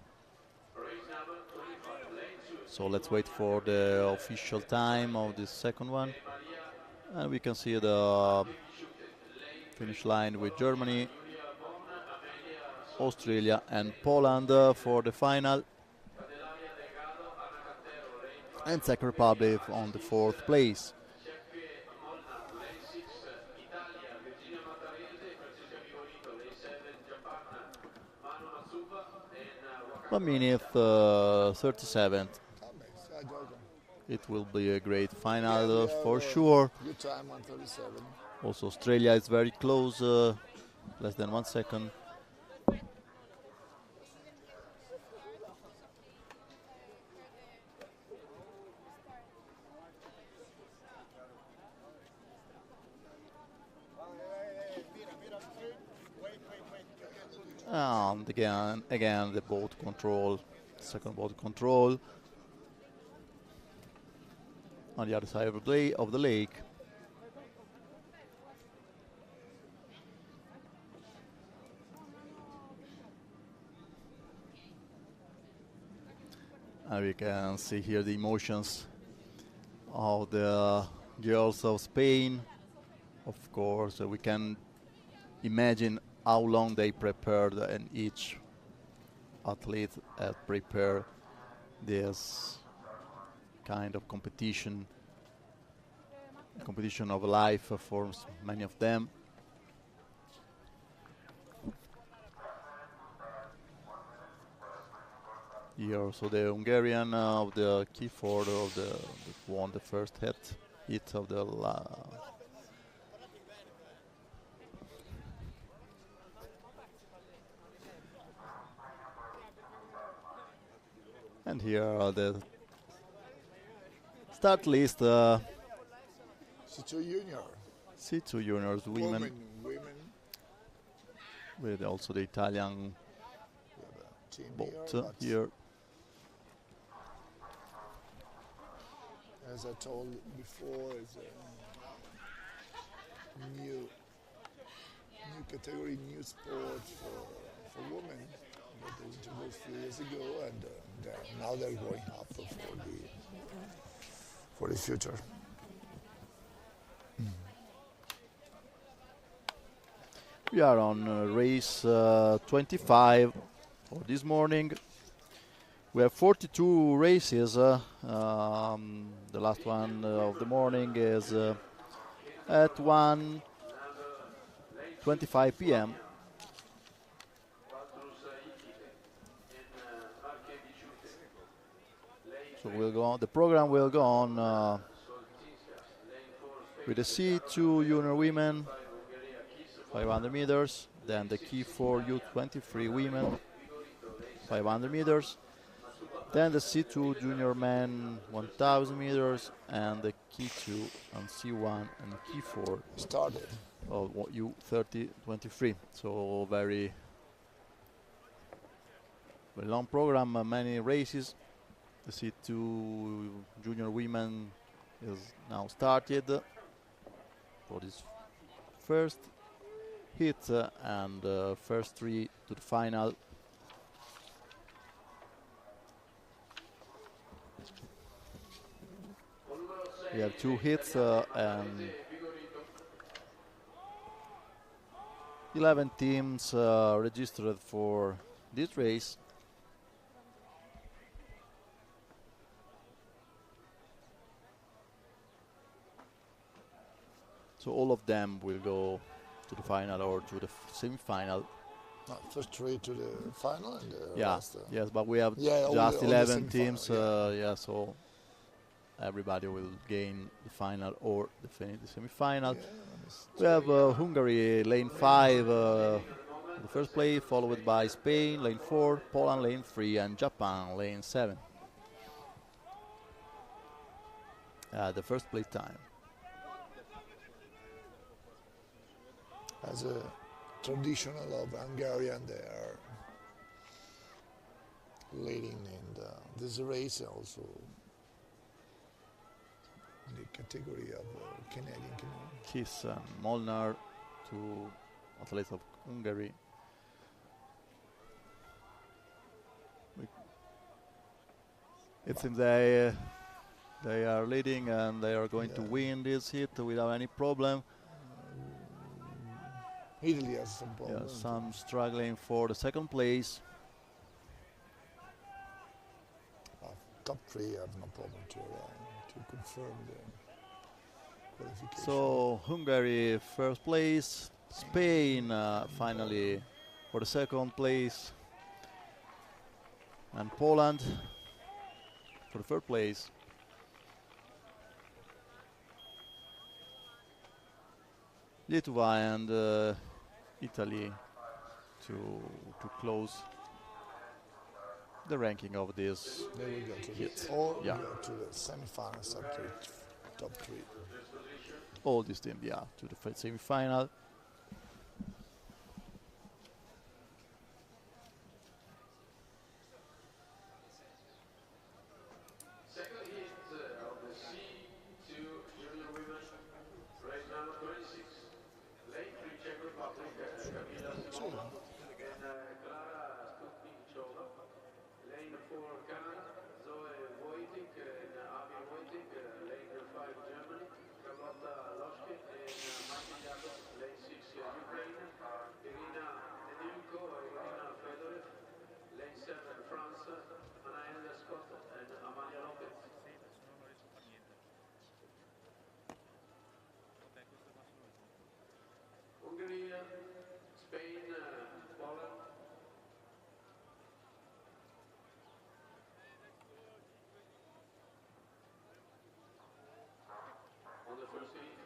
So let's wait for the official time of this second one. And we can see the finish line with Germany, Australia, and Poland for the final. and Czech Republic on the 4th place. 1 minute 37. It will be a great final for sure. Good time, 1:37. Also, Australia is very close, less than 1 second. And again, the boat control, second boat control on the other side of the lake. And we can see here the emotions of the girls of Spain. Of course, we can imagine how long they prepared, and each athlete had prepared this kind of competition of life for many of them. Here also the Hungarian of the key forward of that won the first hit of the and here are the start list. C2 Junior. C2 Juniors women. Women. With also the Italian Team boat here. As I told before, it's a new category, new sport for women that they introduced a few years ago, and now they're going up for the future. We are on race 25 for this morning. We have 42 races. The last one of the morning is at 1:25 p.m. So we'll go on. The program will go on with the C2 Junior Women 500 meters, then the Key 4 U23 Women 500 meters, then the C2 Junior Men 1000 meters, and the Key 2 and C1 and Key 4 started of U23. So very long program, many races. The C2 Junior Women is now started for this first hit and first three to the final. We have 2 hits and 11 teams registered for this race. So all of them will go to the final or to the semi-final. First 3 to the final and the yeah, last, yes, but we have just 11 teams. So everybody will gain the final or the semi-final. We have Hungary, lane 5, the first place, followed by Spain, lane 4, Poland, lane 3, and Japan, lane 7. The first place time. As a traditional of Hungarian, they are leading in this race, also in the category of Canadian canoe. Kiss and Molnar, 2 athletes of Hungary. It seems they are leading and they are going to win this hit without any problem. Italy has some problems. Yeah, some struggling for the second place. top three have no problem to confirm the qualification. So Hungary first place, Spain finally for the second place, and Poland for the third place. Lithuania and Italy to close the ranking of this They will go to hit. or Yeah. go to the semi-finals up to top three. All these teams, yeah, to the semi-final. Second hit of the C2 junior women, race number 26. Lane 3 Czech Republic, Kamila Simova and Klara Stupničová. Lane 4 Canada, Zoe Wojtik and Avi Wojtik. Lane 5 Germany, Carlotta Loschke and Martin Jakov. Lane 6 Ukraine, Irina Nedilko, Irina Fedorev. Lane 7 France, Anaël Scott and Amalia Lopez. Hungary, Spain, Poland. On the first heat.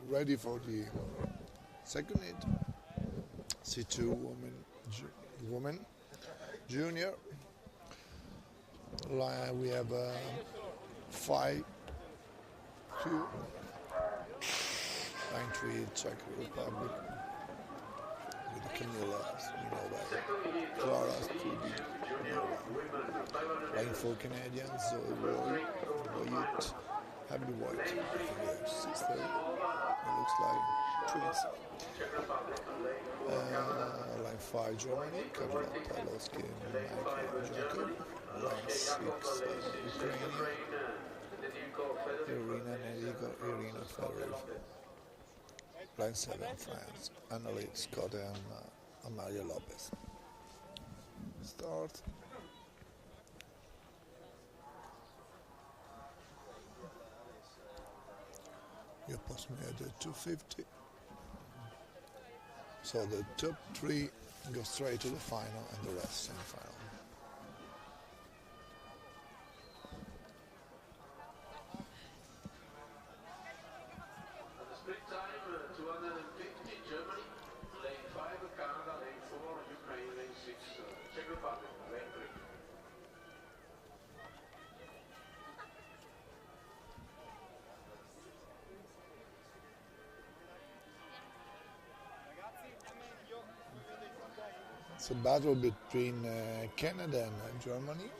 Ready for the second hit. C2 woman junior. We have 5-2. Line 3 Czech Republic with Kamila Simova, Klara Stupničová. Line 4 Canadians, Zoe Wojt, Abby White, sister. It looks like twins. Line 5 Germany, Carlotta Loschke and Michael Jacob. Line 6 Ukraine, Irina Nedilko, Irina Fedorev. Line 7 France, Annalise Scott and Amalia Lopez. Start. You pass me at the 250. So the top three go straight to the final and the rest semi-final. Split time 250 Germany, lane 5 Canada, lane 4 Ukraine, lane 6 Czech Republic, lane 3. It's a battle between Canada and Germany,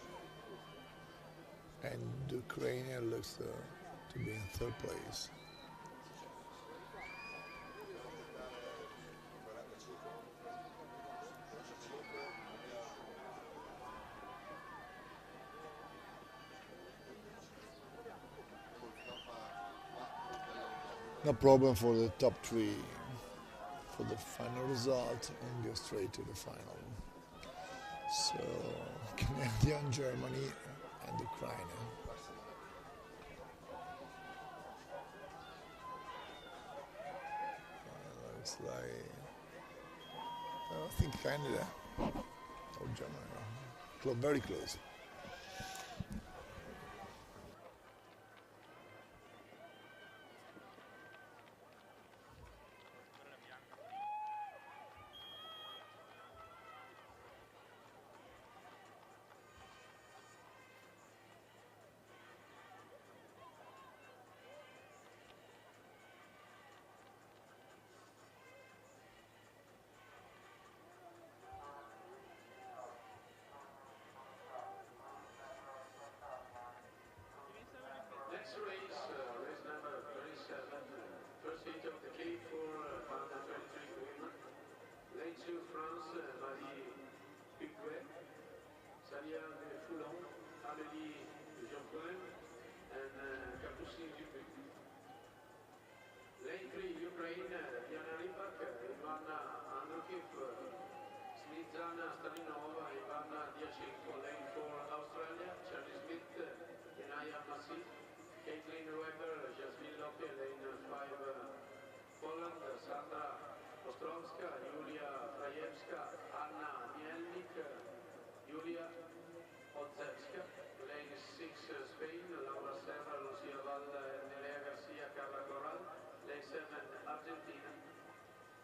and Ukraine looks to be in third place. No problem for the top three for the final result and go straight to the final. So Canadian, Germany and Ukraine. Looks like I think Canada or Germany. Very close. Amélie Jonquin and Capucine Dupé. Lane 3, Ukraine, Diana Rybak, Ivana Andrukov, Smidzana Stalinova, Ivana Diachenko. Lane 4, Australia, Charlie Smith, Inaya Massi, Caitlin Weber, Jasmine Locke. Lane 5, Poland, Sandra Ostrovska, Julia Krajewska, Anna Mielnik, Julia Odzewska. Lane 6, Spain, Laura Serra, Lucia Valda, Nerea Garcia, Carla Corral. Lane 7, Argentina,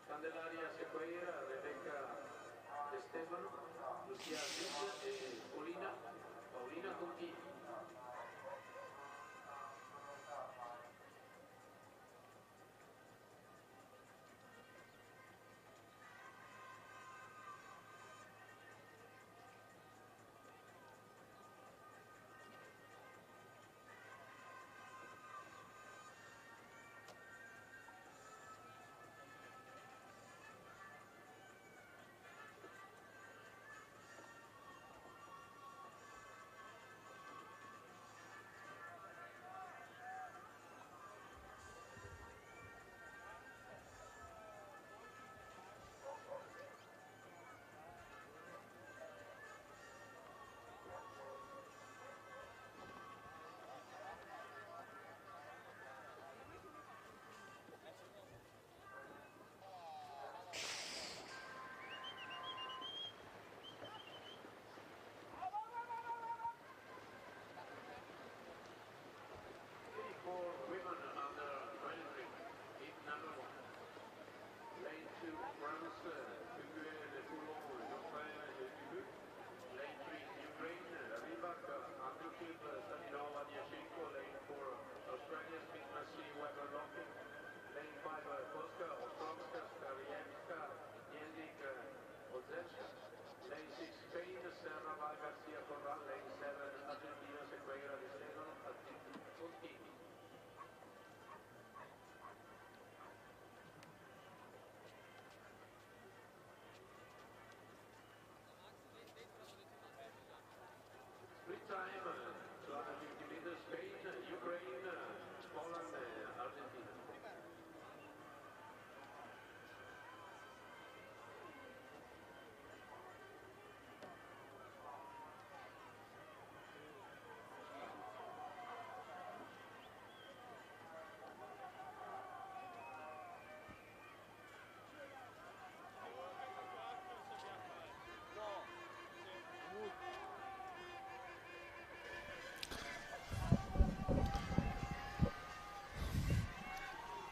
Candelaria Sequeira, Rebecca De Stefano, Lucia Zid e Paolina Contini.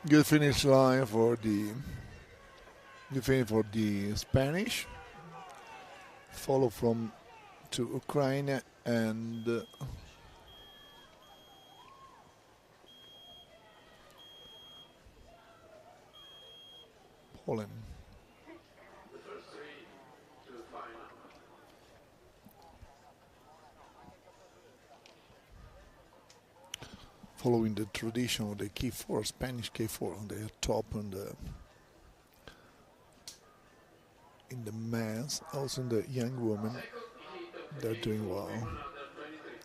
Good finish line for the Spanish. Follow from to Ukraine and Poland. The first 3 to the final. Following the tradition of the K4, Spanish K4, they are top in the men's, also in the young women, they're doing well.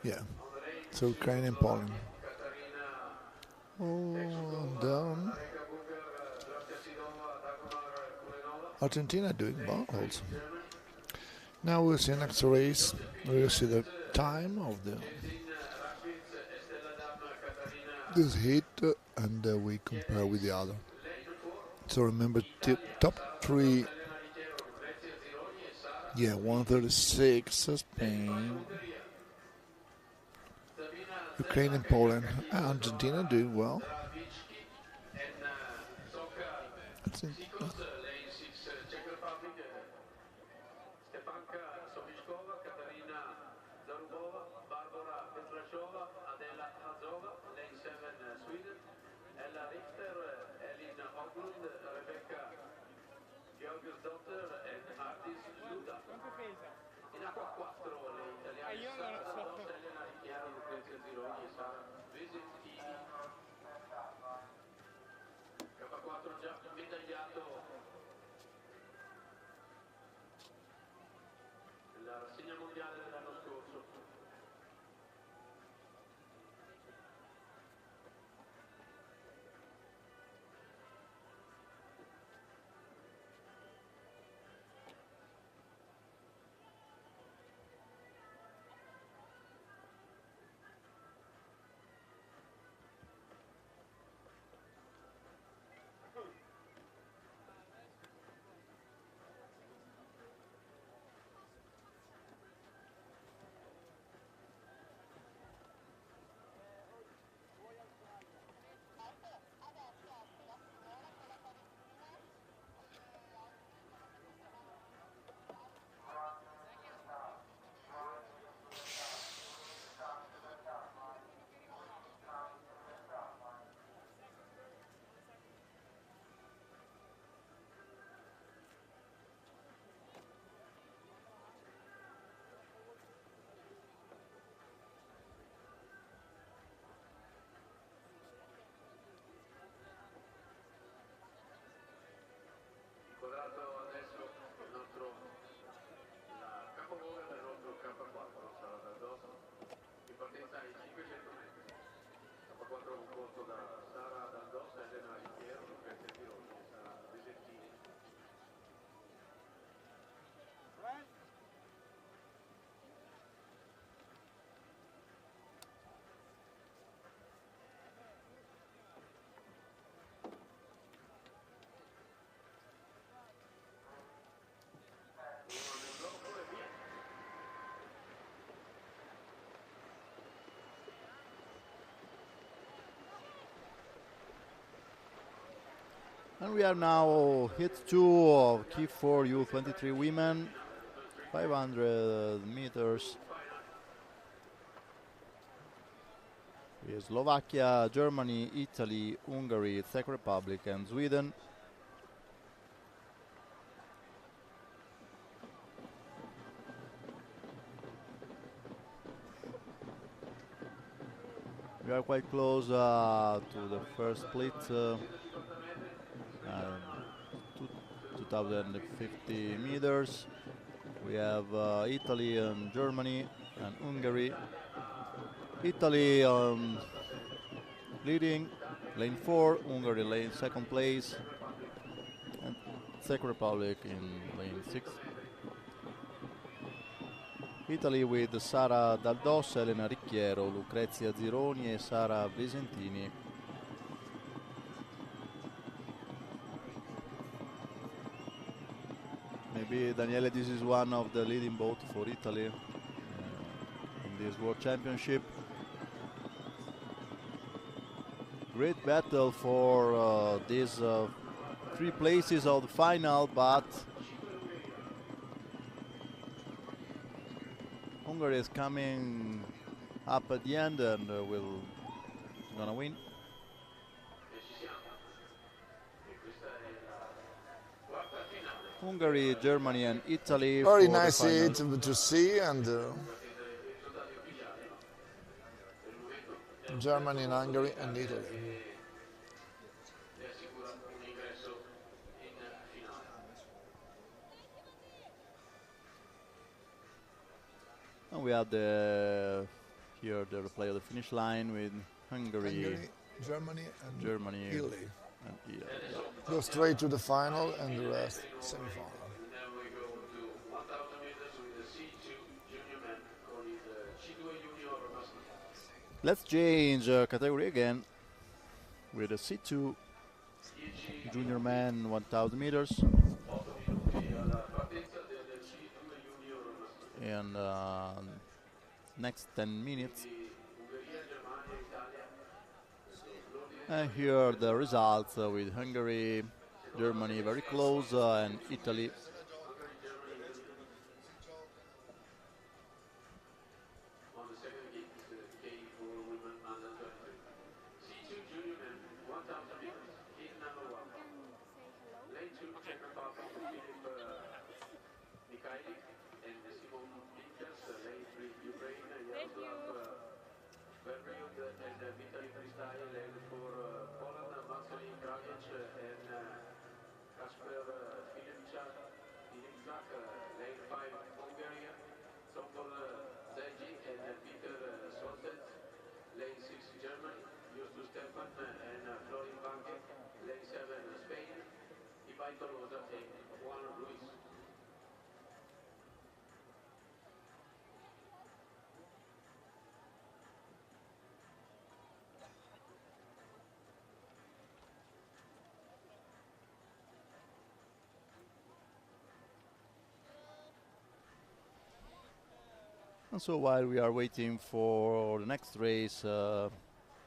Yeah, so Ukraine and Poland. Oh, down. Argentina doing well also. Now we'll see next race. We'll see the time of this heat and we compare with the other. So remember, top 3. Yeah, 136 Spain, Ukraine and Poland. Argentina doing well. And we are now hit 2 of K4 U23 women, 500 meters. With Slovakia, Germany, Italy, Hungary, Czech Republic, and Sweden. We are quite close to the first split. 2050 meters. We have Italy and Germany and Hungary. Italy leading, lane 4, Hungary lane 2nd place, and Czech Republic in lane 6. Italy with Sara Daldos, Elena Ricchiero, Lucrezia Zironi e Sara Visentini. Maybe, Daniele, this is one of the leading boats for Italy in this World Championship. Great battle for these 3 places of the final, but Hungary is coming up at the end and will gonna win. Hungary, Germany, and Italy. Very for nice the heat final. to see, and Germany and Hungary and Italy. And we have here the replay of the finish line with Hungary, Germany, and Germany, Italy. and Italy. Go straight to the final, and the rest semi-final. Then we go to 1,000 meters with the C2 junior men, called the C2 junior master. Let's change category again with a C2 junior man 1,000 meters. And next 10 minutes. And here are the results with Hungary, Germany very close, and Italy. On the second gate, K for women under 23. C2 junior men, 1,000 meters, heat number 1. Lane 2, Czech Republic, Filip Mikhaili and Simon Pinkers. Lane 3, Ukraine, Yaroslav Berriud and Vitaly Freestyle. Lane 4, Poland, Marcelin Kragic and Kasper Filipczak. Lane 5, Hungary, Sokol Zeji and Peter Soltens. Lane 6, Germany, Justus Stefan and Florin Banke. Lane 7, Spain, Ibai Tolosa and Juan Luis. And so while we are waiting for the next race,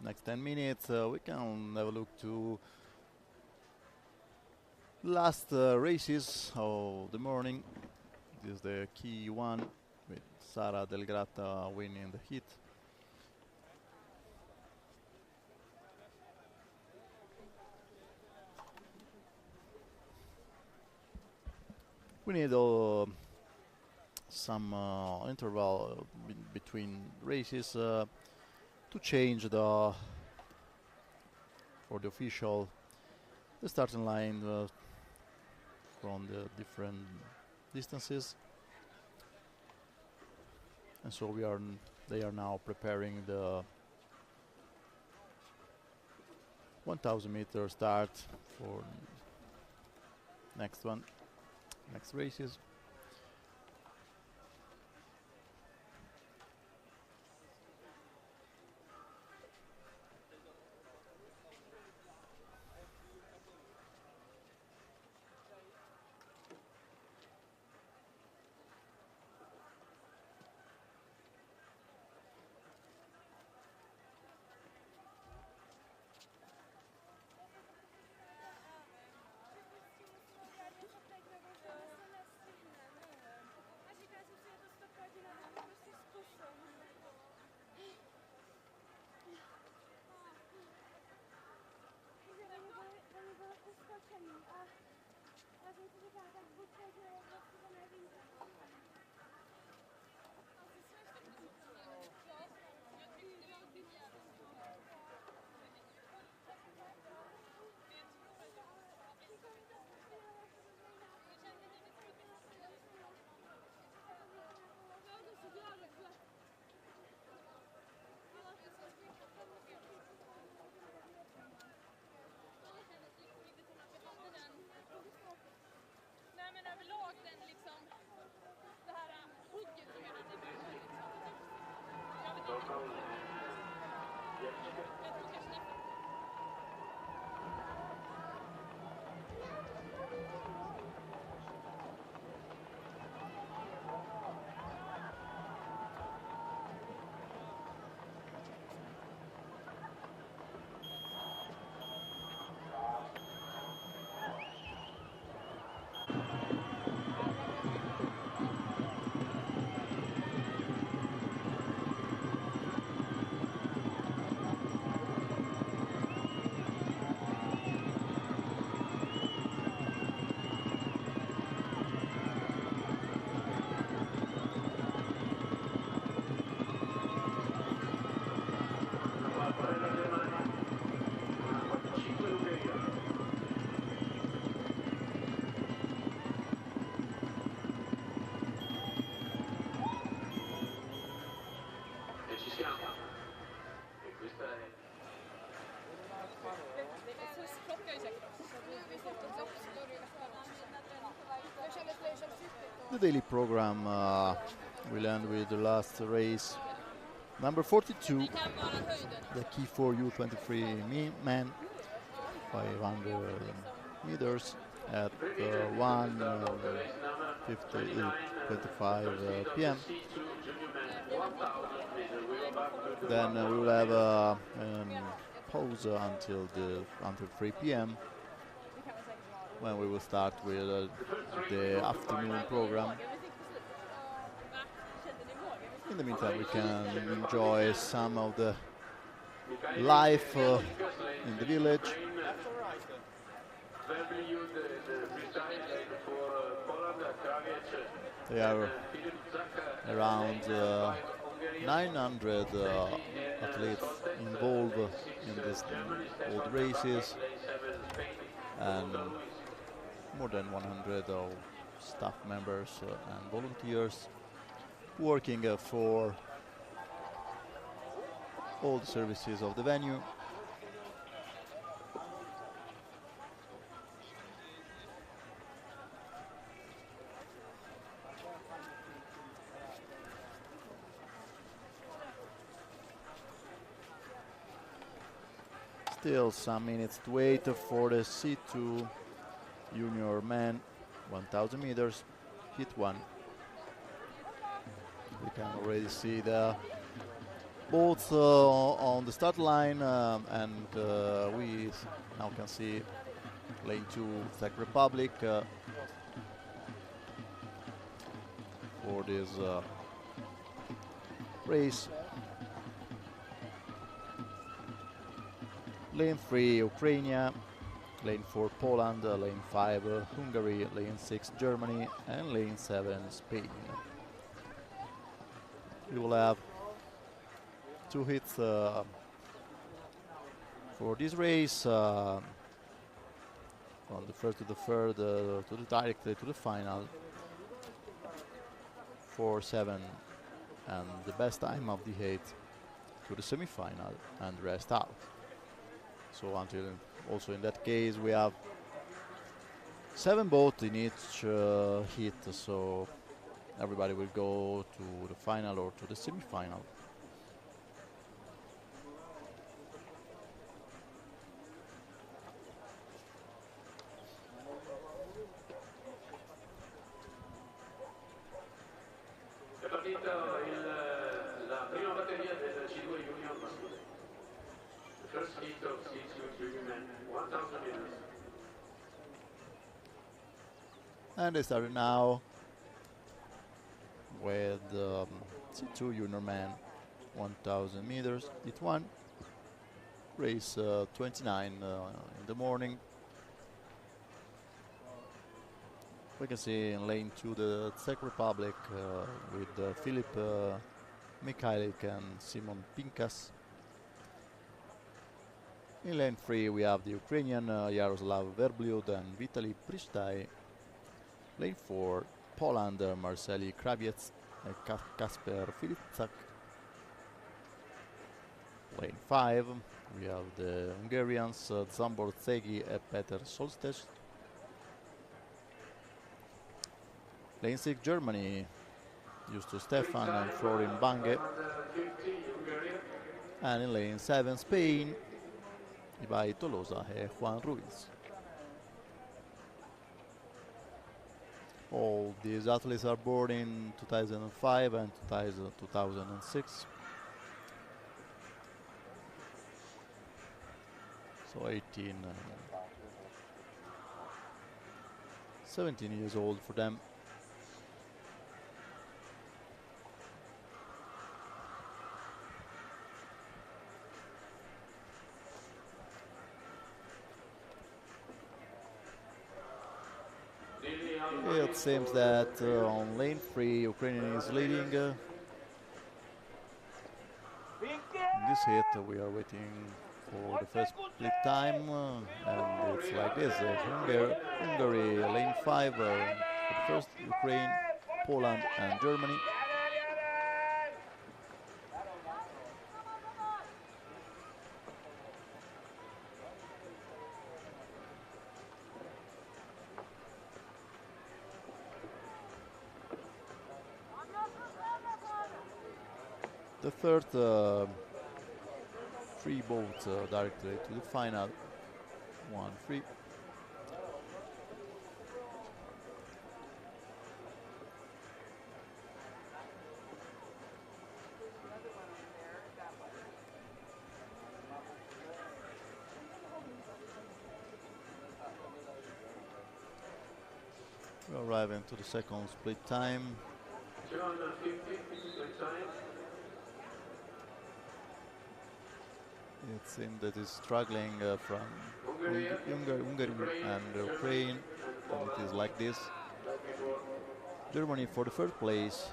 next 10 minutes, we can have a look to last races of the morning. This is the key one with Sara Del Grata winning the heat. We need some interval between races to change for the official the starting line from the different distances, and so they are now preparing the 1,000 meter start for next races. E ci siamo. E questa è... The daily program will end with the last race. Number 42, the key for U23 men, 500 meters at 1:25 p.m. Then we will have a pause until 3 p.m. when we will start with the afternoon program. In the meantime, we can enjoy some of the life in the village. There are around 900 athletes involved in these old races, and more than 100 of staff members and volunteers working for all the services of the venue. Still some minutes to wait for the C2 junior men 1000 meters, hit 1. We can already see the boats on the start line, and we now can see lane 2 Czech Republic for this race. Lane 3 Ukraine, lane 4 Poland, lane 5 Hungary, lane 6 Germany, and lane 7 Spain. We will have 2 hits for this race, from the first to the third, directly to the final, 4-7, and the best time of the 8 to the semi-final and rest out. So until also in that case we have 7 boats in each hit, so everybody will go to the final or to the semi-final. È partita la prima batteria del C2 Junior maschile. The first heat of C2 Junior men, 1000 meters. And they started now with C2 junior man 1000 meters, hit 1, race 29 in the morning. We can see in lane 2 the Czech Republic with Filip Mikhailik and Simon Pinkas. In lane 3 we have the Ukrainian Yaroslav Verbliud and Vitaly Pristai. Lane 4 Poland Marceli Krabiec and Kasper Filipczak. Lane 5 we have the Hungarians Zambor Cegi and Peter Solstej. Lane 6 Germany, Justus Stefan and Florin Bange. And in lane 7, Spain, Ibai Tolosa and Juan Ruiz. All these athletes are born in 2005 and 2006. So 17 years old for them. It seems that on lane 3, Ukraine is leading. In this hit, we are waiting for the first split time, and it's like this. Hungary, lane 5, first Ukraine, Poland and Germany. The third three boats directly to the final. 1-3. We arrive into the second split time. 250 split time. It seems that is struggling from Hungary and Ukraine, and it is like this. Germany for the third place,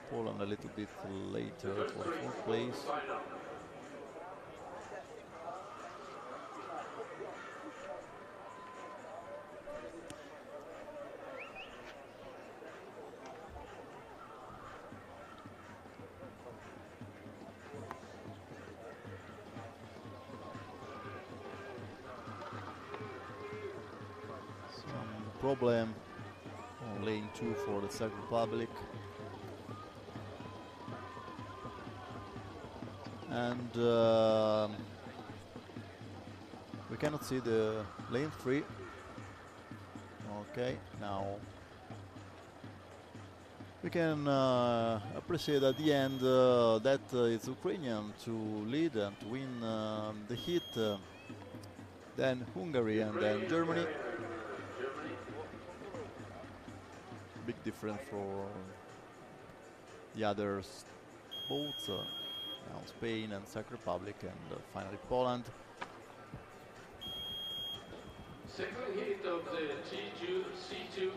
Poland a little bit later for the fourth place. Problem on lane 2 for the Czech Republic, and we cannot see the lane 3. Okay, now we can appreciate at the end that it's Ukrainian to lead and to win the heat, then Hungary and then Germany. Big difference for the others, both now Spain and Czech Republic, and finally Poland. Second hit of the C2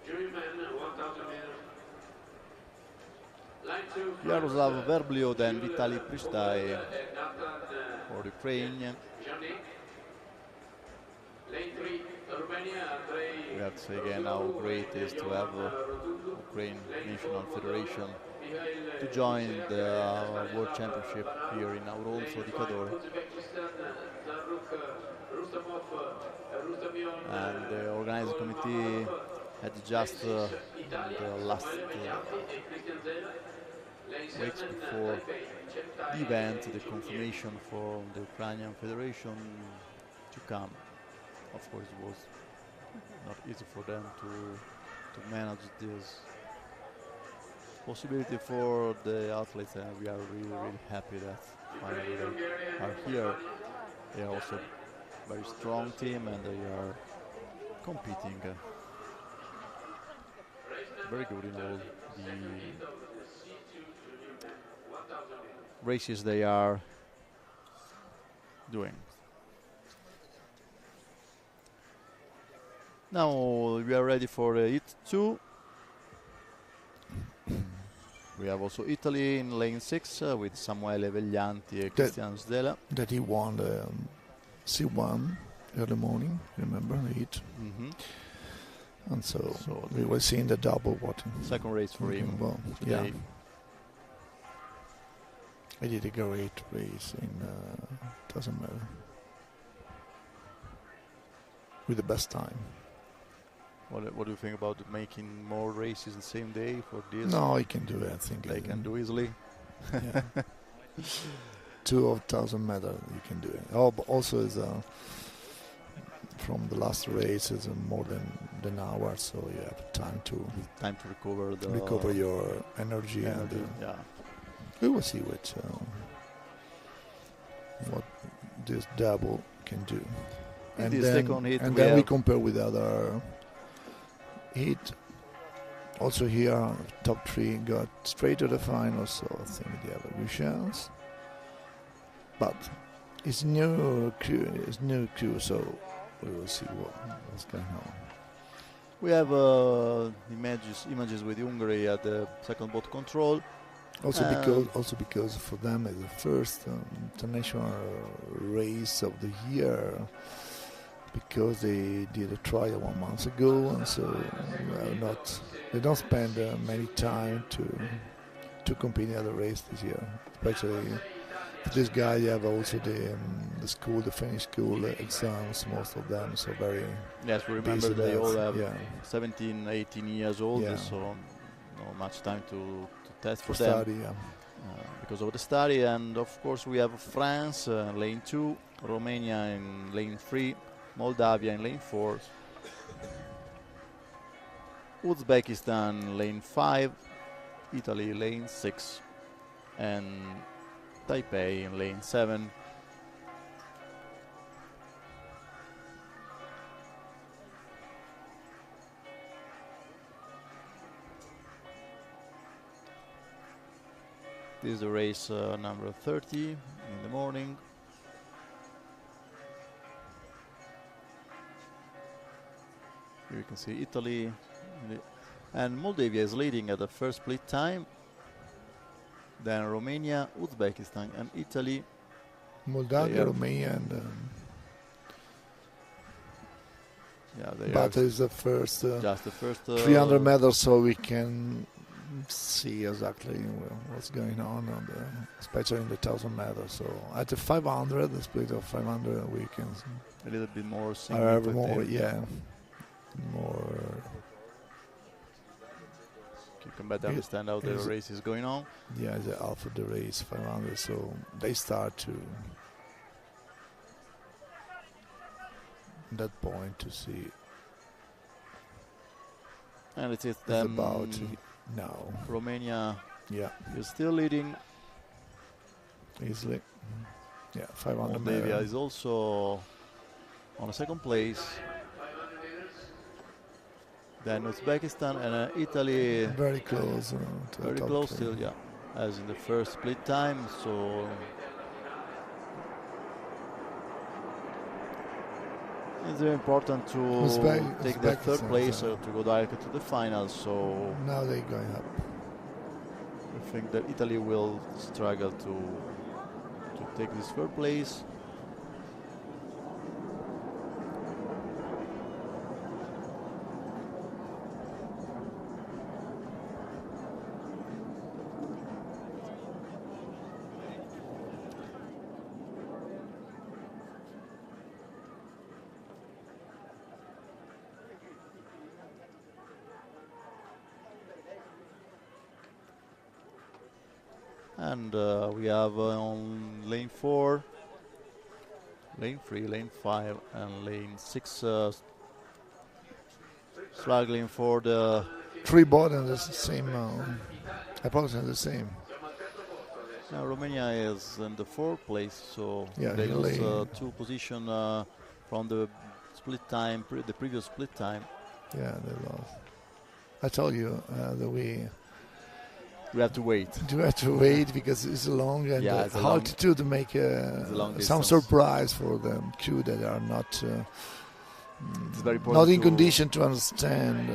German 1000 meters. Line 2. Yaroslav Verbliot and Vitaly Pristai for Ukraine. Lane 3. Romania, we have to say again how great it is to have Ukraine National Federation to join the World Championship here in Auronzo di Cadore. And the organizing committee had just the last weeks before the event, the confirmation from the Ukrainian Federation to come. Of course, it was not easy for them to manage this possibility for the athletes, and we are really happy that finally they are here. They are also a very strong team, and they are competing very good in all the races they are doing. Now we are ready for hit 2. We have also Italy in lane 6 with Samuele Veglianti and Cristiano Sdela. That he won the C1 early morning, remember, the heat. And so we will see in the double what. Second race for him today. Yeah. I did a great race in doesn't matter. With the best time. What do you think about making more races the same day for this? No, he can do it. I think they can do easily. Yeah. 2,000 meters you can do it. Oh, but also is from the last race is more than an hour, so you have time to recover your energy. yeah. We will see what this double can do. In And the then, second heat and we then we have- compare with other heat. Also here, top three got straight to the final, so I think they have a good chance. But it's new crew, so we will see what's going on. We have images with Hungary at the second boat control. Also because for them it's the first international race of the year, because they did a trial 1 month ago, and so they don't spend many time to compete in other race this year. Especially this guy, you have also the Finnish school exams, most of them, so very. Yes, we remember busy they lads, all have yeah. 17, 18 years old, Yeah. so not much time to test for For them. study, yeah. Because of the study. And of course we have France, lane 2, Romania in lane 3, Moldavia in lane 4, Uzbekistan lane 5, Italy lane 6, and Taipei in lane 7. This is the race number 30 in the morning. Here you can see Italy, and Moldavia is leading at the first split time. Then Romania, Uzbekistan, and Italy. Moldavia, Romania, and but it's the first just the first 300 meters, so we can see exactly what's going on especially in the 1,000 meters. So at the 500, the split of 500, we can a little bit more more. You can better understand how the race is going on. Yeah, the half of the race 500, so they start to that point to see. And it is It's then about now. Romania is still leading easily. Yeah, 500 Moldavia meters. is also on a second place. Then Uzbekistan and Italy Very close to the very top close three. still, yeah, as in the first split time. So it's very important to take the third place to go directly to the final. So now they're going up. I think that Italy will struggle to take this third place. And we have on lane 4, lane 3, lane 5, and lane 6 struggling for the... Three bottoms is the same. Approximately the same. Now Romania is in the 4th place, so Yeah, they he lose lay- 2 position from the split time, the previous split time. Yeah, they lost. I told you that we have to wait. Do have to wait because it's long and it's a hard long- to make long some distance. surprise for the crew that are not It's very not in important to- condition to understand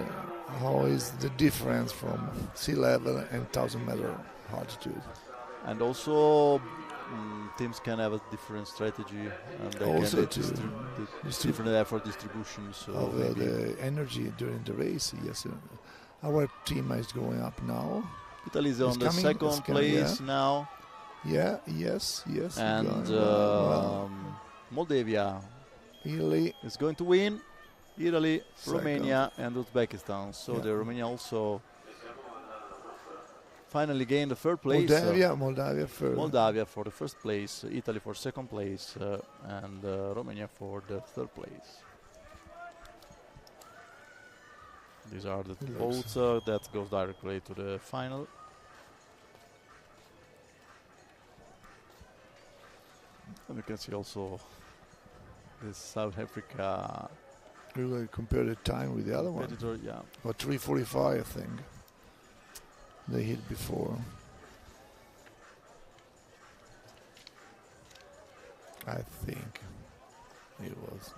how is the difference from sea level and 1,000 meter altitude. And also teams can have a different strategy, and they Also can different effort distribution. So of maybe the energy during the race. Yes, our team is going up now. Italy is It's on the coming, second it's coming, place now. Yeah, yes. And going well. Moldavia Italy is going to win. Italy, Second. Romania, and Uzbekistan. So Yeah. the Romania also finally gained the third place. Moldavia for the first place, Italy for second place, and Romania for the third place. These are the boats that goes directly to the final. And you can see also this South Africa. We will compare the time with the other one. Yeah. Or 3:45, I think. They hit before. I think it was.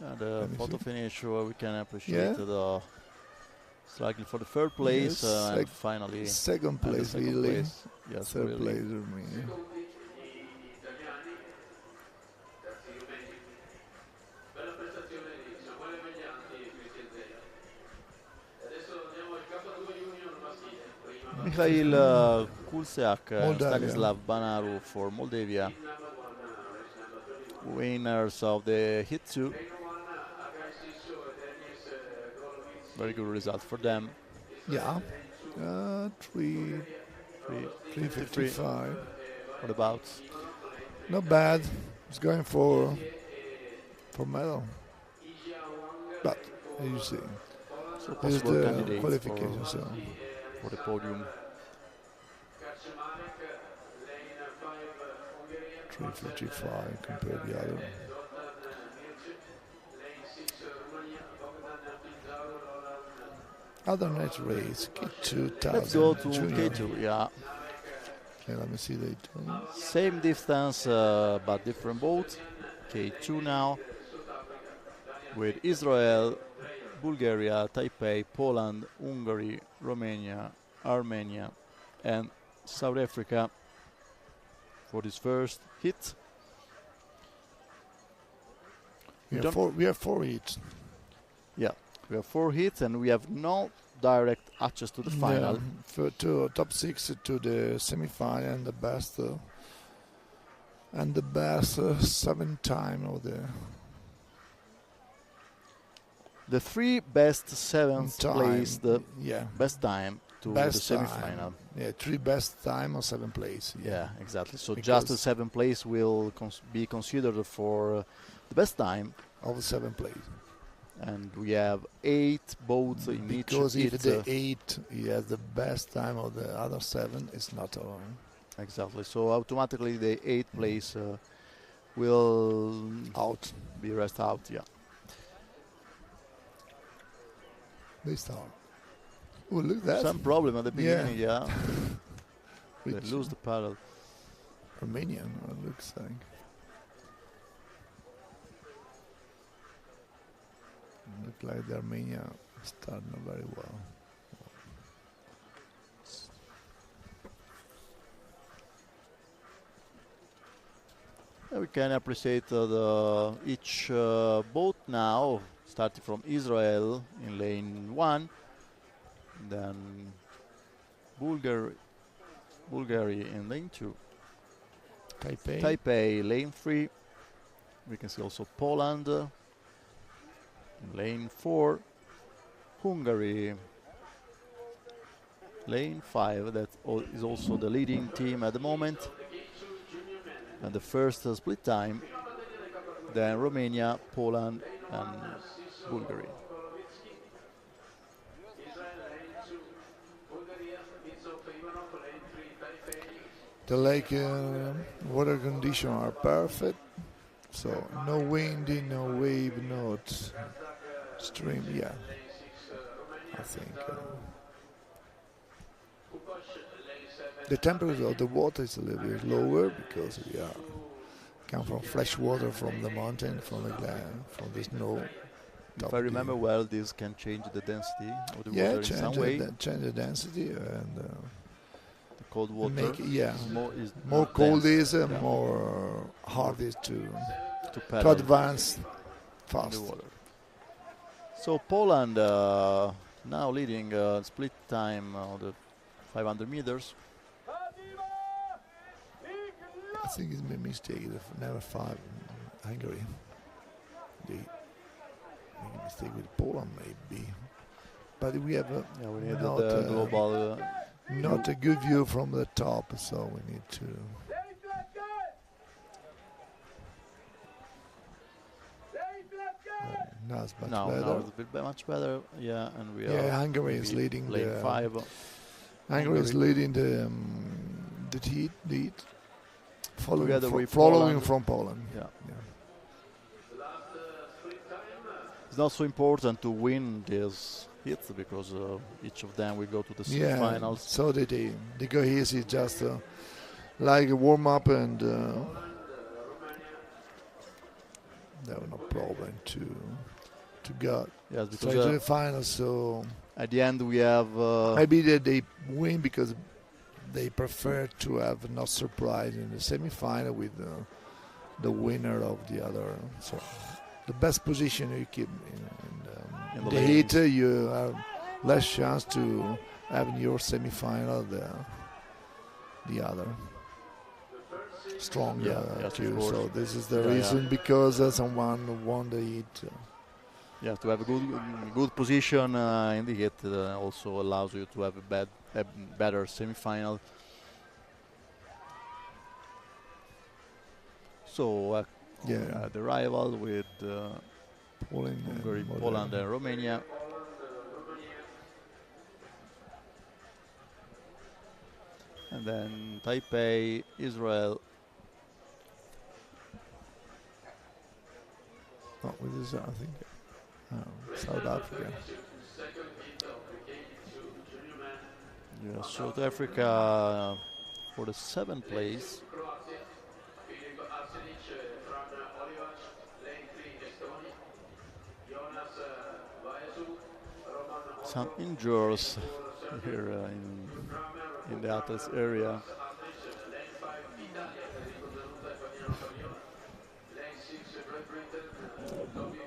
And the photo finish, we can appreciate the struggling for the third place, and finally second place, really. Yes, third really. place, Romania. Mikhail Kulsiak and Stanislav Banaru for Moldavia, winners of the Hit 2. Very good result for them. Yeah, 3:55. What about? Not bad. It's going for medal. But as you see, so this is possible the candidates qualification. For the podium. 3:55 compared to the other. Other net race, K2000. Let's go to junior. K2, yeah. Okay, let me see the same distance, but different boats. K2 now, with Israel, Bulgaria, Taipei, Poland, Hungary, Romania, Armenia, and South Africa for this first hit. We have four hits. Yeah, we have 4 hits, and we have no direct access to the final. For top 6 to the semi-final, and the best 7 time of the 3 best 7th place, the best time to the semi-final. Yeah, 3 best time or 7th place. Yeah, exactly. So just the 7th place will be considered for the best time of the 7th place. And we have 8 boats in each. Because if the 8 he has the best time of the other 7, it's not alone. Exactly. So automatically the 8th place will be rest out. Yeah. They start. Oh, look at that. Some problem at the beginning. Yeah. They Which lose the paddle. Romanian, it looks like. Look like the Armenia starting very well. We can appreciate each boat now, starting from Israel in lane 1, then Bulgaria in lane 2, Taipei lane 3. We can see also Poland in lane 4, Hungary lane 5. That is also the leading team at the moment. And the first split time, then Romania, Poland, and Bulgaria. The lake water conditions are perfect, so no windy, no wave, no stream. Yeah, I think the temperature of the water is a little bit lower because we come from fresh water from the mountain, from the snow. If I remember well, this can change the density of the water in change some way. Change the density and the cold water. Is more cold dense, more hard is to paddle, advance fast. The water. So Poland now leading split time of the 500 meters. I think it's been a mistake. Never 5 Hungary. They make a mistake with Poland, maybe. but we have Yeah, we need not, the global. not a good view from the top, so we need to. Now it's much Now better. it's a bit much better. Yeah, and we are. Yeah, Hungary is maybe leading lane the. 5. Hungary is Hungary. leading the lead, following Together with following Poland. from Poland. Yeah. Yeah. It's not so important to win these hits because each of them will go to the Yeah, semifinals. so they go easy, just like a warm up, and there was no problem to go Yes, straight because to the final. So at the end we have. maybe they win because they prefer to have no surprise in the semifinal with the winner of the other. So the best position you keep in In the the heat, lanes. you have less chance to have in your semifinal the other strong Yeah, yes, of too. course. So this is the Yeah, reason, because someone won the heat. Yeah, to have a good position in the hit also allows you to have a better semifinal. So Yeah. the rival with Poland, Hungary, and Poland, and Romania. And then Taipei, Israel. What was this? I think South Africa. Yeah, South Africa for the 7th place. Some injuries here in the Atlas area.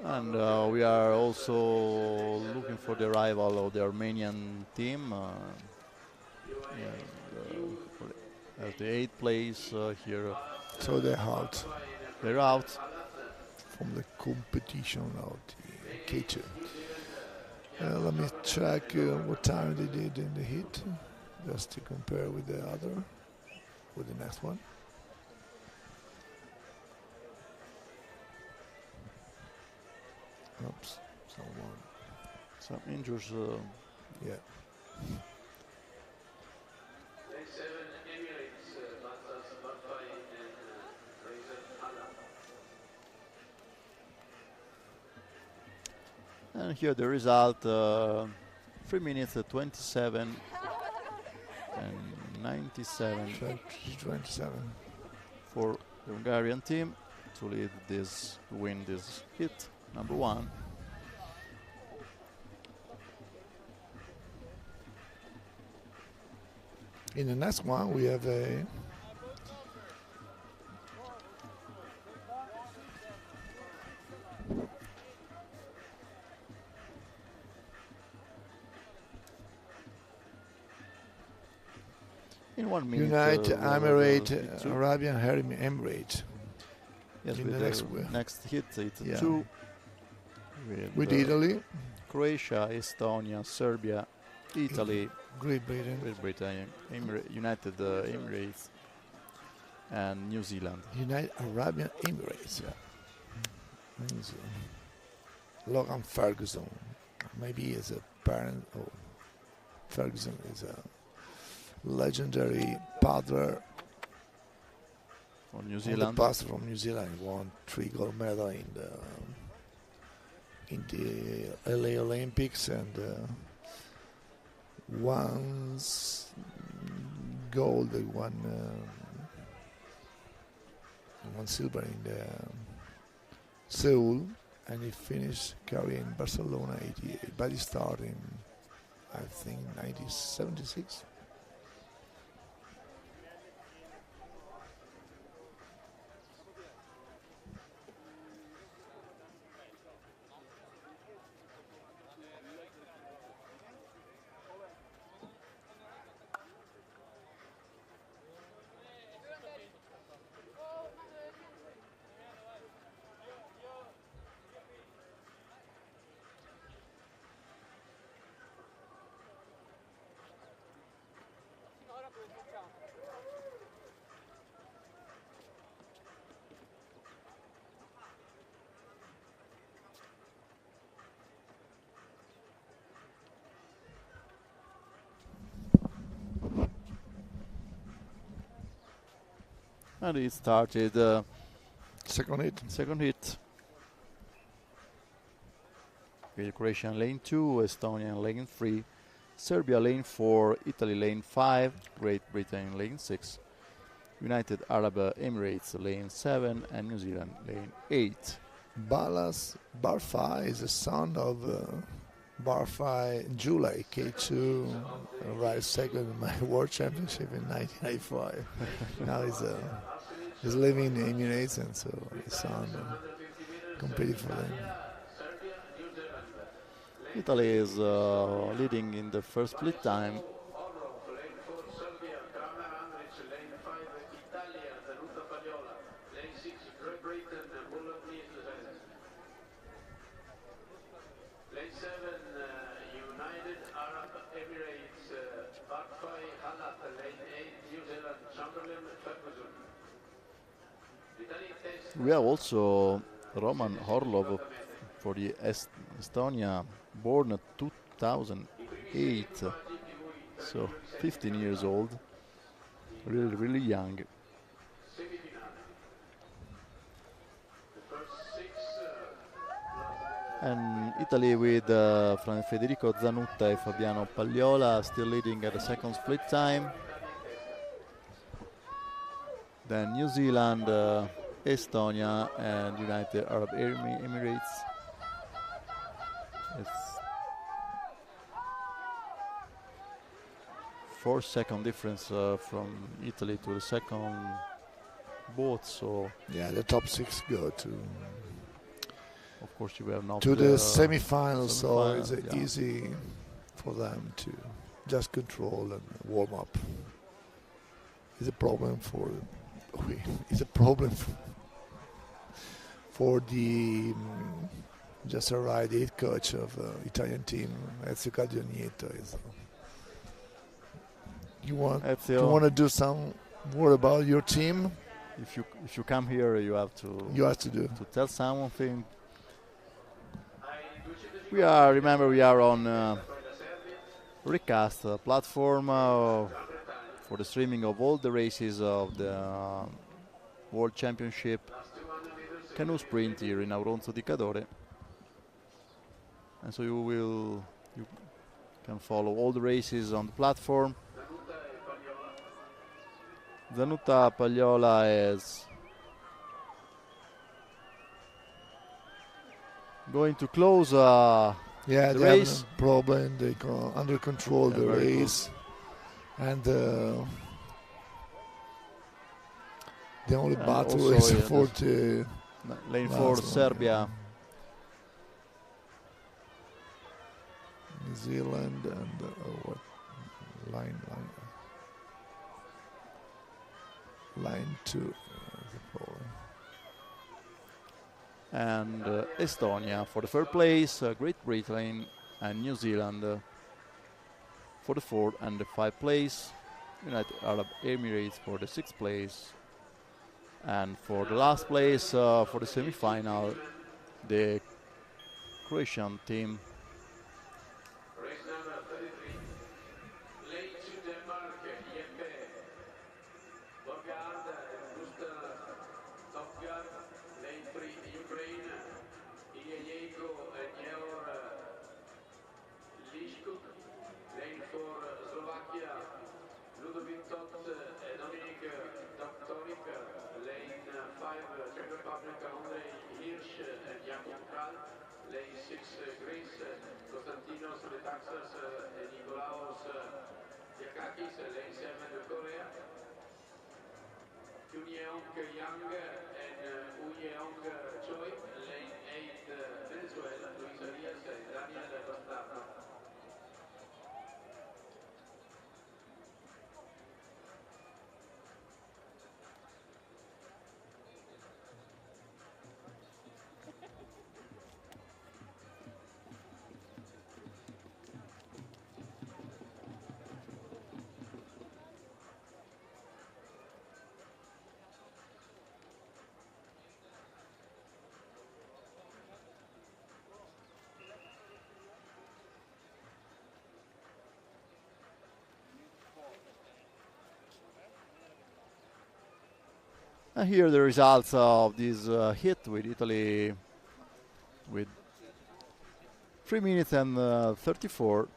And we are also looking for the arrival of the Armenian team. At the 8th place here. So they're out They're out. from the competition of the K2. Let me check what time they did in the heat, just to compare with the next one. Oops, someone. Some injuries. Yeah. And here the result, 3 minutes 27 and 97 27. for the Hungarian team to win this hit, number 1. In the next one, we have a In 1 minute. United Emirates. Arabian Emirates. Yes, in with the the next hit, it's Yeah. 2. With Italy, Croatia, Estonia, Serbia, Italy, Great Britain, Great Britain, United Emirates, and New Zealand. United Arabian Emirates. Yeah. Means, Logan Ferguson. Maybe he is a parent. Oh, Ferguson is a legendary paddler For New on the Zealand. past from New Zealand. He won 3 gold medals in the LA Olympics, and once gold, one silver in the Seoul, and he finished career in Barcelona 88, but he started in, I think, 1976. And it started Second hit. second hit. With Croatia in lane 2, Estonia in lane 3, Serbia lane 4, Italy lane 5, Great Britain in lane 6, United Arab Emirates lane 7, and New Zealand lane 8. Balas Barfai is the son of Barfai July K2, arrived second in my World Championship in 1995. Now he's living in the Emirates, and so his son competed for them. Italy is leading in the first split time. Auronzo, lane 4, Serbia, Kramer, Andrich, lane 5, Italia, Danuta Pagliola, lane 6, Great Britain, Bullock, lane 7, United Arab Emirates, Barfai, Halat, lane 8, New Zealand, Chamberlain, Ferguson. We have also Roman Orlov for the Estonia, born in 2008, so 15 years old, really young. And Italy with Federico Zanutta and Fabiano Pagliola still leading at the second split time. Then New Zealand, Estonia, and United Arab Emirates. It's 4-second difference from Italy to the second boat. So yeah, the top 6 go to. Of course, you have not to the semi-finals, so it's yeah. easy for them to just control and warm up. It's a problem for the just arrived head coach of Italian team, Ezio Caggiogneto. You want to do some word about your team? If you come here, you have to tell something. We are on recast platform for the streaming of all the races of the World Championship canoe sprint here in Auronzo di Cadore, and so you can follow all the races on the platform. Danuta Pagliola is going to close the race. Have no problem. They go under control the race, and the only battle is for the lane 4 Serbia, New Zealand, and what line 2. And Estonia for the third place, Great Britain and New Zealand for the fourth and the fifth place, United Arab Emirates for the sixth place, and for the last place for the semi-final, the Croatian team. Race number 33, lane 2 Denmark, Jeppe Borgard, Gustav Topgard, lane 3 Ukraine, Ilyejenko and Georg Liškuk, lane 4 Slovakia, Ludovic Tot, Dominik Doktorik, lane 5 Czech Republic, Andrej Hirsch and Jakub Kral, lane 6 Greece, Konstantinos Letaxas and Nikolaos Yakakis, lane 7 Korea, Kyunyeong Yang and Uyeong Choi, lane 8 Venezuela, Luis Arias and Daniel Bastardo. And here the results of this hit with Italy with 3 minutes and 34.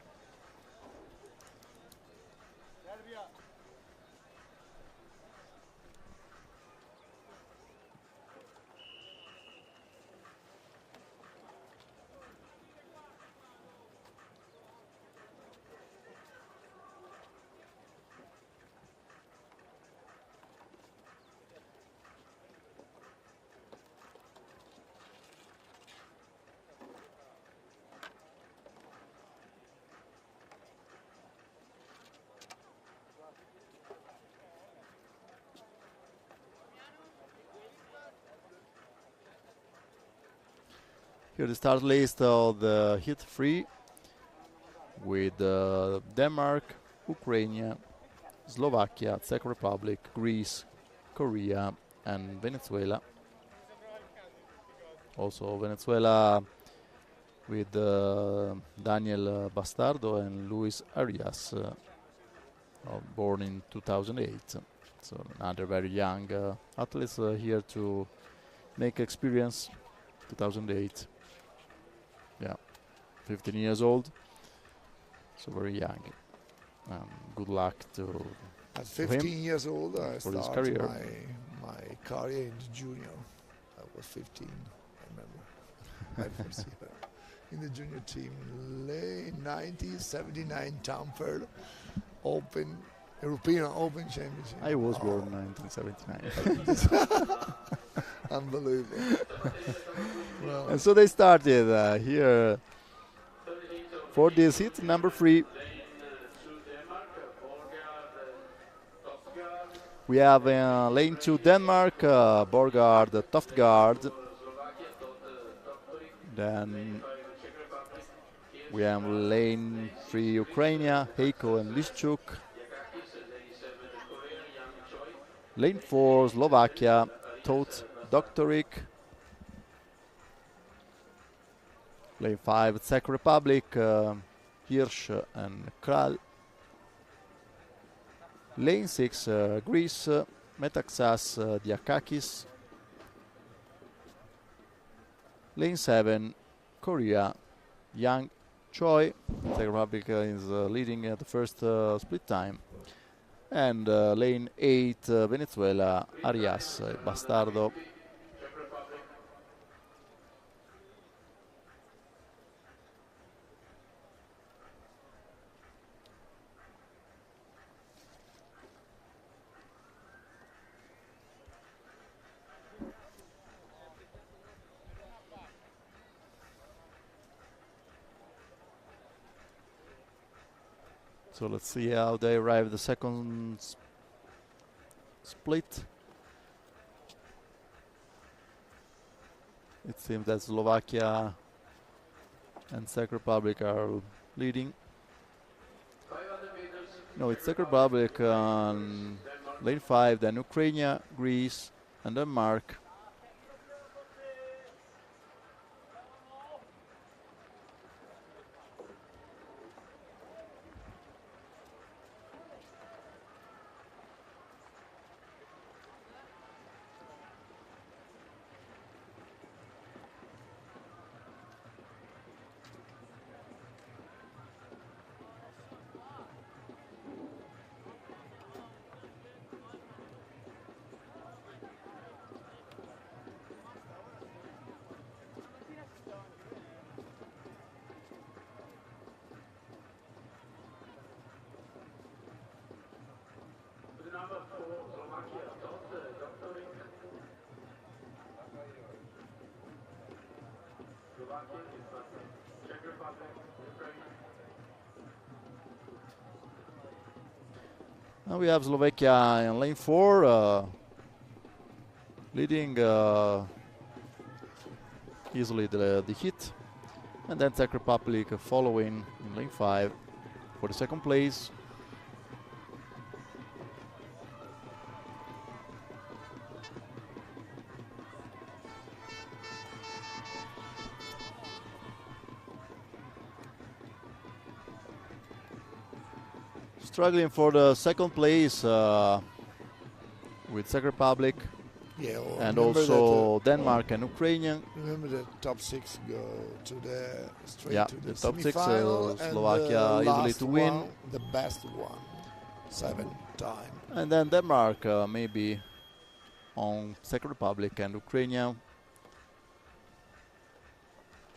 Here the start list of the hit 3 with Denmark, Ukraine, Slovakia, Czech Republic, Greece, Korea, and Venezuela. Also Venezuela with Daniel Bastardo and Luis Arias, born in 2008. So another very young athletes here to make experience. 2008. Yeah, 15 years old. So very young. Good luck to At 15 him years old, I for his started career. my career in the junior. I was 15, I remember. My first year in the junior team, late 1979 Tampere Open, European Open Championship. I was born in 1979. Unbelievable. Well, And so they started here for this hit number 3. We have lane 2 Denmark, Borgard, Toftgard. Then we have lane 3 Ukraine, Heiko and Liszczuk. Lane 4 Slovakia, Tot Doktorik. Lane 5 Czech Republic, Hirsch and Kral. Lane 6 Greece, Metaxas Diakakis. Lane 7 Korea, Yang Choi. Czech Republic is leading at the first split time. And lane 8 Venezuela, Arias Bastardo. So let's see how they arrive the second split. It seems that Slovakia and Czech Republic are leading. No, it's Czech Republic on lane 5, then Ukraine, Greece, and Denmark. Now we have Slovakia in lane 4, leading easily the hit. And then Czech Republic following in lane 5 for the second place. Struggling for the second place with Czech Republic, Yeah, and remember also that, Denmark and Ukraine. remember the top 6 go to the straight Yeah, to the the top 6, semi-final, and Slovakia the easily last to win. one, the best one, 7 time. And then Denmark maybe on Czech Republic and Ukraine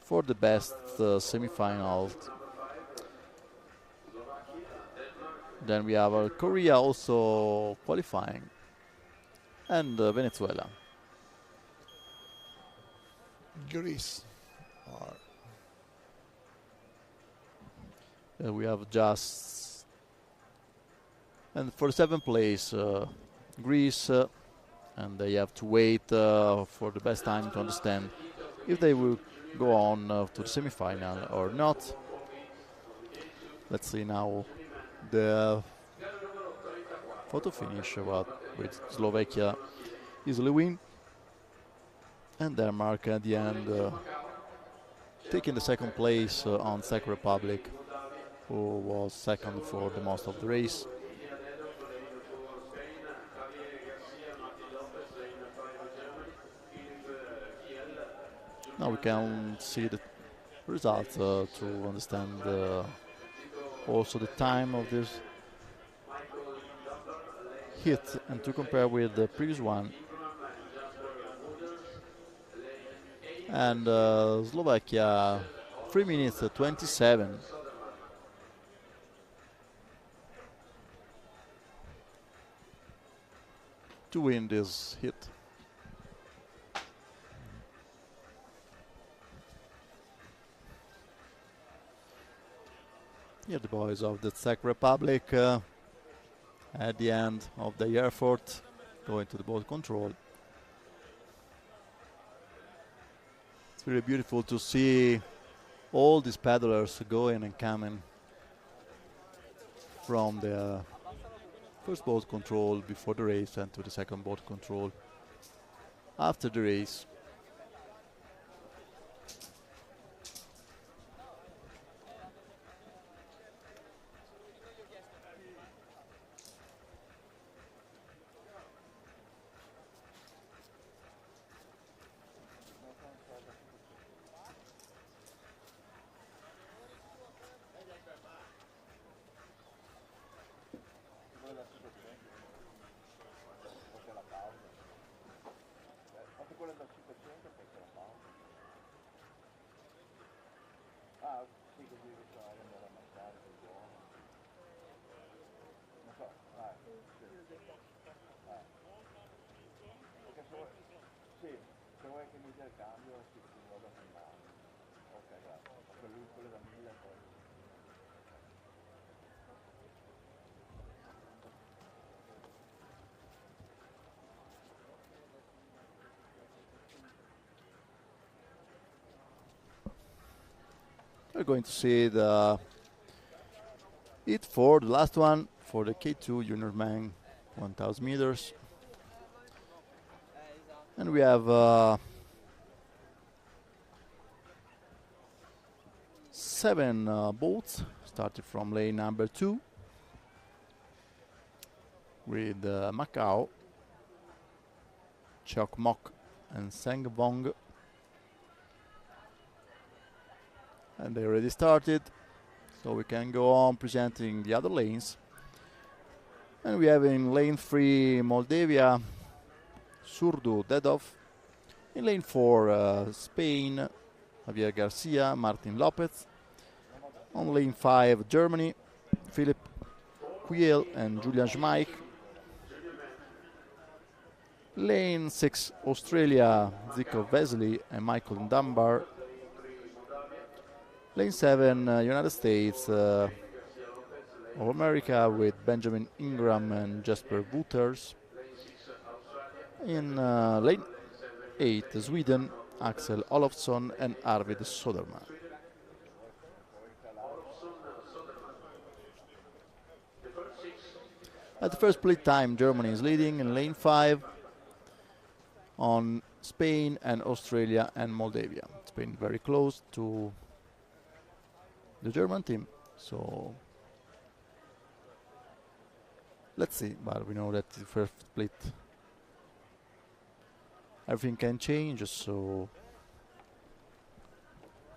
for the best semi-final. Then we have Korea also qualifying, and Venezuela. Greece are We have just, and for 7th place, Greece, and they have to wait for the best time to understand if they will go on to the semi-final or not. Let's see now the photo finish with Slovakia easily win, and Denmark at the end taking the 2nd place on Czech Republic, who was 2nd for the most of the race. Now we can see the results to understand also the time of this hit and to compare with the previous one. And Slovakia 3 minutes 27 to win this hit. Here the boys of the Czech Republic at the end of the effort going to the boat control. It's really beautiful to see all these paddlers going and coming from the first boat control before the race and to the 2nd boat control after the race. We're going to see the hit for the last one for the K2 junior man 1000 meters. And we have 7 boats starting from lane number 2 with Macau, Chok Mok and Seng Vong. And they already started, so we can go on presenting the other lanes. And we have in lane 3 Moldavia, Surdu Dedov. In lane 4 Spain, Javier Garcia, Martin Lopez. On lane 5 Germany, Philip Quiel and Julian Schmeich. Lane 6 Australia, Zico Wesley and Michael Dunbar. Lane 7 United States of America with Benjamin Ingram and Jasper Wouters. In lane 8 Sweden, Axel Olofsson and Arvid Soderman. At the first split time, Germany is leading in lane 5 on Spain and Australia and Moldavia. Spain very close to the German team, so let's see. But we know that the first split everything can change. So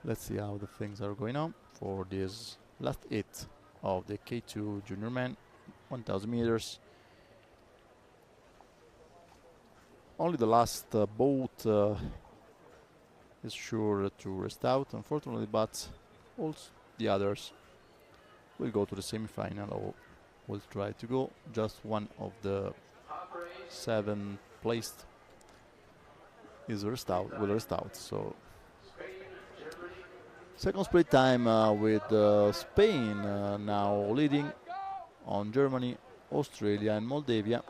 let's see how the things are going on for this last hit of the K2 junior men, 1,000 meters. Only the last boat is sure to rest out, unfortunately, but also the others will go to the semi-final or will try to go. Just one of the 7 placed is will rest out. So second split time with Spain now leading on Germany, Australia and Moldavia.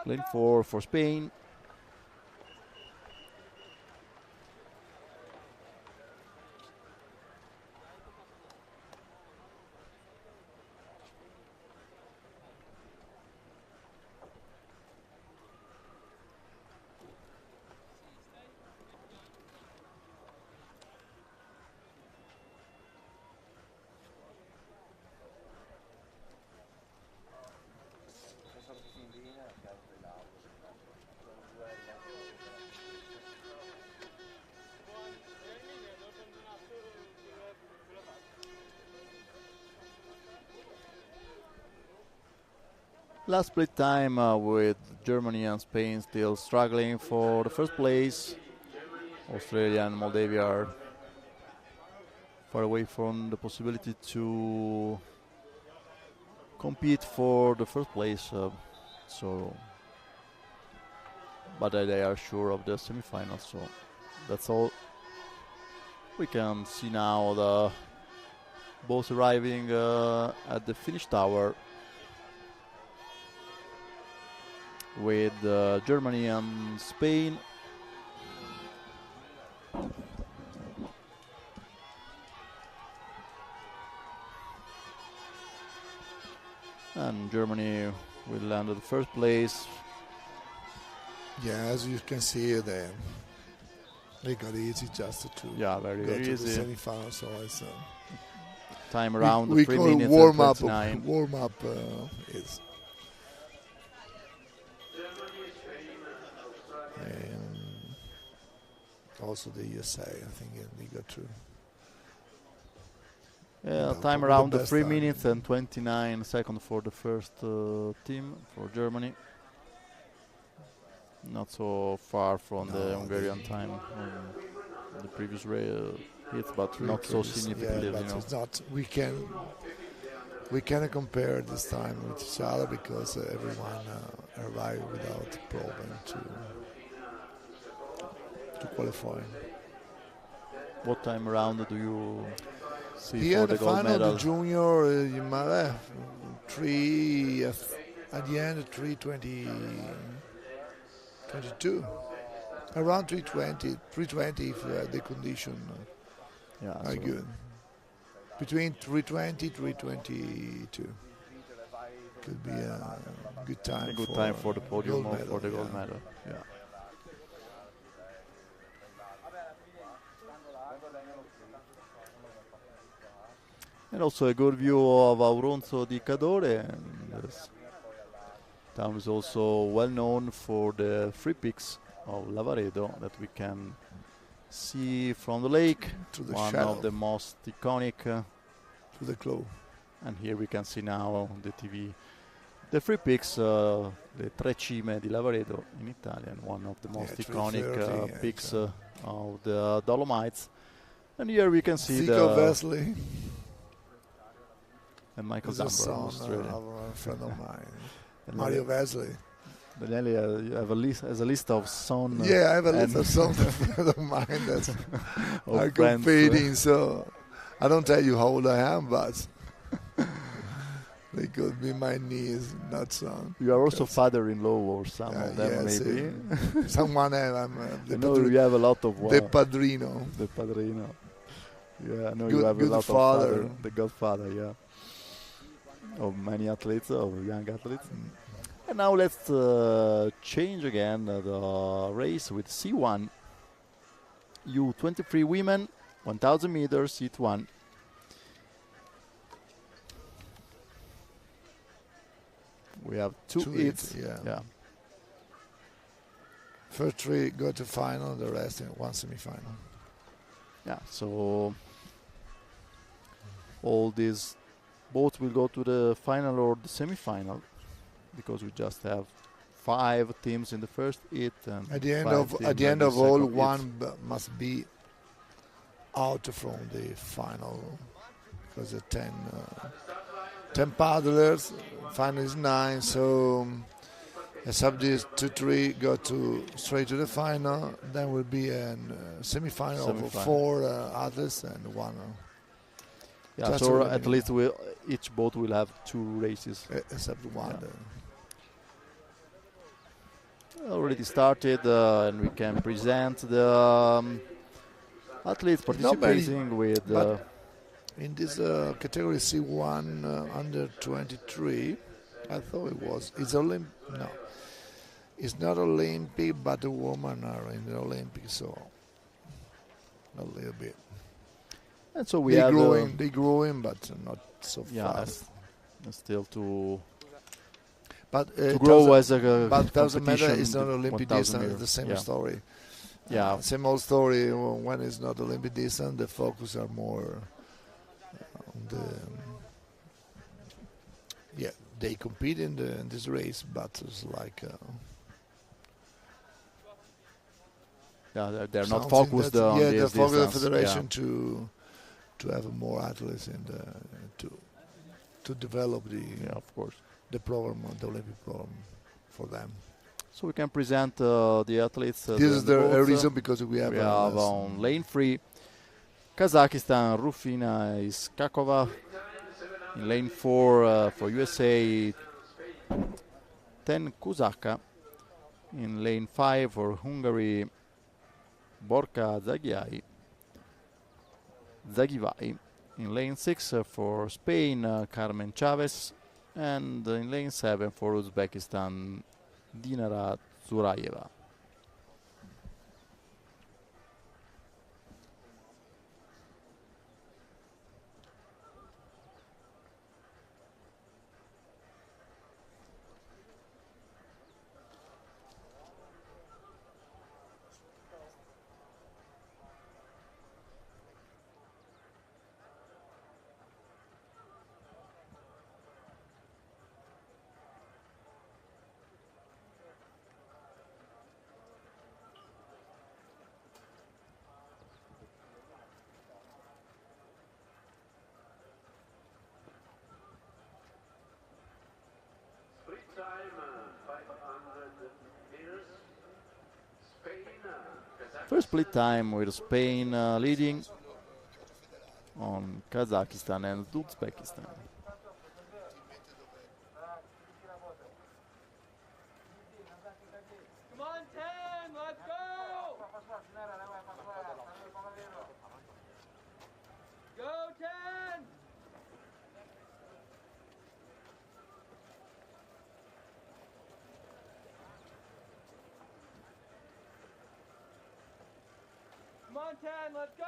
Lane 4 for Spain. Last split time with Germany and Spain still struggling for the first place. Australia and Moldavia are far away from the possibility to compete for the first place. But they are sure of the semifinals. So that's all. We can see now the both arriving at the finish tower, with Germany and Spain. And Germany will land at the first place. Yeah, as you can see, they got easy just to very, go very to easy. the semi-final. So it's time around we 3 call minutes warm and up. 29. Warm up is. And also the USA, I think they got through. Yeah, Yeah, time probably around the the best 3 time. minutes and 29 seconds for the first team for Germany. Not so far from the Hungarian time on the previous hits, but not so significantly. Yeah, but it's not. We cannot compare this time with each other because everyone arrived without problem to qualify. What time around do you see Here for the the gold final, medal? the junior, you might have 3 at the end 3:22, around 3:20 if the condition are so good. Between 3:20, 3:22 could be a good time. a good time for the podium gold or for the medal, gold medal. Yeah. And also a good view of Auronzo di Cadore. And this town is also well known for the free picks of Lavaredo that we can see from the lake. To the one shadow. of the most iconic. To the claw. And here we can see now on the TV the free picks, the Tre Cime di Lavaredo in Italian, one of the most iconic 330, picks of the Dolomites. And here we can see Zico Wesley. And Michael Is a Dunbar, son Australia. of a friend of mine, And Mario Wesley. Daniele, you have a list of sons. Yeah, I have a list of sons of friends of mine that are friends, competing. So I don't tell you how old I am, but they could be my niece, not son. You are also father-in-law or some of them, yes, maybe. someone I'm I know you have a lot of the padrino. The padrino. Yeah, I know Good- you have a good lot father. of the godfather, yeah. Of many athletes, of young athletes. And now let's change again the race with C1. U23 women, 1,000 meters, heat 1. We have two hits. Yeah. First three go to final, the rest in one semi-final. Yeah, so all these boats will go to the final or the semi-final because we just have 5 teams in the first heat and At the end 5 of teams at the in end of all, second heat. one must be out from the final because the 10 paddlers. Final is 9, so sub these 2-3 go to straight to the final. Then will be a semi-final of 4 athletes and one. Yeah, just so eliminate. at least each boat will have 2 races. Except one. Already started, and we can present the athletes participating with. In this category C1 under 23, I thought it was. It's Olympic. No, it's not Olympic, but the women are in the Olympic, so a little bit. And so we they have growing, they growing, but not so fast. Still to grow as a but doesn't matter. competition, It's not Olympic distance. It's the same story. Yeah, same old story. When it's not Olympic distance, the focus are more on the. They compete in this race, but it's like. they're not focused on this they're focused on the distance. federation to have more athletes and to develop of course, the program, the Olympic program for them. So we can present the athletes. This is the reason because we have on lane 3 Kazakhstan Rufina Iskakova. In lane 4 for USA 10 Kusaka. In lane 5 for Hungary Borka Zagivai. In lane 6 for Spain Carmen Chavez. And in lane 7 for Uzbekistan Dinara Zurayeva. First split time with Spain leading on Kazakhstan and Uzbekistan. Come on, 10, let's go! Go, 10! Come on, 10, let's go!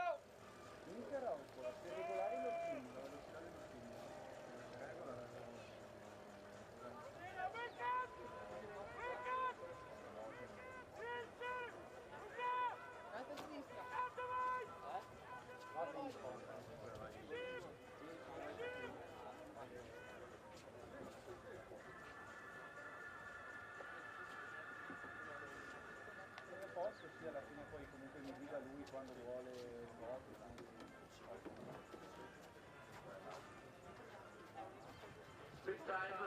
Split time,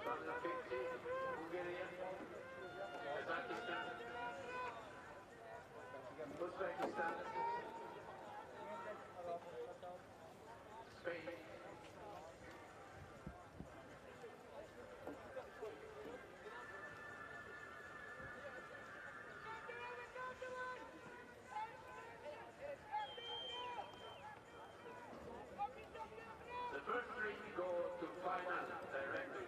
150, Hungary, Kazakhstan, Uzbekistan, Spain. The first three go to final directly.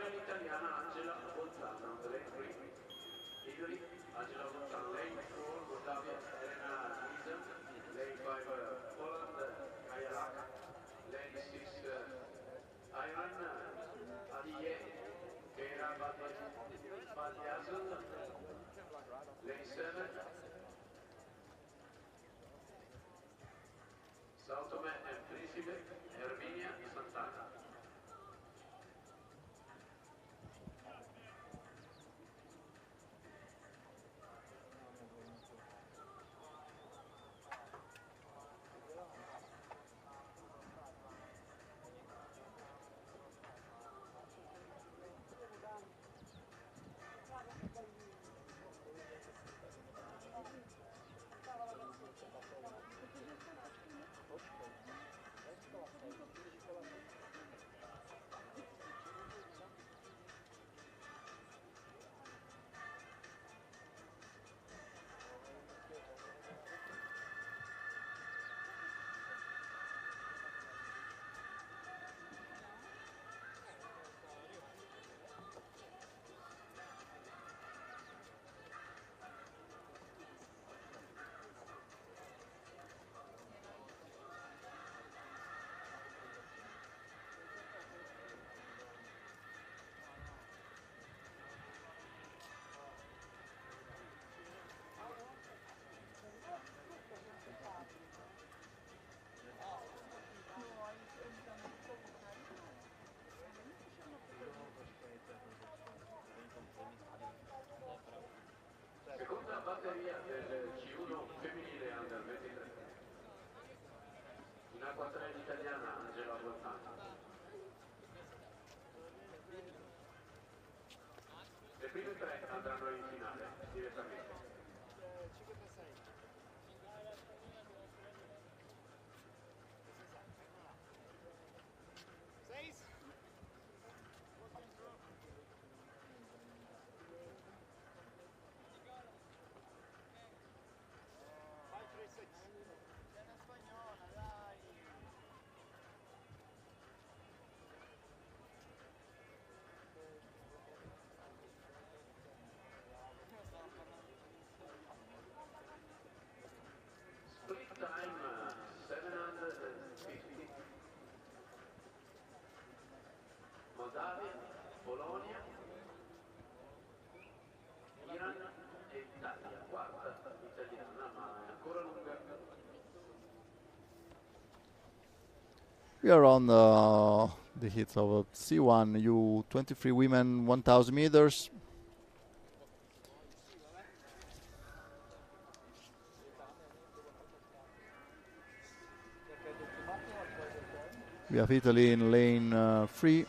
l'italiana Angela Bolzano, lane 3. Italy, Angela Bolzano, lane 4, Moldavia, Elena Gleason, lane 5, Poland, Kayak, lane 6, Iran, Adie, Kera Badiazl, lane 7, Sao Tome and Principe, Erminia Santana. Seconda batteria del C1 femminile under 23. In acqua 3 l'italiana Angela Bolzano. Le prime tre andranno in finale direttamente. Split time 750. Moldavia, Polonia, Iran e Italia. Quarta italiana, ma è ancora lunga. We are on the heat of C1 U23 women 1000 meters. We have Italy in lane 3.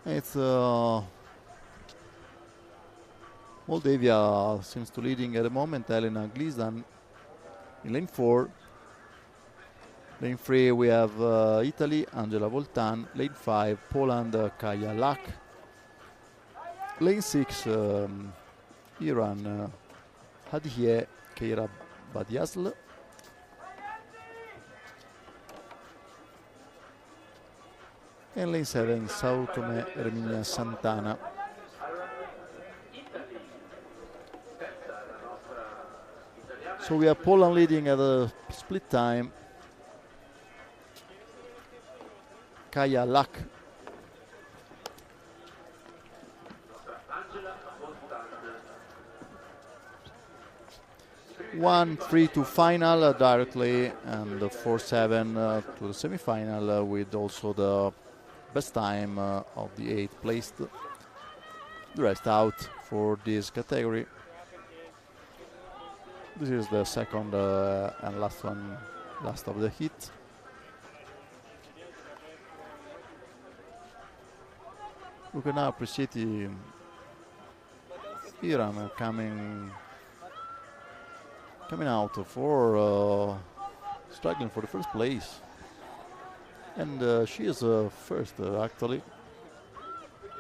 It's Moldavia seems to leading at the moment. Elena Gleason in lane 4. Lane 3 we have Italy, Angela Voltan. Lane 5 Poland, Kaja Lak. Lane 6 Iran, Hadie Keira Badiazl. And lane 7 Sao Tome Erminia Santana. So we have Poland leading at a split time. Kaja Lak. 1-3 to final directly, and 4-7 to the semi-final with also the best time of the 8th placed. The rest out for this category. This is the second and last of the heat. We can now appreciate Iran coming out for struggling for the first place, and she is first actually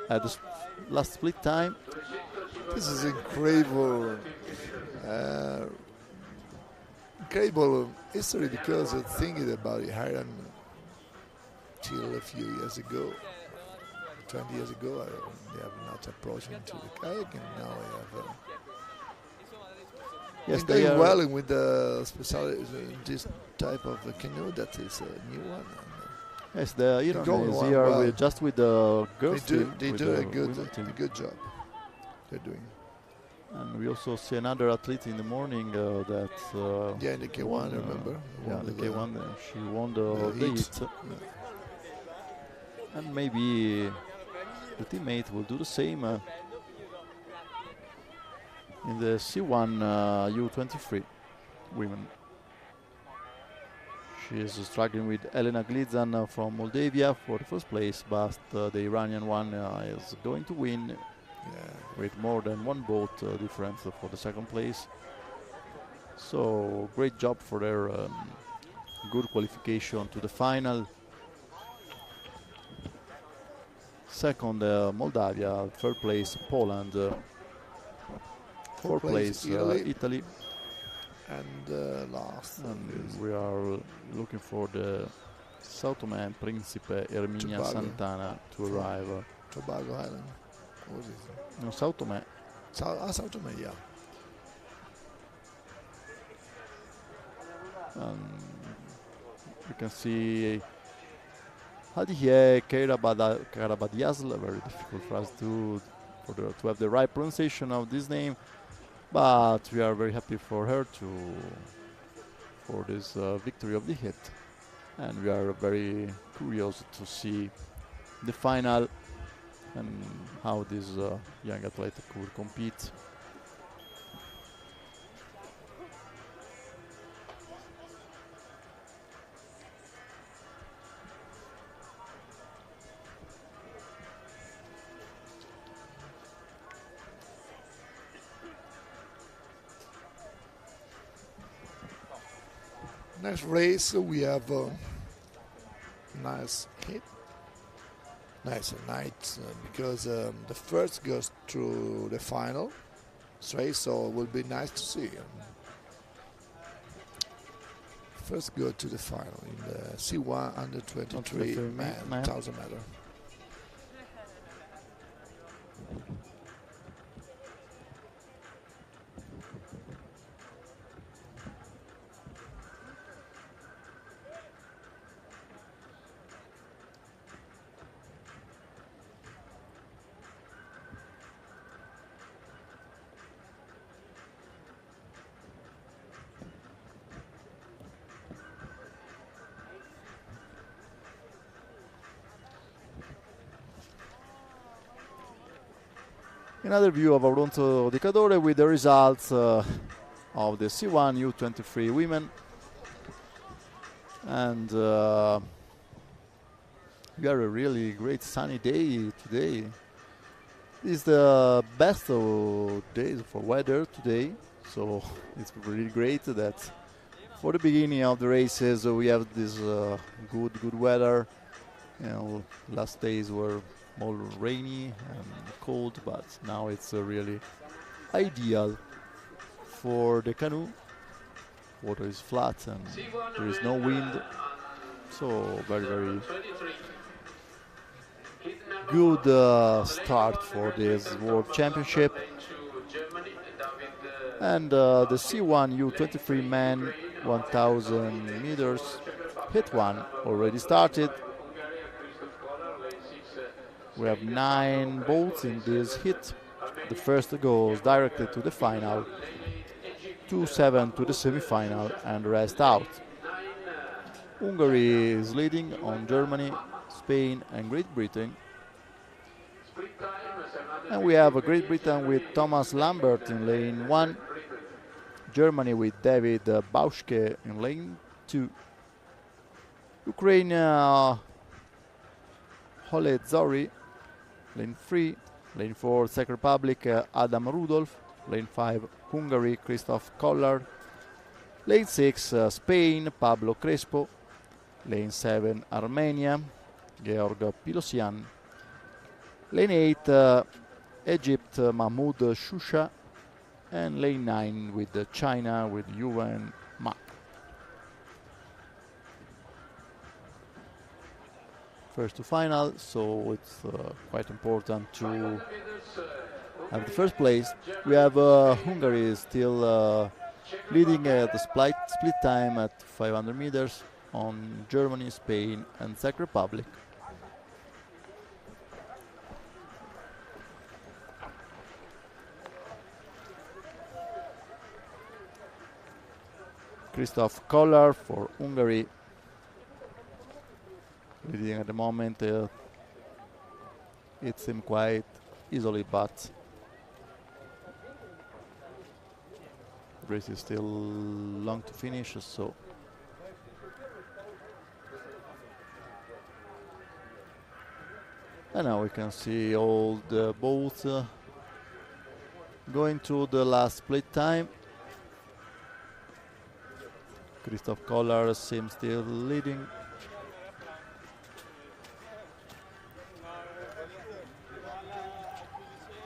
at the last split time. This is incredible, incredible history, because thinking about Iran till a few years ago, 20 years ago, they have not approached into the kayak, and now they have. Yes, they they are are well with the specialty this type of canoe. That is a new one. Yes, the Iran going is well, here well. just with the They girls do, team. they with do the a women team. good job. They're doing. And we also see another athlete in the morning that Yeah, in the K1, I remember. Yeah, Won the the- K1. She won the heat. heat. And maybe the teammate will do the same in the C1 U23 women. She is struggling with Elena Glizan from Moldavia for the first place, but the Iranian one is going to win with more than one boat difference for the second place. So great job for their good qualification to the final. Second, Moldavia. Third place, Poland. Fourth place, Italy. And last. And we are looking for the Sao Tome and Principe Erminia Tobago. Santana to From arrive. Tobago Island. What was it? No, Sao Tome. Sao Tome, yeah. You can see Hadiye Karabadiazl, very difficult for us to have the right pronunciation of this name, but we are very happy for her for this victory of the hit, and we are very curious to see the final and how this young athlete could compete. Next race we have nice hit. Nice night because the first goes through the final race, so it will be nice to see. First go to the final in the C1 under 23 man 1000 meter. Another view of Auronzo di Cadore with the results of the C1 U23 women. And we have a really great sunny day today. This is the best of days for weather today, so it's really great that for the beginning of the races we have this good weather. You know, last days were more rainy and cold, but now it's really ideal for the canoe. Water is flat and there is no wind, so very good start for this World Championship. And the C1 U23 men 1000 meters hit one already started. We have 9 boats in this hit. The first goes directly to the final, 2-7 to the semi-final, and the rest out. Hungary is leading on Germany, Spain, and Great Britain. And we have Great Britain with Thomas Lambert in lane 1, Germany with David Bauschke in lane 2, Ukraine Hole Zori Lane 3, lane 4, Czech Republic, Adam Rudolph. Lane 5, Hungary, Christoph Kollár. Lane 6, Spain, Pablo Crespo. Lane 7, Armenia, Georg Pilosian. Lane 8, Egypt, Mahmoud Shusha. And lane 9 with China, with Yuan Ma. First to final, so it's quite important to have the first place. We have Hungary still leading the split time at 500 meters on Germany, Spain, and Czech Republic. Christoph Kollár for Hungary, leading at the moment. It seems quite easily, but the race is still long to finish, so and now we can see all the boats going to the last split time. Christoph Kollár seems still leading.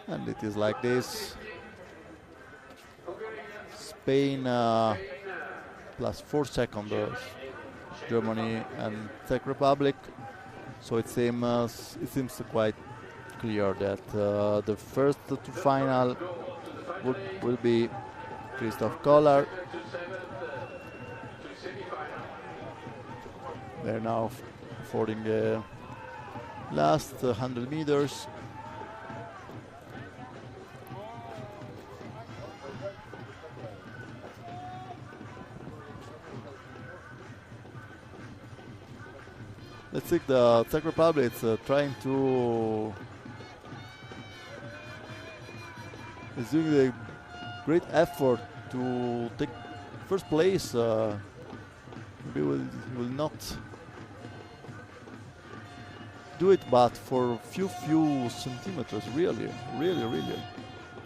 And it is like this. Spain plus 4 seconds, Germany and Czech Republic. So it seems quite clear that the first to final will be Christoph Kollár. They're now fording the last 100 meters. Let's see, the Czech Republic is trying to is doing a great effort to take first place. He will not do it, but for few centimeters, really.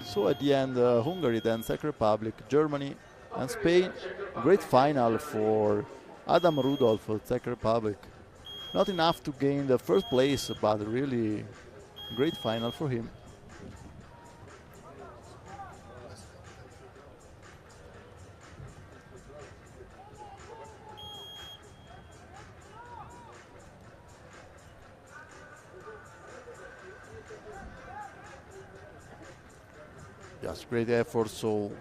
So at the end, Hungary, then Czech Republic, Germany, and Spain. Great final for Adam Rudolph of Czech Republic. Not enough to gain the first place, but really great final for him. Yes, great effort. So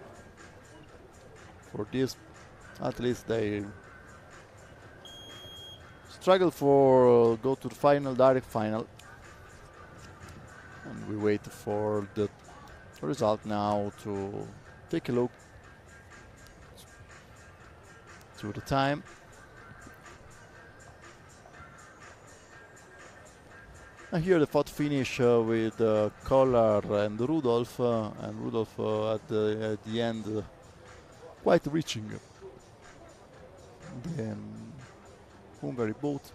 for this, at least they struggle for go to the final, direct final. And we wait for the result now to take a look to the time. And here the photo finish with Kollár and Rudolph, at the end quite reaching the Hungary boat.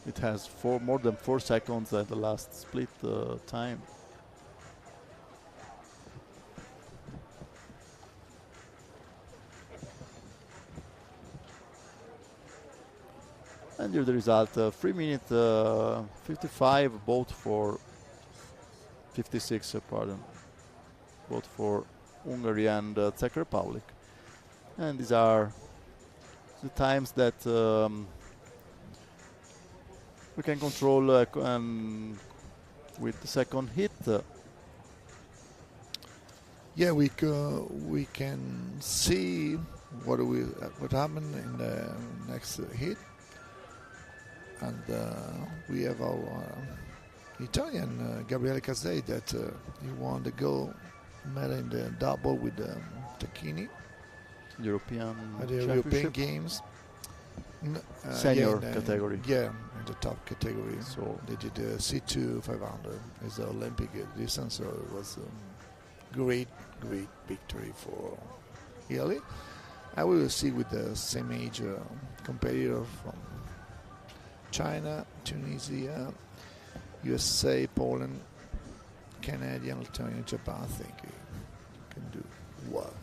It has more than 4 seconds at the last split time. And here the result, 3 minutes 55, both for 56, pardon, both for Hungary and Czech Republic. And these are the times that we can control and with the second hit. Yeah, we can see what happened in the next hit. And we have our Italian Gabriele Casei that he won the gold medal in the double with Tacchini. European at the European Games. Senior category. Yeah, in the top category. So they did the C2 500 as the Olympic distance. So it was a great victory for Italy. I will see with the same age competitor from China, Tunisia, USA, Poland, Canadian, Lithuania, Japan. I think he can do well.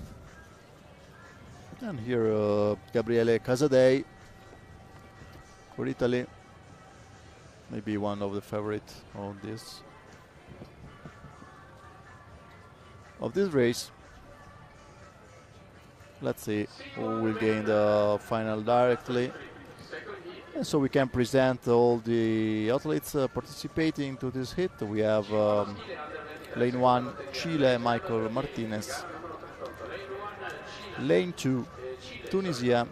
And here Gabriele Casadei for Italy. Maybe one of the favorites of this race. Let's see who will gain the final directly. And so we can present all the athletes participating to this hit. We have lane 1, Chile, Michael Martinez. Lane 2, Tunisia,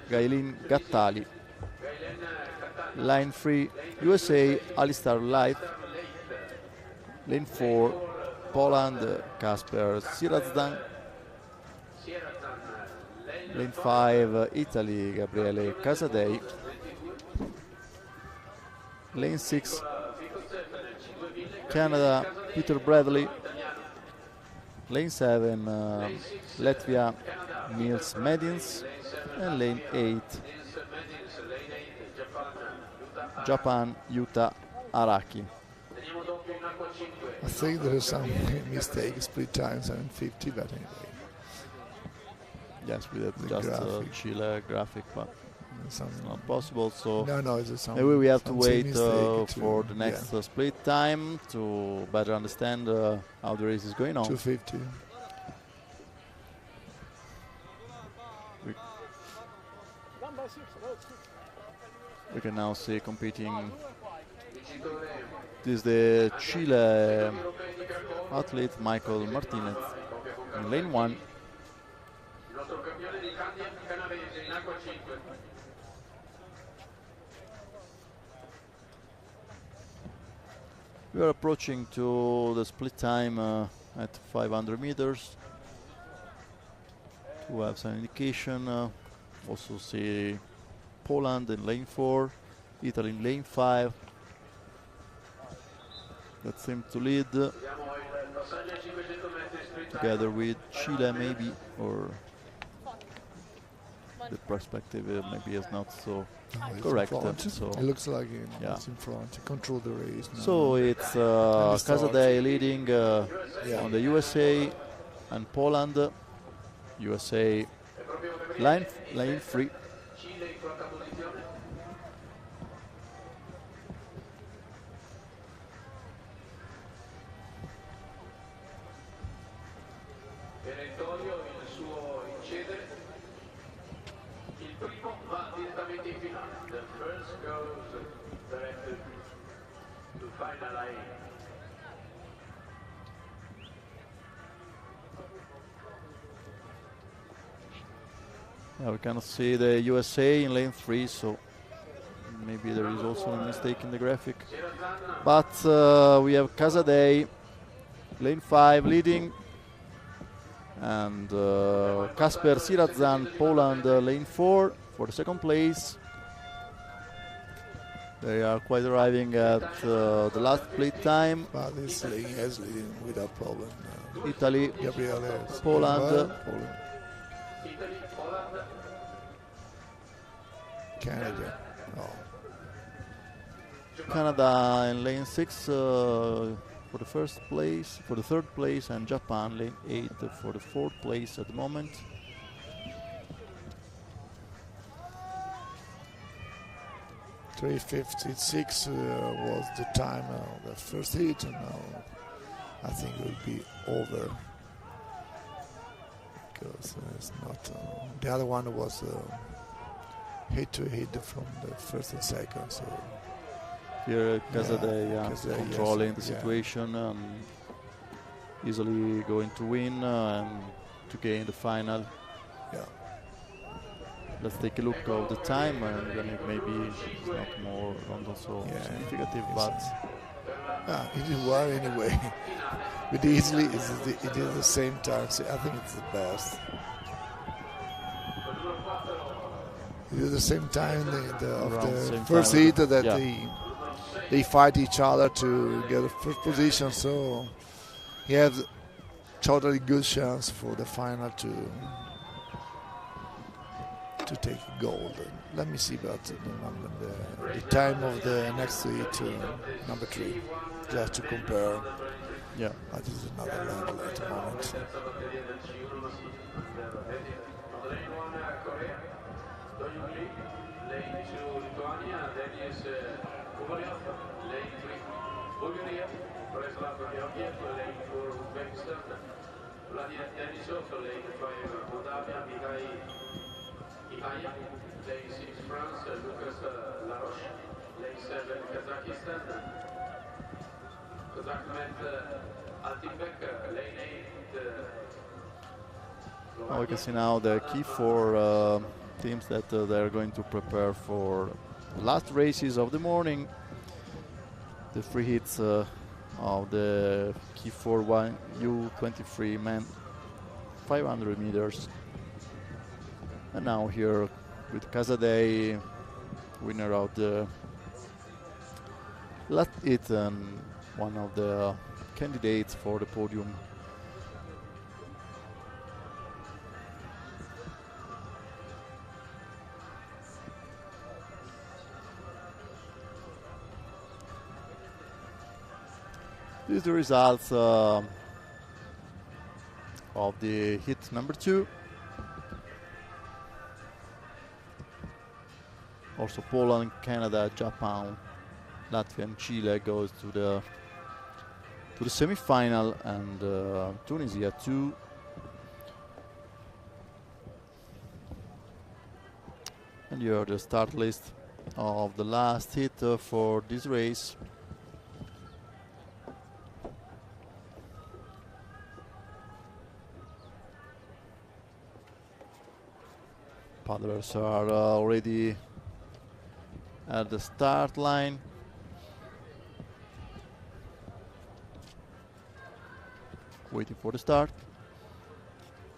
Gailin Gattali. Line 3, USA, Alistair Light. Lane 4, Poland, Kasper Sirazdan. Lane 5, Italy, Gabriele Casadei. Lane 6, Canada, Peter Bradley. Lane 7, Latvia, Nils Medins. And lane 8, Japan, Yuta Araki. I think there is some mistake, split time 750, but anyway. Yes, we have The just graphic. Chile graphic, but Some it's not possible. So no, it's some. maybe we have to some wait mistake for the next split time to better understand how the race is going on. 250. We can now see competing. This is the Chile athlete Michael Martinez in lane 1. We are approaching to the split time at 500 meters. To have some indication. Also see Poland in lane 4, Italy in lane 5. That seems to lead together with Chile maybe, or the perspective maybe is not so correct. So It looks like yeah. it's in front. Control the race now. So it's Casadei leading on the USA and Poland. USA lane 3. Perentorio il suo incedere. Il primo va direttamente in finale. The first goes directed to final line. Yeah, we cannot see the USA in lane 3, so maybe there is also a mistake in the graphic. But we have Casadei, lane 5 leading, and Kasper Sirazan, Poland, lane 4 for the second place. They are quite arriving at the last split time. But this lane is leading without problem. Italy, Gabriele is Poland. Poland. Canada. No. Canada in lane 6 for the first place, for the third place, and Japan lane 8 for the fourth place at the moment. .356 was the time of the first hit, and now I think it will be over because it's not. The other one was hit to hit from the first and second. So Here Casadei Casadei, controlling yes, the yeah. situation and easily going to win and to gain the final. yeah, Let's take a look at the time, and then maybe it's not more not so Yeah, significant, it's, but he did well anyway. But easily, it is the same time. So I think it's the best. It is the same time of Around the same first time. hit that Yeah. they fight each other to get the first position. So he has totally good chance for the final to to take gold. Let me see about the time of the next heat to number 3, just to compare. Yeah. This is another level at the moment. Bulgaria, Breslau, Georgia, lane 4, Uzbekistan, Vladimir Denisov, lane 5, Moldavia, Mihaya, lane 6, France, Lucas Laroche, lane 7, Kazakhstan, Kazakmet Altimbek, lane 8, We can see now the key 4 teams that they're going to prepare for the last races of the morning. The free hits of the key 4 U23 men 500 meters. And now here with Casadei, winner of the last hit and one of the candidates for the podium. These are the results of the hit number 2. Also Poland, Canada, Japan, Latvia and Chile goes to the semi-final, and Tunisia 2. And here are the start list of the last hit for this race. Paddlers are already at the start line. Waiting for the start.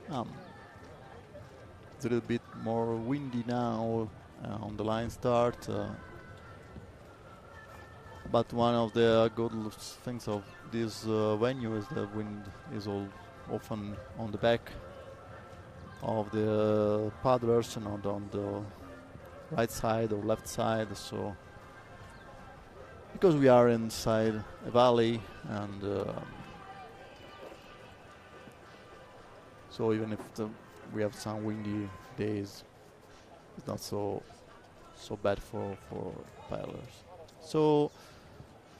It's a little bit more windy now on the line start. But one of the good things of this venue is the wind is often on the back of the paddlers and not on the right side or left side. So because we are inside a valley, and so even if we have some windy days, it's not so bad for paddlers. So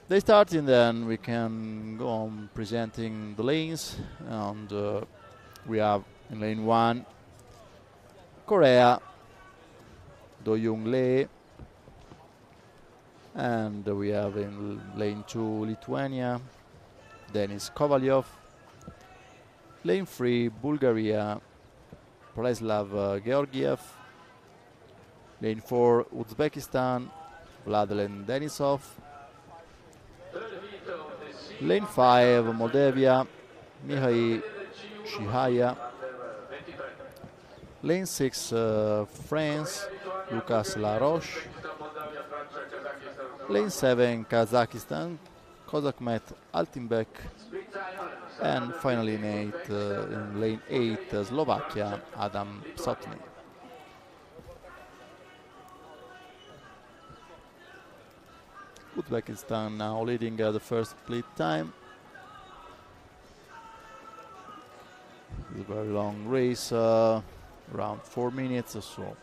they start, and then we can go on presenting the lanes, and we have in lane 1 Korea, Do-Young Lee, and we have in lane 2 Lithuania, Denis Kovalyov. Lane 3 Bulgaria, Preslav Georgiev. Lane 4 Uzbekistan, Vladlen Denisov. Lane 5 Moldavia, Mihai Shihaya. Lane 6 France, Lucas Laroche. Lane 7 Kazakhstan, Kozakmet Altimbek. And finally in lane 8 Slovakia, Adam Sotny. Uzbekistan now leading the first split time. It's a very long race, around 4 minutes or so.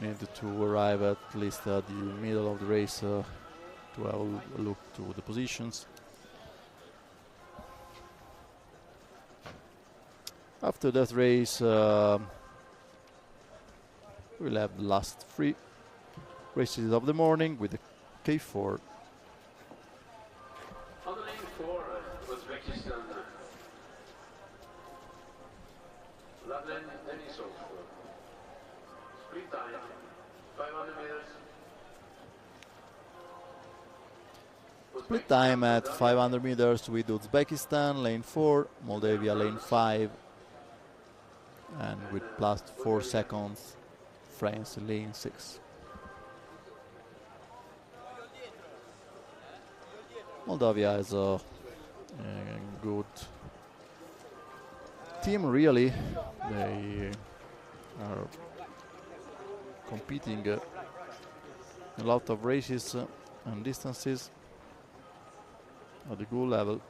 Need to arrive at least at the middle of the race to have a look to the positions. After that race, we'll have the last 3 races of the morning with the K4. On the lane 4, Uzbekistan, Vladlen Denisov, sprint time, 500 meters. Split time at 500 meters with Uzbekistan, lane 4, Moldavia, lane 5, and with plus 4 seconds, France, lane 6. Moldavia is a good team, really. They are competing a lot of races and distances at a good level.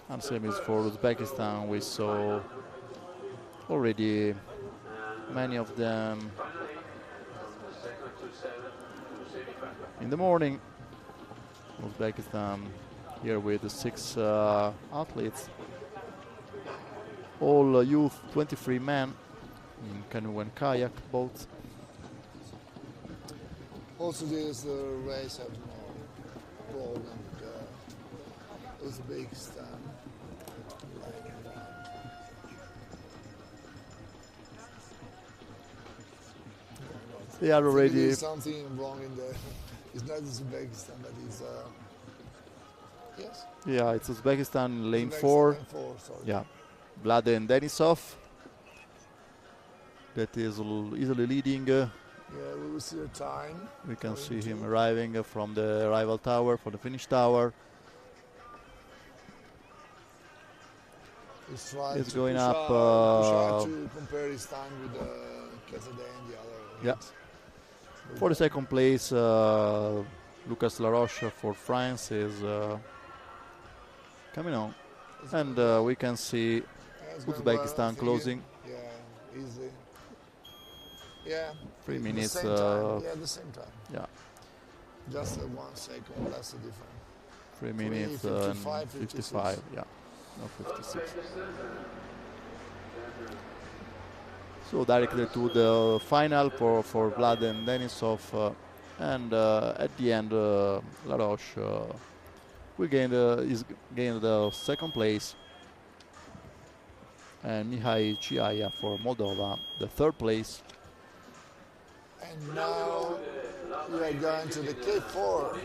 And same is for Uzbekistan. We saw already many of them in the morning. Uzbekistan here with the 6 athletes, all youth 23 men in canoe and kayak boats. Also, this race have more gold and Uzbekistan. They are already. There's something wrong in the. It's not Uzbekistan, but it's. Yes. Yeah, it's Uzbekistan lane Uzbekistan 4. lane 4, sorry. Yeah, Vladen Denisov. That is easily leading. Yeah, we will see the time. We can see him arriving from the arrival tower, from the finish tower. He's going up. Try to compare his time with Quesada and the other. Yeah. For the second place, Lucas Laroche for France is coming on. And we can see Uzbekistan closing. Yeah, easy. Yeah. 3 minutes. The same time. Yeah, the same time. Yeah. Just 1 second, that's the difference. 3 minutes and 55. Yeah, no 56. So directly to the final for Vladen Denisov, and at the end Laroche gained the second place, and Mihai Chiaia for Moldova the third place. And now we are going to the K4.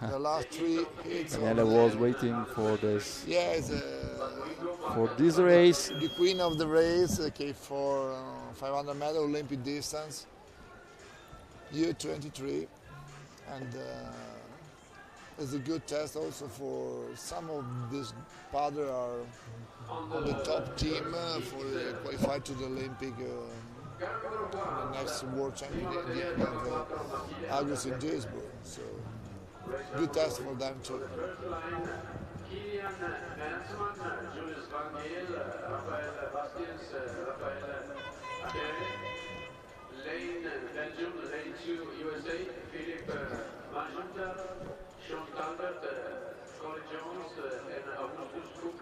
The last 3 hits. And I was waiting for this. Yeah, it's for this race. The queen of the race, K4 500 meter Olympic distance, U23, and it's a good test also for some of these paddlers are on the top team for qualified to the Olympic. The next World Championship at the end of August in Duisburg. So, good test for them too. Lane Belgium, lane 2 USA, Philippe Magenta, Sean Talbot, Corey Jones, and Augustus Cook.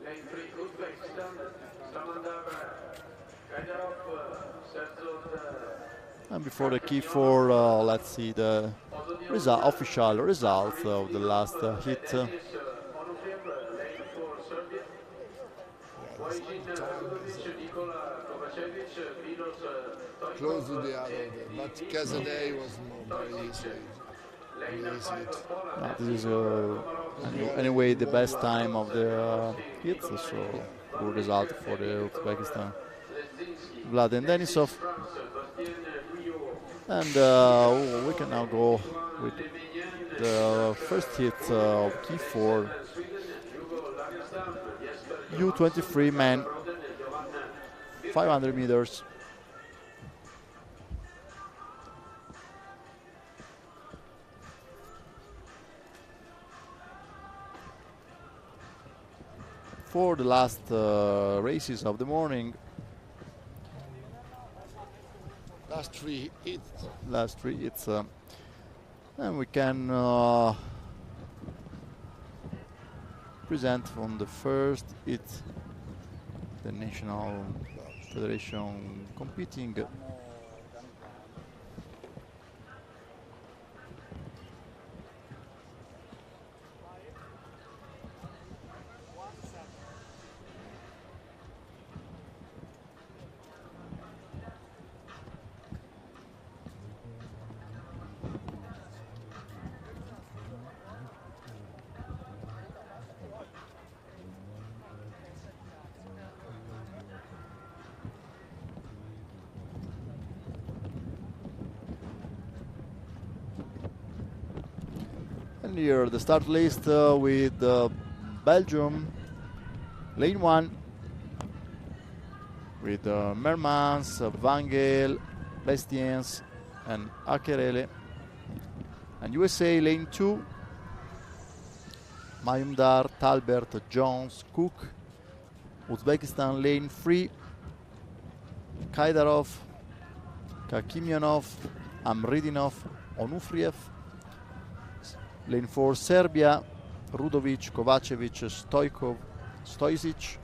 Lane 3 Uzbekistan, Samandar And before the key 4, let's see the official results of the last hit. Close to the other, but Casadei was more very easy. This is anyway the best time of the hits, so good result for the Uzbekistan. Vladen Denisov. And we can now go with the first hit of key 4. U23 men, 500 meters. For the last races of the morning. Last 3 hits. And we can present from the first hit the National Federation competing. Here the start list with Belgium, lane 1, with Mermans, Vangel, Bestiens, and Akerele. And USA, lane 2, Mayumdar, Talbert, Jones, Cook. Uzbekistan, lane 3, Kaidarov, Kakimyanov, Amridinov, Onufriev. Lane 4, Serbia, Rudovic, Kovacevic, Stojkov, Stojsic.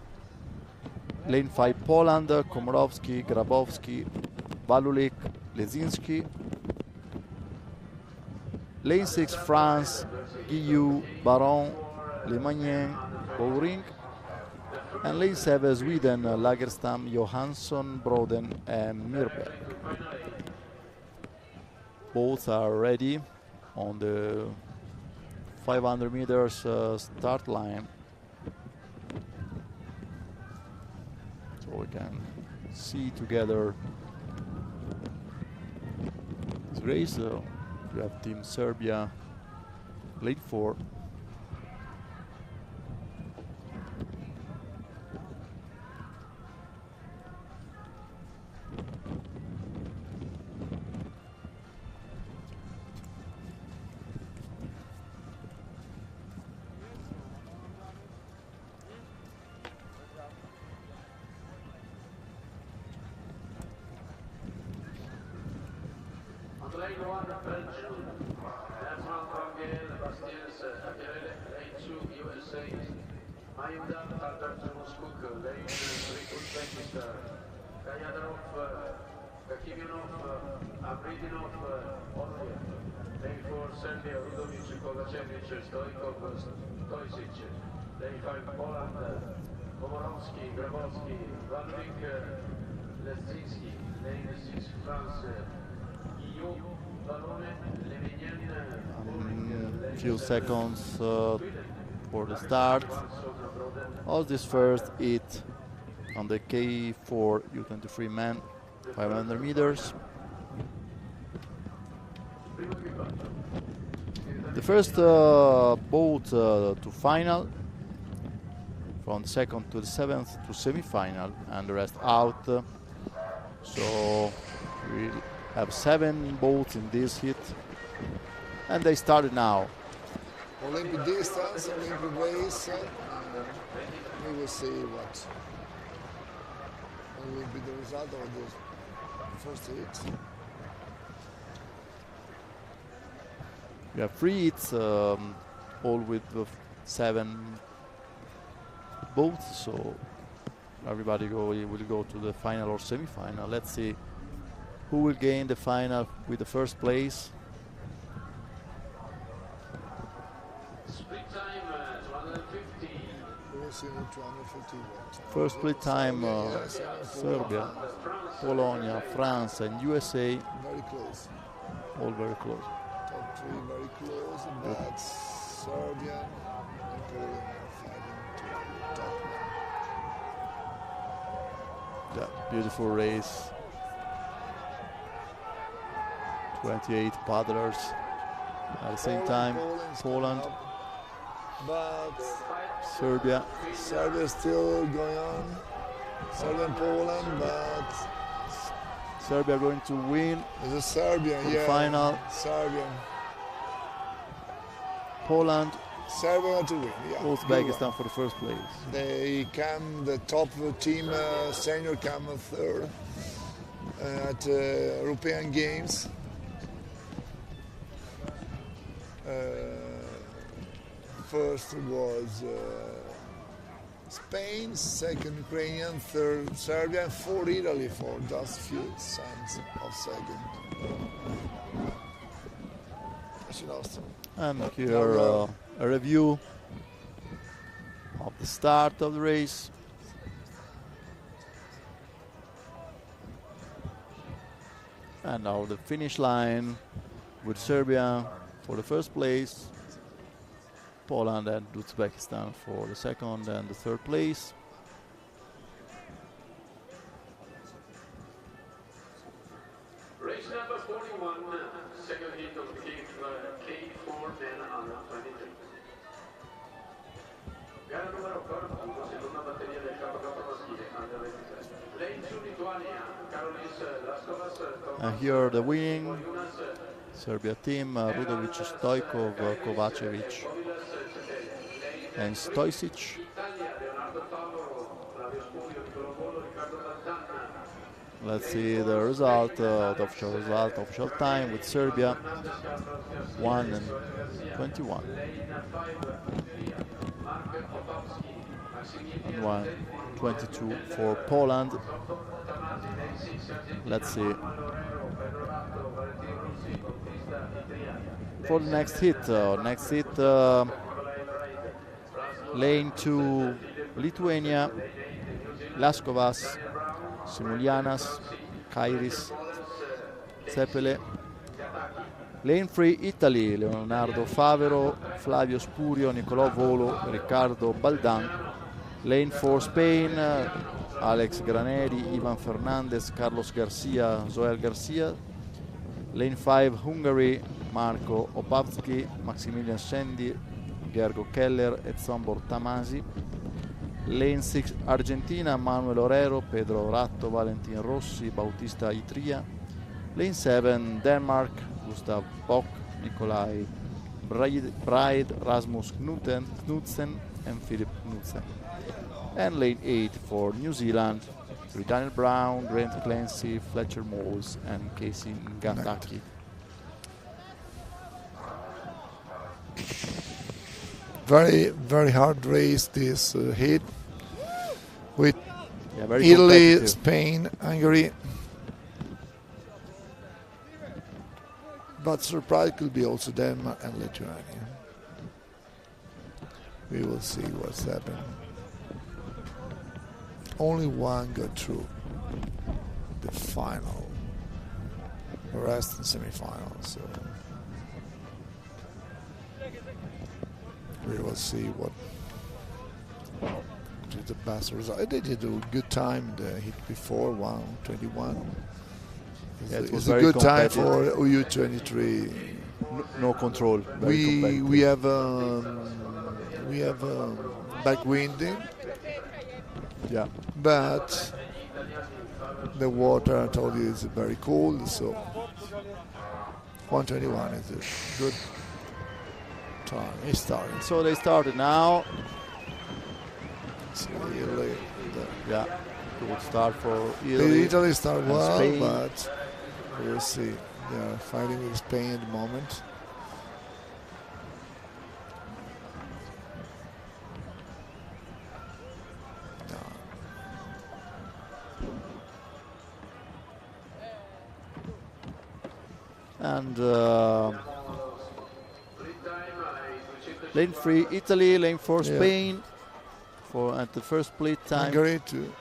Lane 5, Poland, Komorowski, Grabowski, Valulik, Lezinski. Lane 6, France, Guillou, Baron, Lemanien, Bouring. And lane 7, Sweden, Lagerstam, Johansson, Broden, and Mirberg. Both are ready on the 500 meters start line. So we can see together this race. We have Team Serbia, lane 4. Lane 1, Belgium. That's one Vangel, Bastiens, Akerele. Lane 2, USA. Mayumdar, Talbert, Moskuk. Lane 3, Uzbekistan. Kayadarov, Kakimyanov, Amridinov, Orliev. Lane 4, Serbia, Rudovic, Kovacevic, Stojkov, Stojsic. Lane 5, Poland, Komorowski, Grabowski, Valulik, Lezinski. Lane 6, France, Few seconds for the start of this first heat on the K4 U23 men 500 meters. The first boat to final, from second to the 7th to semi-final, and the rest out. So we'll have 7 boats in this heat, and they started now. Olympic distance, Olympic race. We will see what will be the result of the first heat. We have 3 heats, all with 7 boats, so everybody will go to the final or semi-final. Let's see who will gain the final with the first place. Split time 250. We will see the 250 what. First split time, Serbia, Polonia, France, and USA. Very close. All very close. Top 3 very close, but Serbia and Poland are fighting to top one. Yeah, beautiful race. 28 paddlers at the same time. Poland, but Serbia. Serbia still going on. Serbia and Poland, but Serbia going to win. it's a Serbian, the final. Serbian. Poland, Serbia want to win, yeah. Uzbekistan for the first place. They come, the top team senior come third at European Games. First was Spain, second Ukrainian, third Serbia, and fourth Italy for just few cents of second. She lost. And here a review of the start of the race. And now the finish line with Serbia for the first place, Poland and Uzbekistan for the second and the third place. Race number 41, second heat of the K4 men under 23. Gara numero 41, seconda batteria del KK maschile, under 23. Lane 2 Lituania, Karolis Laskovas, And here the winning Serbia team, Rudovic, Stojkov, Kovacevic, and Stojsic. Let's see the result, the official result, official time with Serbia 1 and 21. And 1:22 for Poland. Let's see. For the next hit, lane 2 Lithuania, Laskovas, Simulianas, Kairis, Sepele. Lane 3 Italy, Leonardo Favero, Flavio Spurio, Nicolò Volo, Riccardo Baldan. Lane 4 Spain, Alex Graneri, Ivan Fernandez, Carlos Garcia, Joel Garcia. Lane 5 Hungary, Marco Opavsky, Maximilian Scendi, Gergo Keller e Zombor Tamasi. Lane 6 Argentina, Manuel Orero, Pedro Ratto, Valentin Rossi, Bautista Itria. Lane 7 Denmark, Gustav Bock, Nikolai Bride, Rasmus Knudsen and Philip Knudsen. And lane 8 for New Zealand, Daniel Brown, Grant Clancy, Fletcher Moles and Casey Ngataki. Very, very hard race this heat with very Italy, Spain, Hungary. But surprise could be also Denmark and Lithuania. We will see what's happening. Only one got through the final. The rest in semi-final. So we will see what is the best result. They did a good time the hit before, 1:21. It's a good time for U23. No control. We have backwinding. Yeah. But the water, I told you, is very cold, so 1:21 is a good time. It's starting. So they started now. So Italy, yeah, good start for Italy. Italy start well, Spain. but we'll see. They are fighting with Spain at the moment. And lane 3 Italy, lane 4 Spain for at the first split time. Hungary too.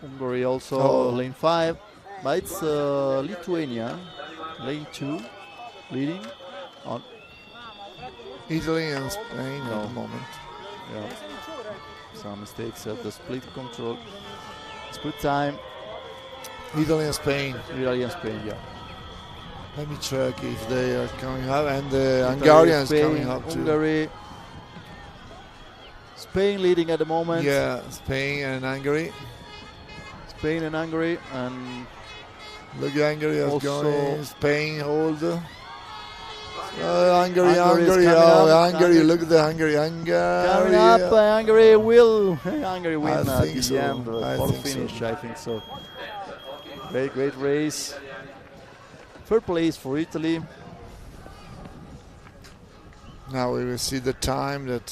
Hungary also lane 5, but it's Lithuania, lane 2 leading on Italy and Spain at the moment. Yeah, some mistakes at the split control. Split time. Italy and Spain. Italy and Spain, yeah. Let me check if they are coming up, and the Hungarians Spain, coming up too. Hungary. Spain leading at the moment. Yeah, Spain and Hungary. Spain and Hungary, and look, Hungary is also going. Spain hold. Hungary. Look at the Hungary. Coming up, Hungary will win at the end for finish. So. I think so. Great race. Third place for Italy. Now we will see the time that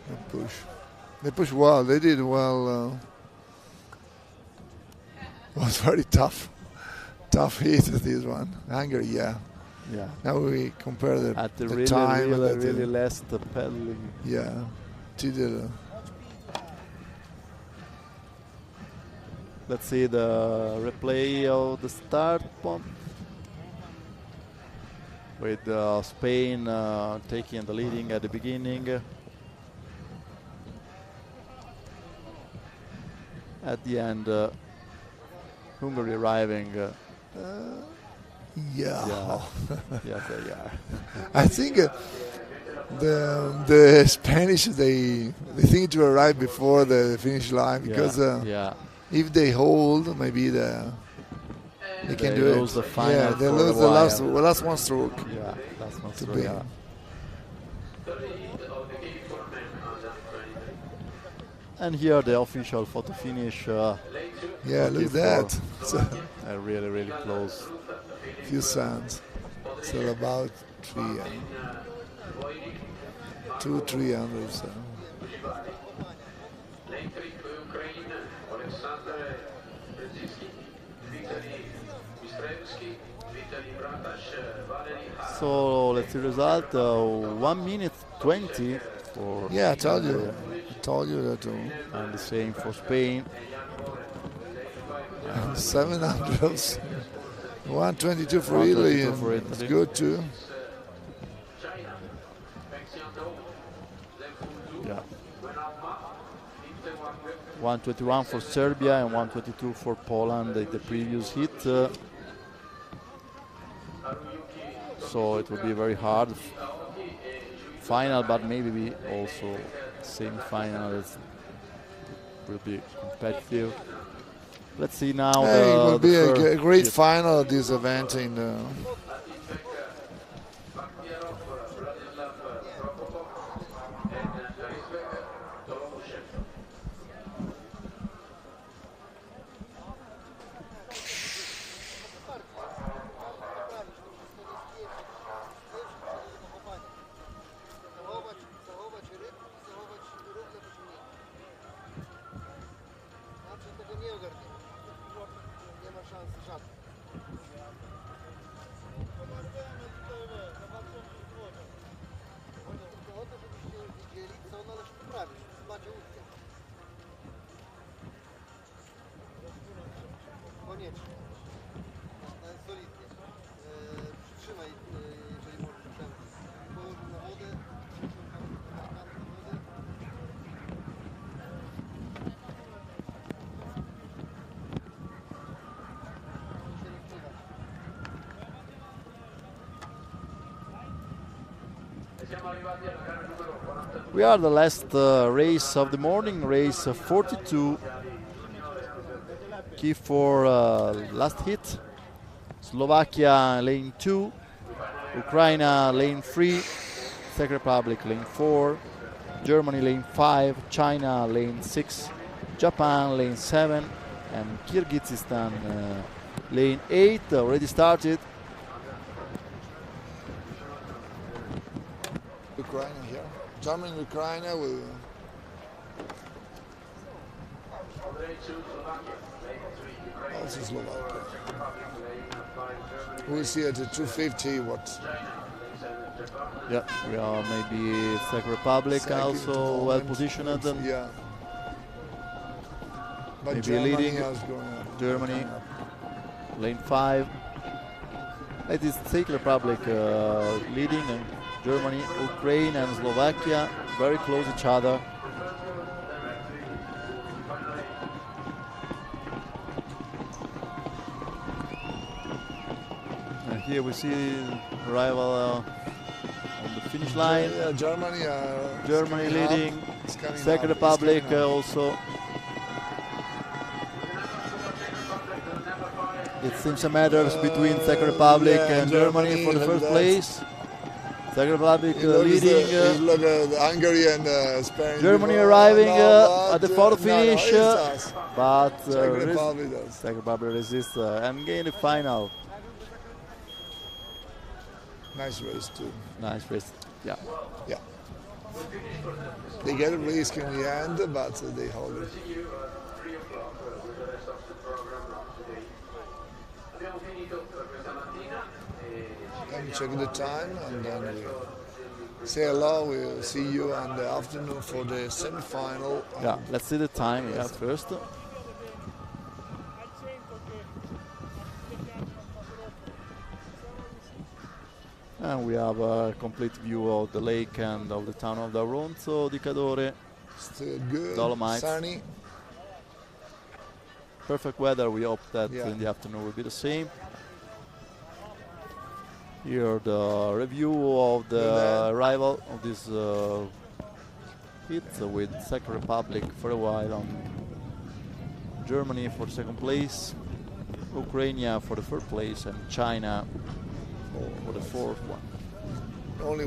they push. They push well. They did well. It was very tough hit this one. Hungary, yeah. Now we compare the really, time. Really less the pedaling. Yeah. Let's see the replay of the start point with Spain taking the leading at the beginning. At the end, Hungary arriving. Yeah. Yes, they are. I think The Spanish they think to arrive before the finish line because if they hold, maybe they can do lose it. the final they for lose a the while. last one stroke. Yeah, last one To stroke. be. Yeah. And here the official photo finish. Yeah, look at that. Really, really close. Few sands. So about 200-300. So. So let's see the result. 1 minute 20 for. Yeah, I told you. I told you that. And the same for Spain. And 700. 122 for Italy. It's good too. Yeah. 121 for Serbia and 122 for Poland at the previous hit. So it will be very hard final, but maybe also semi-final will be competitive. Let's see now. It will be a great hit. final of this event in. We are the last race of the morning, race 42. Key for last hit. Slovakia lane 2, Ukraine lane 3, Czech Republic lane 4, Germany lane 5, China lane 6, Japan lane 7, and Kyrgyzstan lane 8 already started. Ukraine here. Germany and Ukraine will. Also Slovakia. We'll see at the 250 what. Yeah, we are maybe Czech Republic also well positioned. Yeah. But Maybe Germany leading. is going up. Germany, lane 5. It is Czech Republic leading, and Germany, Ukraine, and Slovakia very close each other. And here we see arrival on the finish line. Yeah, Germany. Germany leading, Czech Czech Republic also. It seems a matter between Czech Republic and Germany for the first place. Czech Republic leading. Look at Hungary and Spain. Germany arriving at the photo finish, but Czech Republic resists and gain the final. Nice race too. Nice race. Yeah. Yeah. They get a risk in the end, but they hold it. Let me check the time and then we say hello. We'll see you in the afternoon for the semi-final. Yeah, let's see the time first. And we have a complete view of the lake and of the town of Auronzo di Cadore. Still good, Dolomites. sunny. Perfect weather. We hope that in the afternoon will be the same. Here the review of the arrival of this heat with Czech Republic for a while, on Germany for second place, Ukraine for the third place, and China for the fourth one. Only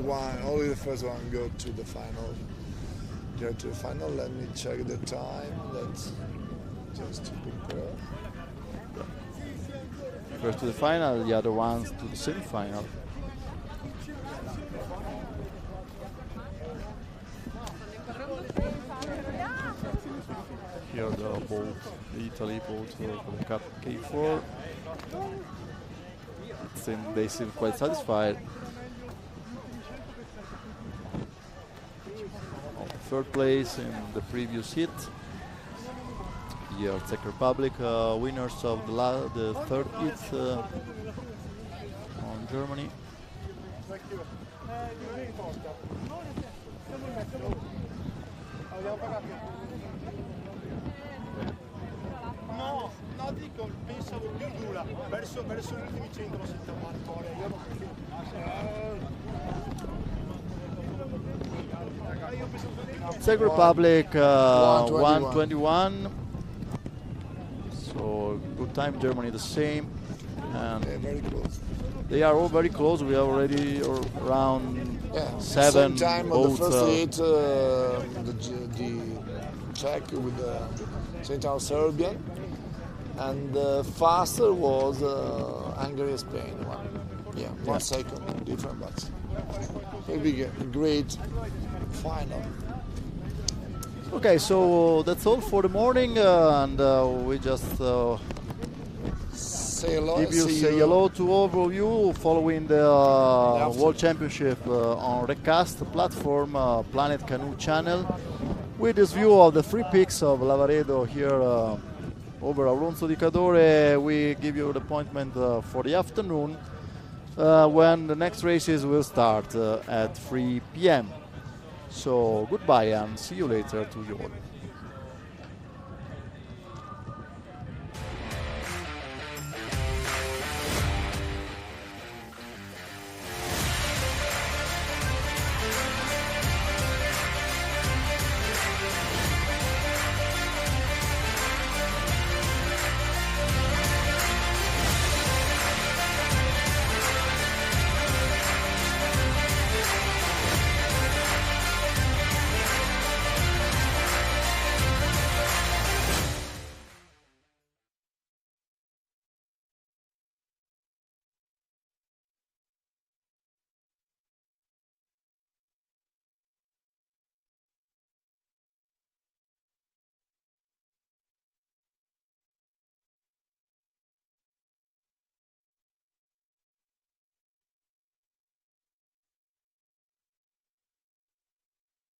the first one go to the final. Go to the final. Let me check the time. Let's just prepare. First to the final, the other ones to the semi-final. Here the Italy boat for the Cup K4. They seem quite satisfied. Third place in the previous heat. Here, Czech Republic, winners of the third heat on Germany. No, dico, pensavo più dura, verso gli ultimi 100 lo sentiamo ancora. Czech Republic 121. So good time. Germany the same. And very close. They are all very close. We are already around 7 Same time on boats. the first heat, the Czech with the Central Serbian, and faster was Hungary Spain. One second different, but it'll be a great final. Okay, so that's all for the morning, and we just say hello, say hello to all of you following the World Championship on Recast platform, Planet Canoe channel, with this view of the 3 peaks of Lavaredo here over Auronzo di Cadore. We give you the appointment for the afternoon when the next races will start at 3 p.m. So goodbye and see you later to you all.